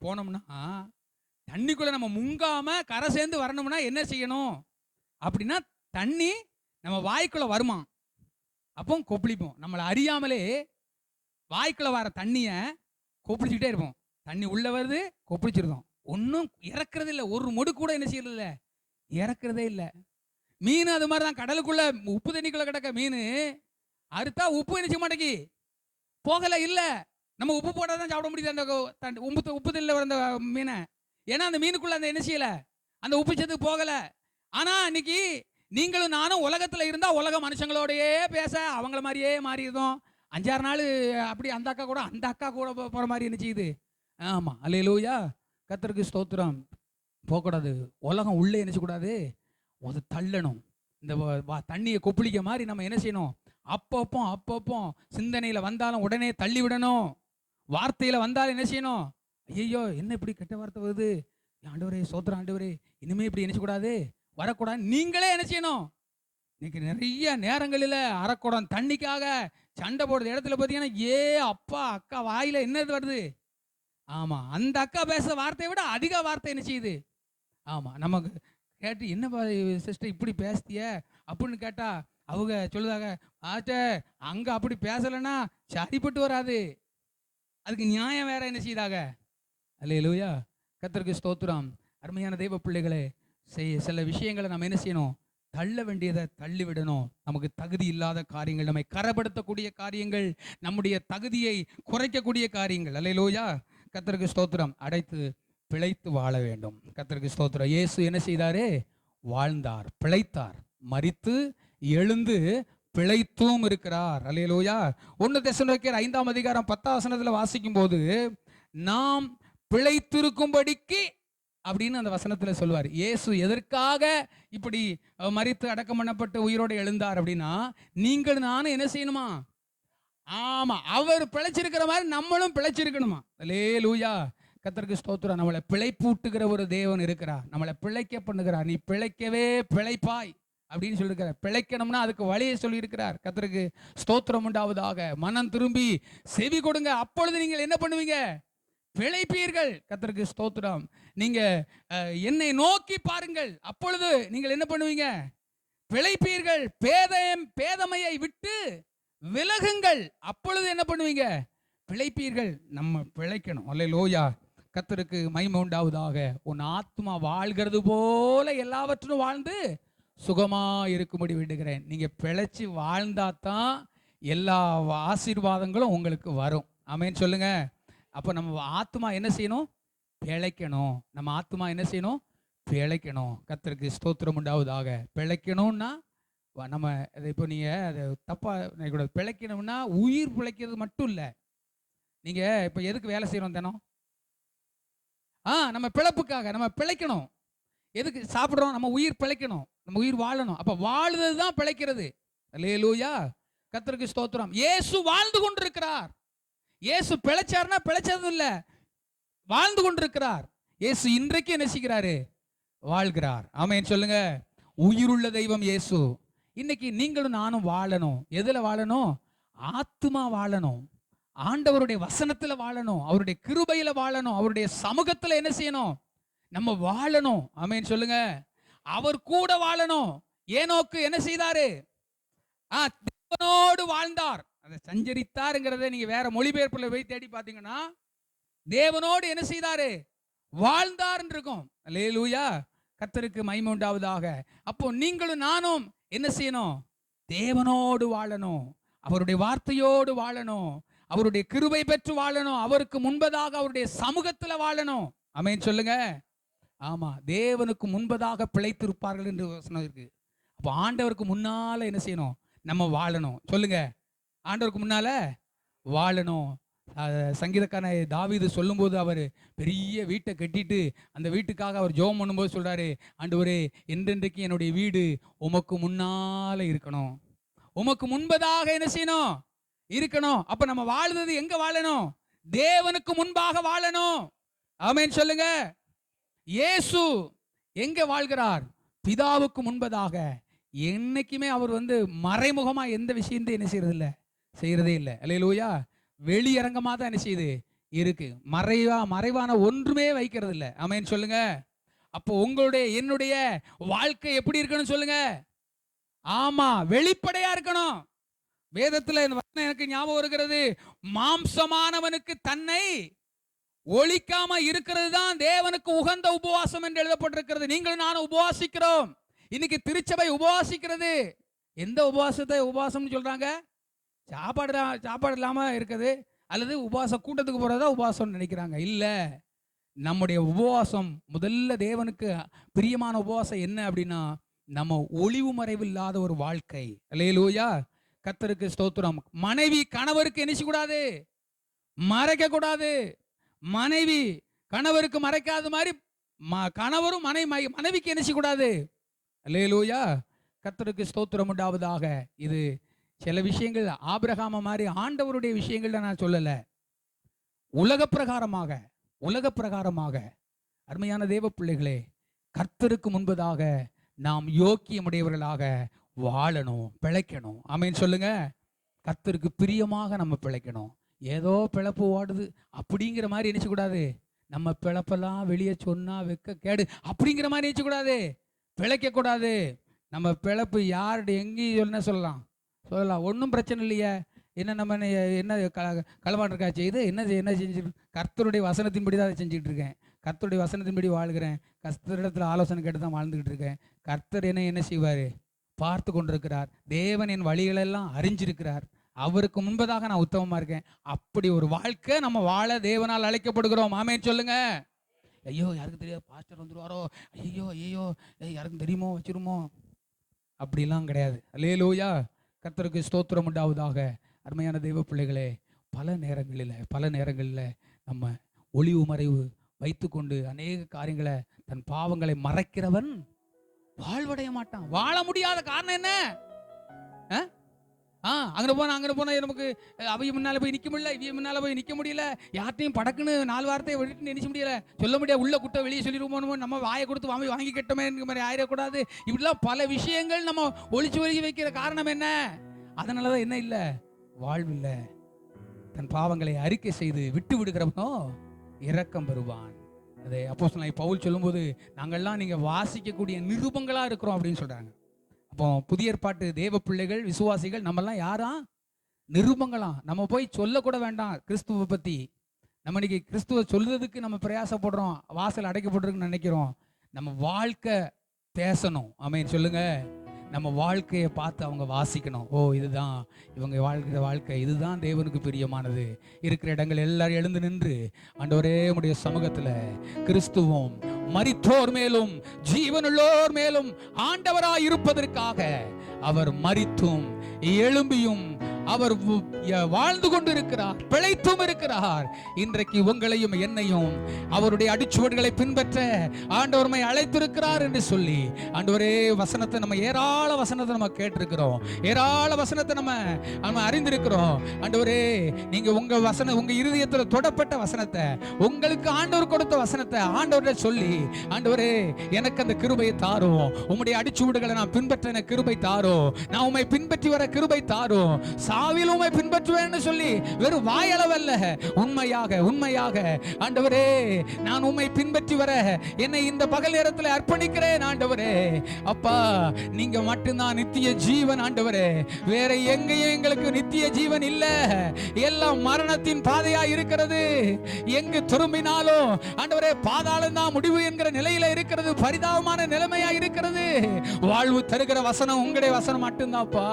போனோம்னா, தண்ணிக்குள்ளே நம்ம முங்காமல் கரை சேர்ந்து வரணும்னா என்ன செய்யணும் அப்படின்னா, தண்ணி நம்ம வாய்க்குள்ள வருமா, அப்போ கொப்பளிப்போம். நம்மளை அறியாமலே வாய்க்குள்ள வர தண்ணிய கொப்பளிச்சுக்கிட்டே இருப்போம். தண்ணி உள்ள வருது, கொப்பளிச்சிருந்தோம், ஒன்றும் இறக்குறது இல்லை. ஒரு மொடு கூட என்ன செய்யறது இல்லை, இறக்குறதே இல்லை. மீன் அது மாதிரி தான். கடலுக்குள்ள உப்பு தண்ணிக்குள்ள கிடக்க மீன் அறுத்தா உப்பு என்ன செய்ய மாட்டேங்கி போகலை. இல்லை, நம்ம உப்பு போட்டால் தான் சாப்பிட முடியுது அந்த உப்பு தண்ணியில் வர அந்த மீனை. ஏன்னா அந்த மீனுக்குள்ள அந்த என்ன செய்யலை, அந்த உப்பு சத்து போகலை. ஆனா இன்னைக்கு நீங்களும் நானும் உலகத்துல இருந்தா உலக மனுஷங்களோடயே பேச அவங்கள மாதிரியே மாறிடுதோம். 5-6 நாள் அப்படி அந்த அக்கா கூட போற மாதிரி என்ன செய்யுது? ஆமா. அல்லேலூயா. கர்த்தருக்கு ஸ்தோத்திரம். போகக்கூடாது. உலகம் உள்ளே என்ன செய்யக்கூடாது? அது தள்ளணும். இந்த தண்ணியை கொப்பளிக்க மாதிரி நம்ம என்ன செய்யணும்? அப்பப்போ சிந்தனையில வந்தாலும் உடனே தள்ளி விடணும். வார்த்தையில வந்தாலும் என்ன செய்யணும்? ஐயோ, என்ன இப்படி கெட்ட வார்த்தை வருது, ஆண்டவரே சோத்திரம், ஆண்டவரே இனிமே இப்படி நினைச்சக்கூடாது, வரக்கூடாது. நீங்களே என்ன செய்யணும்? இன்னைக்கு நிறைய நேரங்களில் அரைக்குடம் தண்ணிக்காக சண்டை போடுற இடத்துல பார்த்தீங்கன்னா, அப்பா அக்கா வாயில என்னது வருது? ஆமா, அந்த அக்கா பேசுற வார்த்தையை விட அதிக வார்த்தை என்ன செய்யுது? ஆமா, நமக்கு கேட்டு என்ன சிஸ்டர் இப்படி பேசுதிய அப்படின்னு கேட்டா அவங்க சொல்லுதாங்க, அங்க அப்படி பேசலைன்னா சரிப்பட்டு வராது, அதுக்கு நியாயம் வேற என்ன செய்தாங்க. அல்லேலூயா. கர்த்தருக்கு ஸ்தோத்திரம். அருமையான தெய்வ பிள்ளைகளே, சில விஷயங்களை நம்ம என்ன செய்யணும்? தள்ள வேண்டியதை தள்ளி விடணும். நமக்கு தகுதி இல்லாத காரியங்கள், நம்மை கரப்படுத்தக்கூடிய காரியங்கள், நம்முடைய தகுதியை குறைக்கக்கூடிய காரியங்கள், அல்லேலூயா, கர்த்தருக்கு ஸ்தோத்திரம், அடைத்து பிழைத்து வாழ வேண்டும். கர்த்தருக்கு ஸ்தோத்திரம். இயேசு என்ன செய்தாரு? வாழ்ந்தார், பிழைத்தார். மரித்து எழுந்து பிழைத்தும் இருக்கிறார். அல்லேலூயா. 1 தெசலோனிக்கேயர் 5ஆம் அதிகாரம் 10ஆம் வசனத்துல வாசிக்கும் போது, நாம் பிழைத்திருக்கும்படிக்கு அப்படின்னு அந்த வசனத்துல சொல்வார். இயேசு எதற்காக இப்படி மரித்து அடக்கம் பண்ணப்பட்டு உயிரோடு எழுந்தார் அப்படின்னா, நீங்கள் நானும் என்ன செய்யணுமா? ஆமா, அவர் பிழைச்சிருக்கிற மாதிரி நம்மளும் பிழைச்சிருக்கணுமா? அல்லேலூயா. கர்த்தருக்கு ஸ்தோத்திரம். நம்மளை பிழைப்பூட்டுகிற ஒரு தேவன் இருக்கிறார். நம்மளை பிழைக்க பண்ணுகிறார். நீ பிழைக்கவே பிழைப்பாய் அப்படின்னு சொல்லியிருக்கிறார். பிழைக்கணும்னா அதுக்கு வழியை சொல்லியிருக்கிறார். கர்த்தருக்கு ஸ்தோத்திரம் உண்டாவதாக. மனம் திரும்பி செவி கொடுங்க, அப்பொழுது நீங்கள் என்ன பண்ணுவீங்க? பிழைப்பீர்கள். கர்த்தருக்கு ஸ்தோத்திரம். நீங்க என்னை நோக்கி பாருங்கள், அப்பொழுது நீங்கள் என்ன பண்ணுவீங்க? பிழைப்பீர்கள். பேதமையை விட்டு விலகுங்கள், அப்பொழுது என்ன பண்ணுவீங்க? பிழைப்பீர்கள். நம்ம பிழைக்கணும். அல்லேலூயா. கர்த்தருக்கு மகிமை உண்டாவதாக. உன் ஆத்மா வாழ்கிறது போல எல்லாவற்றும் வாழ்ந்து சுகமா இருக்கும்படி வேண்டுகிறேன். நீங்க பிழைச்சு வாழ்ந்தாதான் எல்லா ஆசீர்வாதங்களும் உங்களுக்கு வரும். ஆமென் சொல்லுங்க. அப்போ நம்ம ஆத்மா என்ன செய்யணும்? பிழைக்கணும். நம்ம ஆத்மா என்ன செய்யணும்? பிழைக்கணும். கர்த்தருக்கு ஸ்தோத்திரம் உண்டாவதாக. பிழைக்கணும்னா நம்ம இப்போ நீங்கள் அதை தப்பாக கூட பிழைக்கணும்னா உயிர் பிழைக்கிறது மட்டும் இல்லை. நீங்கள் இப்போ எதுக்கு வேலை செய்கிறோம் தினம்? நம்ம பிழைப்புக்காக நம்ம பிழைக்கணும். எதுக்கு சாப்பிட்றோம்? நம்ம உயிர் பிழைக்கணும், நம்ம உயிர் வாழணும். அப்போ வாழுறது தான் பிழைக்கிறது. அல்லேலூயா. கர்த்தருக்கு ஸ்தோத்திரம். இயேசு வாழ்ந்து கொண்டிருக்கிறார். இயேசு பிழைச்சார்னா பிழைச்சதும் இல்லை, வாழ்ந்து கொண்டிருக்கிறார். இயேசு இன்றைக்கு என்ன செய்கிறாரு? வாழ்கிறார். ஆமென் சொல்லுங்க. உயிருள்ள தெய்வம் இயேசு. இன்னைக்கு நீங்களும் நானும் வாழணும். எதுல வாழணும்? ஆத்துமா வாழணும். ஆண்டவருடைய வசனத்துல வாழணும், அவருடைய கிருபையில வாழணும், அவருடைய சமூகத்துல என்ன செய்யணும்? நம்ம வாழணும். ஆமென் சொல்லுங்க. அவர் கூட வாழணும். ஏனோக்கு என்ன செய்தாரு? தேவனோடு வாழ்ந்தார். அதை சஞ்சரித்தாருங்கிறத நீங்க வேற மொழிபெயர்ப்புல போய் தேடி பார்த்தீங்கன்னா, தேவனோடு என்ன செய்தாரு? வாழ்ந்தார் இருக்கும். அல்லேலூயா. கர்த்தருக்கு மகிமை உண்டாவதாக. அப்போ நீங்களும் நானும் என்ன செய்யணும்? தேவனோடு வாழணும், அவருடைய வார்த்தையோடு வாழணும், அவருடைய கிருபை பெற்று வாழணும், அவருக்கு முன்பதாக அவருடைய சமூகத்துல வாழணும். ஆமென் சொல்லுங்க. ஆமா, தேவனுக்கு முன்பதாக பிழைத்திருப்பார்கள் என்று வசனம் இருக்கு. அப்போ ஆண்டவருக்கு முன்னால என்ன செய்யணும்? நம்ம வாழணும். சொல்லுங்க. ஆண்டவருக்கு முன்னால வாழணும். சங்கீதக்காரன் தாவீது சொல்லும்போது அவர் பெரிய வீட்டை கட்டிட்டு அந்த வீட்டுக்காக அவர் ஜெபம் பண்ணும்போது சொல்றாரு, ஆண்டவரே என்றென்றைக்கு என்னுடைய வீடு உமக்கு முன்னால இருக்கணும், உமக்கு முன்பதாக என்ன செய்யணும்? இருக்கணும். அப்ப நம்ம வாழ்றது எங்க வாழணும்? தேவனுக்கு முன்பாக வாழணும். ஆமென் சொல்லுங்க. இயேசு எங்க வாழ்கிறார்? பிதாவுக்கு முன்பதாக. என்னைக்குமே அவர் மறைமுகமா எந்த விஷயத்தையும் என்ன செய்யறதே இல்லை. அல்லேலூயா. வெளியரங்கமா தான் என்ன செய்யுது இருக்கு. மறைவான ஒன்றுமே வைக்கிறது இல்லை. ஆமென் சொல்லுங்க. அப்போ உங்களுடைய என்னுடைய வாழ்க்கை எப்படி இருக்கணும் சொல்லுங்க? ஆமா, வெளிப்படையா இருக்கணும். வேதத்துல இந்த வசனம் எனக்கு ஞாபகம் வருகிறது. மாம்சமானவனுக்கு தன்னை ஒழிக்காம இருக்கிறது தான் தேவனுக்கு உகந்த உபவாசம் என்று எழுதப்பட்டிருக்கிறது. நீங்களும் நானும் உபவாசிக்கிறோம். இன்னைக்கு திருச்சபை உபவாசிக்கிறது. எந்த உபவாசத்தை உபவாசம்னு சொல்றாங்க? சாப்பாடு இல்லாம இருக்குது, அல்லது உபவாச கூட்டத்துக்கு போறதா உபவாசம் நினைக்கிறாங்க. இல்ல, நம்முடைய உபவாசம் முதல்ல தேவனுக்கு பிரியமான உபவாசம் என்ன அப்படின்னா, நம்ம ஒளிவு மறைவு இல்லாத ஒரு வாழ்க்கை. அல்லேலூயா. கர்த்தருக்கு ஸ்தோத்திரம். மனைவி கணவருக்கு என்ன செய்யக்கூடாது? மறைக்க கூடாது. மனைவி கணவருக்கு மறைக்காத மாதிரி கணவரும் மனைவிக்கு என்ன செய்யக்கூடாது? அல்லேலூயா. கர்த்தருக்கு ஸ்தோத்திரம் உண்டாவதாக. இது சில விஷயங்கள் ஆபிரகாம மாதிரி ஆண்டவருடைய விஷயங்கள்ல நான் சொல்லல. உலக பிரகாரமாக அருமையான தேவ பிள்ளைகளே, கர்த்தருக்கு முன்பதாக நாம் யோக்கியமுடையவர்களாக வாழணும், பிழைக்கணும். ஆமென் சொல்லுங்க. கர்த்தருக்கு பிரியமாக நம்ம பிழைக்கணும். ஏதோ பிழப்பு ஓடுது அப்படிங்கிற மாதிரி நினைச்சக்கூடாது. நம்ம பிழப்பெல்லாம் வெளியே சொன்னா வெக்க கேடு அப்படிங்கிற மாதிரி நினைச்சக்கூடாது. பிழைக்க கூடாது. நம்ம பிழப்பு யாருடைய எங்கேயும் சொல்லலாம், ஒன்றும் பிரச்சனை இல்லையே. என்ன நம்ம என்ன களவாண்டு இருக்கா செய்து என்ன செஞ்சு? கர்த்தருடைய வசனத்தின்படி தான் அதை செஞ்சுக்கிட்டு இருக்கேன். கர்த்தருடைய வசனத்தின்படி வாழ்கிறேன். கர்த்தரிடத்தில் ஆலோசனை கேட்டு தான் வாழ்ந்துக்கிட்டு இருக்கேன். கர்த்தர் என்ன செய்வார்? பார்த்து கொண்டிருக்கிறார். தேவன் என் வழிகளெல்லாம் அறிஞ்சிருக்கிறார். அவருக்கு முன்பதாக நான் உத்தமமா இருக்கேன். அப்படி ஒரு வாழ்க்கை நம்ம வாழ தேவனால் அழைக்கப்படுகிறோம். ஆமென் சொல்லுங்க. ஐயோ யாருக்கு தெரியாது, பாஸ்டர் வந்துருவாரோ, ஐயோ யாருக்கும் தெரியுமோ வச்சிருமோ, அப்படிலாம் கிடையாது. அல்லேலூயா. கர்த்தருக்கு ஸ்தோத்திரம் உண்டாவதாக. அருமையான தெய்வ பிள்ளைகளே, பல நேரங்களில் நம்ம ஒளிவு மறைவு வைத்துக்கொண்டு அநேக காரியங்களை, தன் பாவங்களை மறைக்கிறவன் வாழ்வடைய மாட்டான். வாழ முடியாத காரணம் என்ன? அங்கே போனா நமக்கு அவைய முன்னால போய் நிற்க முடியல, இவைய முன்னால போய் நிற்க முடியல, யார்ட்டையும் படக்குன்னு 4 வார்த்தையை விட்டு நினைச்ச முடியல, சொல்ல முடியாது, உள்ள குட்டை வெளியே சொல்லிடுவோம், நம்ம வாயை கொடுத்து வாங்கி கட்டமே மாதிரி ஆயிடக்கூடாது. இப்படிலாம் பல விஷயங்கள் நம்ம ஒளிச்சு வைக்கிற காரணம் என்ன? அதனாலதான் என்ன இல்லை, வாழ்வு இல்லை. தன் பாவங்களை அறிக்கை செய்து விட்டு விடுகிறவனோ இரக்கம் பெறுவான். அதை அப்போஸ்தலனாகிய பவுல் சொல்லும்போது, நாங்கள்லாம் நீங்க வாசிக்கக்கூடிய நிருபங்களா இருக்கிறோம் அப்படின்னு சொல்றாங்க. அப்போ புதிய ஏற்பாட்டு தேவ பிள்ளைகள், விசுவாசிகள், நம்மெல்லாம் யாரா? நிருபங்களாம். நம்ம போய் சொல்லக்கூட வேண்டாம் கிறிஸ்துவை பத்தி. நம்ம இன்னைக்கு கிறிஸ்துவ சொல்றதுக்கு நம்ம பிரயாசப்படுறோம், வாசல் அடைக்கப்பட்டிருக்குன்னு நினைக்கிறோம். நம்ம வாழ்க்கை பேசணும். ஆமென் சொல்லுங்க. நம்ம வாழ்க்கையை பார்த்து அவங்க வாசிக்கணும். ஓ, இதுதான் இவங்க வாழ்கிற வாழ்க்கை, இதுதான் தேவனுக்கு பிரியமானது. இருக்கிற இடங்கள் எல்லாரும் எழுந்து நின்று, ஆண்டவரே உம்முடைய சமூகத்தில் கிறிஸ்துவும் மரித்தோர் மேலும் ஜீவனுள்ளோர் மேலும் ஆண்டவராய் இருப்பதற்காக அவர் மரித்தும் எழும்பியும் அவர் வாழ்ந்து கொண்டு இருக்கிறார், பிழைத்தும் இருக்கிறார். இன்றைக்கு உங்களையும் என்னையும் அவருடைய அடிச்சுவடுகளை பின்பற்ற ஆண்டவரை அழைத்திருக்கிறார் என்று சொல்லி, ஆண்டவரே வசனத்தை நம்ம ஏராள வசனத்தை நம்ம கேட்டிருக்கிறோம், ஏராள வசனத்தை நம்ம அறிந்திருக்கிறோம். ஆண்டவரே, நீங்க உங்க இருதயத்தில் தொடப்பட்ட வசனத்தை, உங்களுக்கு ஆண்டவர் கொடுத்த வசனத்தை ஆண்டவரை சொல்லி, ஆண்டவரே எனக்கு அந்த கிருபையை தாரும், உம்முடைய அடிச்சுவடுகளை நான் பின்பற்ற எனக்கு கிருபை தாரும், நான் உம்மை பின்பற்றி வர கிருபை தாரும், சாவில் உம்மை பின்பற்றுவேன்னு சொல்லி வெறும் வாயளவல்ல, உண்மையாக ஆண்டவரே நான் உம்மை பின்பற்றி வர என்னை இந்த பகல் நேரத்தில் அர்ப்பணிக்கிறேன். ஆண்டவரே அப்பா, நீங்க மட்டும்தான் நித்திய ஜீவன். ஆண்டவரே, வேற எங்கேயும் எங்களுக்கு நித்திய ஜீவன் இல்ல, எல்லாம் மரணத்தின் பாதையா இருக்கிறது. எங்கு திரும்பினாலும் ஆண்டவரே பாதாளம் தான் முடிவு என்கிற நிலையில இருக்கிறது, பரிதாபமான நிலைமையா இருக்கிறது. வாழ்வு தருகிற வசனம் உங்களுடைய வசனம் மட்டும்தான்ப்பா,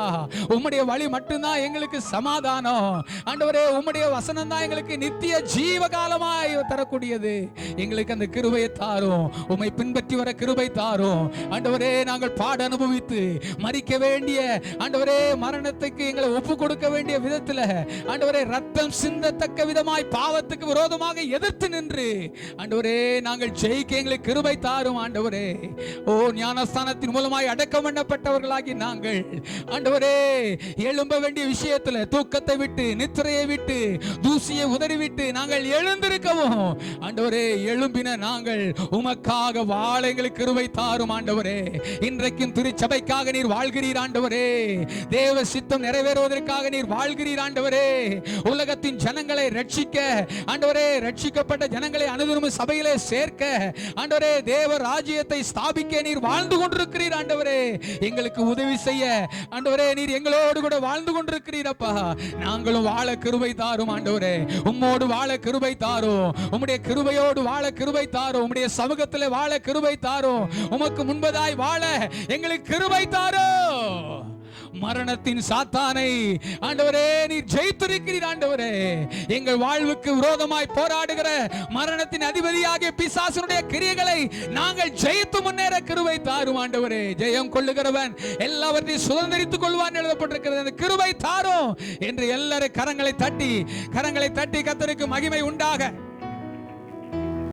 உம்முடைய வழி மட்டும்தான் எங்களுக்கு சமாதானம். ஆண்டவரே, உம்முடைய வசனம் தான் எங்களுக்கு நித்திய ஜீவகாலமாய் தரக்கூடியது. எங்களுக்கு அந்த கிருபையை தாரும், உம்மை பின்பற்றி வர கிருபை தாரும். ஆண்டவரே, நாங்கள் பாட அனுபவித்து மரிக்க வேண்டிய ஆண்டவரே மரணத்துக்கு எங்களை ஒப்பு கொடுக்க வேண்டிய விதத்தில் ஆண்டவரே ரத்தம் சிந்தத்தக்க விதமாய் பாவத்துக்கு விரோதமாக எதிர்த்து நின்று ஆண்டவரே நாங்கள் ஜெயிக்க எங்களுக்கு கிருபை தாரும். ஆண்டவரே, ஓ ஞானஸ்தானத்தின் மூலமாய் அடக்கம் பண்ணப்பட்டவர்களாகி நாங்கள் ஆண்டவரே எழும்ப வேண்டிய விஷயத்துல தூக்கத்தை விட்டு, நித்திரையை விட்டு, தூசியை உதறிவிட்டு நாங்கள் எழுந்திருக்கவும் ஆண்டவரே, எழும்பின நாங்கள் உமக்காக வாழ எங்களுக்கு கிருபை தாரும். ஆண்டவரே, இன்றைக்கும் திருச்சபைக்காக நீர் வாழ்கிறீர். ஆண்டவரே, தேவ சித்தம் நிறைவேறுவதற்காக நீர் வாழ்கிறீர். ஆண்டவரே, உலகத்தின் ஜனங்களை ரட்சிக்க, ஆண்டவரே ரட்சிக்கப்பட்ட ஜனங்களை அனுதினமும் சபையிலே சேர்க்க, ஆண்டவரே தேவ ராஜ்யத்தை ஸ்தாபிக்க நீர் வாழ்ந்து கொண்டிருக்கிறீர். ஆண்டவரே, எங்களுக்கு உதவி செய்ய ஆண்டவரே நீர் எங்களோடு கூட வாழ்ந்து கொண்டிருக்கிறீரப்பா. நாங்களும் வாழ கிருபை தாரும். ஆண்டவரே, உம்மோடு வாழ கிருபை தாரும், உம்முடைய கிருபையோடு வாழ கிருபை தாரும், உம்முடைய சமூகத்திலே வாழ கிருபை தாரும், உமக்கு முன்பதாய் வாழ எங்களுக்கு கிருபை தாரும். மரணத்தின் சாத்தானை ஆண்டவரே நீர் ஜெயித்திருக்கிறீர். ஆண்டவரே, எங்கள் வாழ்வுக்கு விரோதமாய் போராடுகிற மரணத்தின் அதிபதியாகிய பிசாசனுடைய கிரியைகளை நாங்கள் ஜெயித்து முன்னேற கிருபை தாரும். ஆண்டவரே, ஜெயம் கொள்ளுகிறவன் எல்லாவற்றையும் சுதந்திரித்துக் கொள்வான் எழுதப்பட்டிருக்கிறது. அந்த கிருபை தாரும் என்று எல்லாரும் கரங்களை தட்டி கர்த்தருக்கு மகிமை உண்டாக.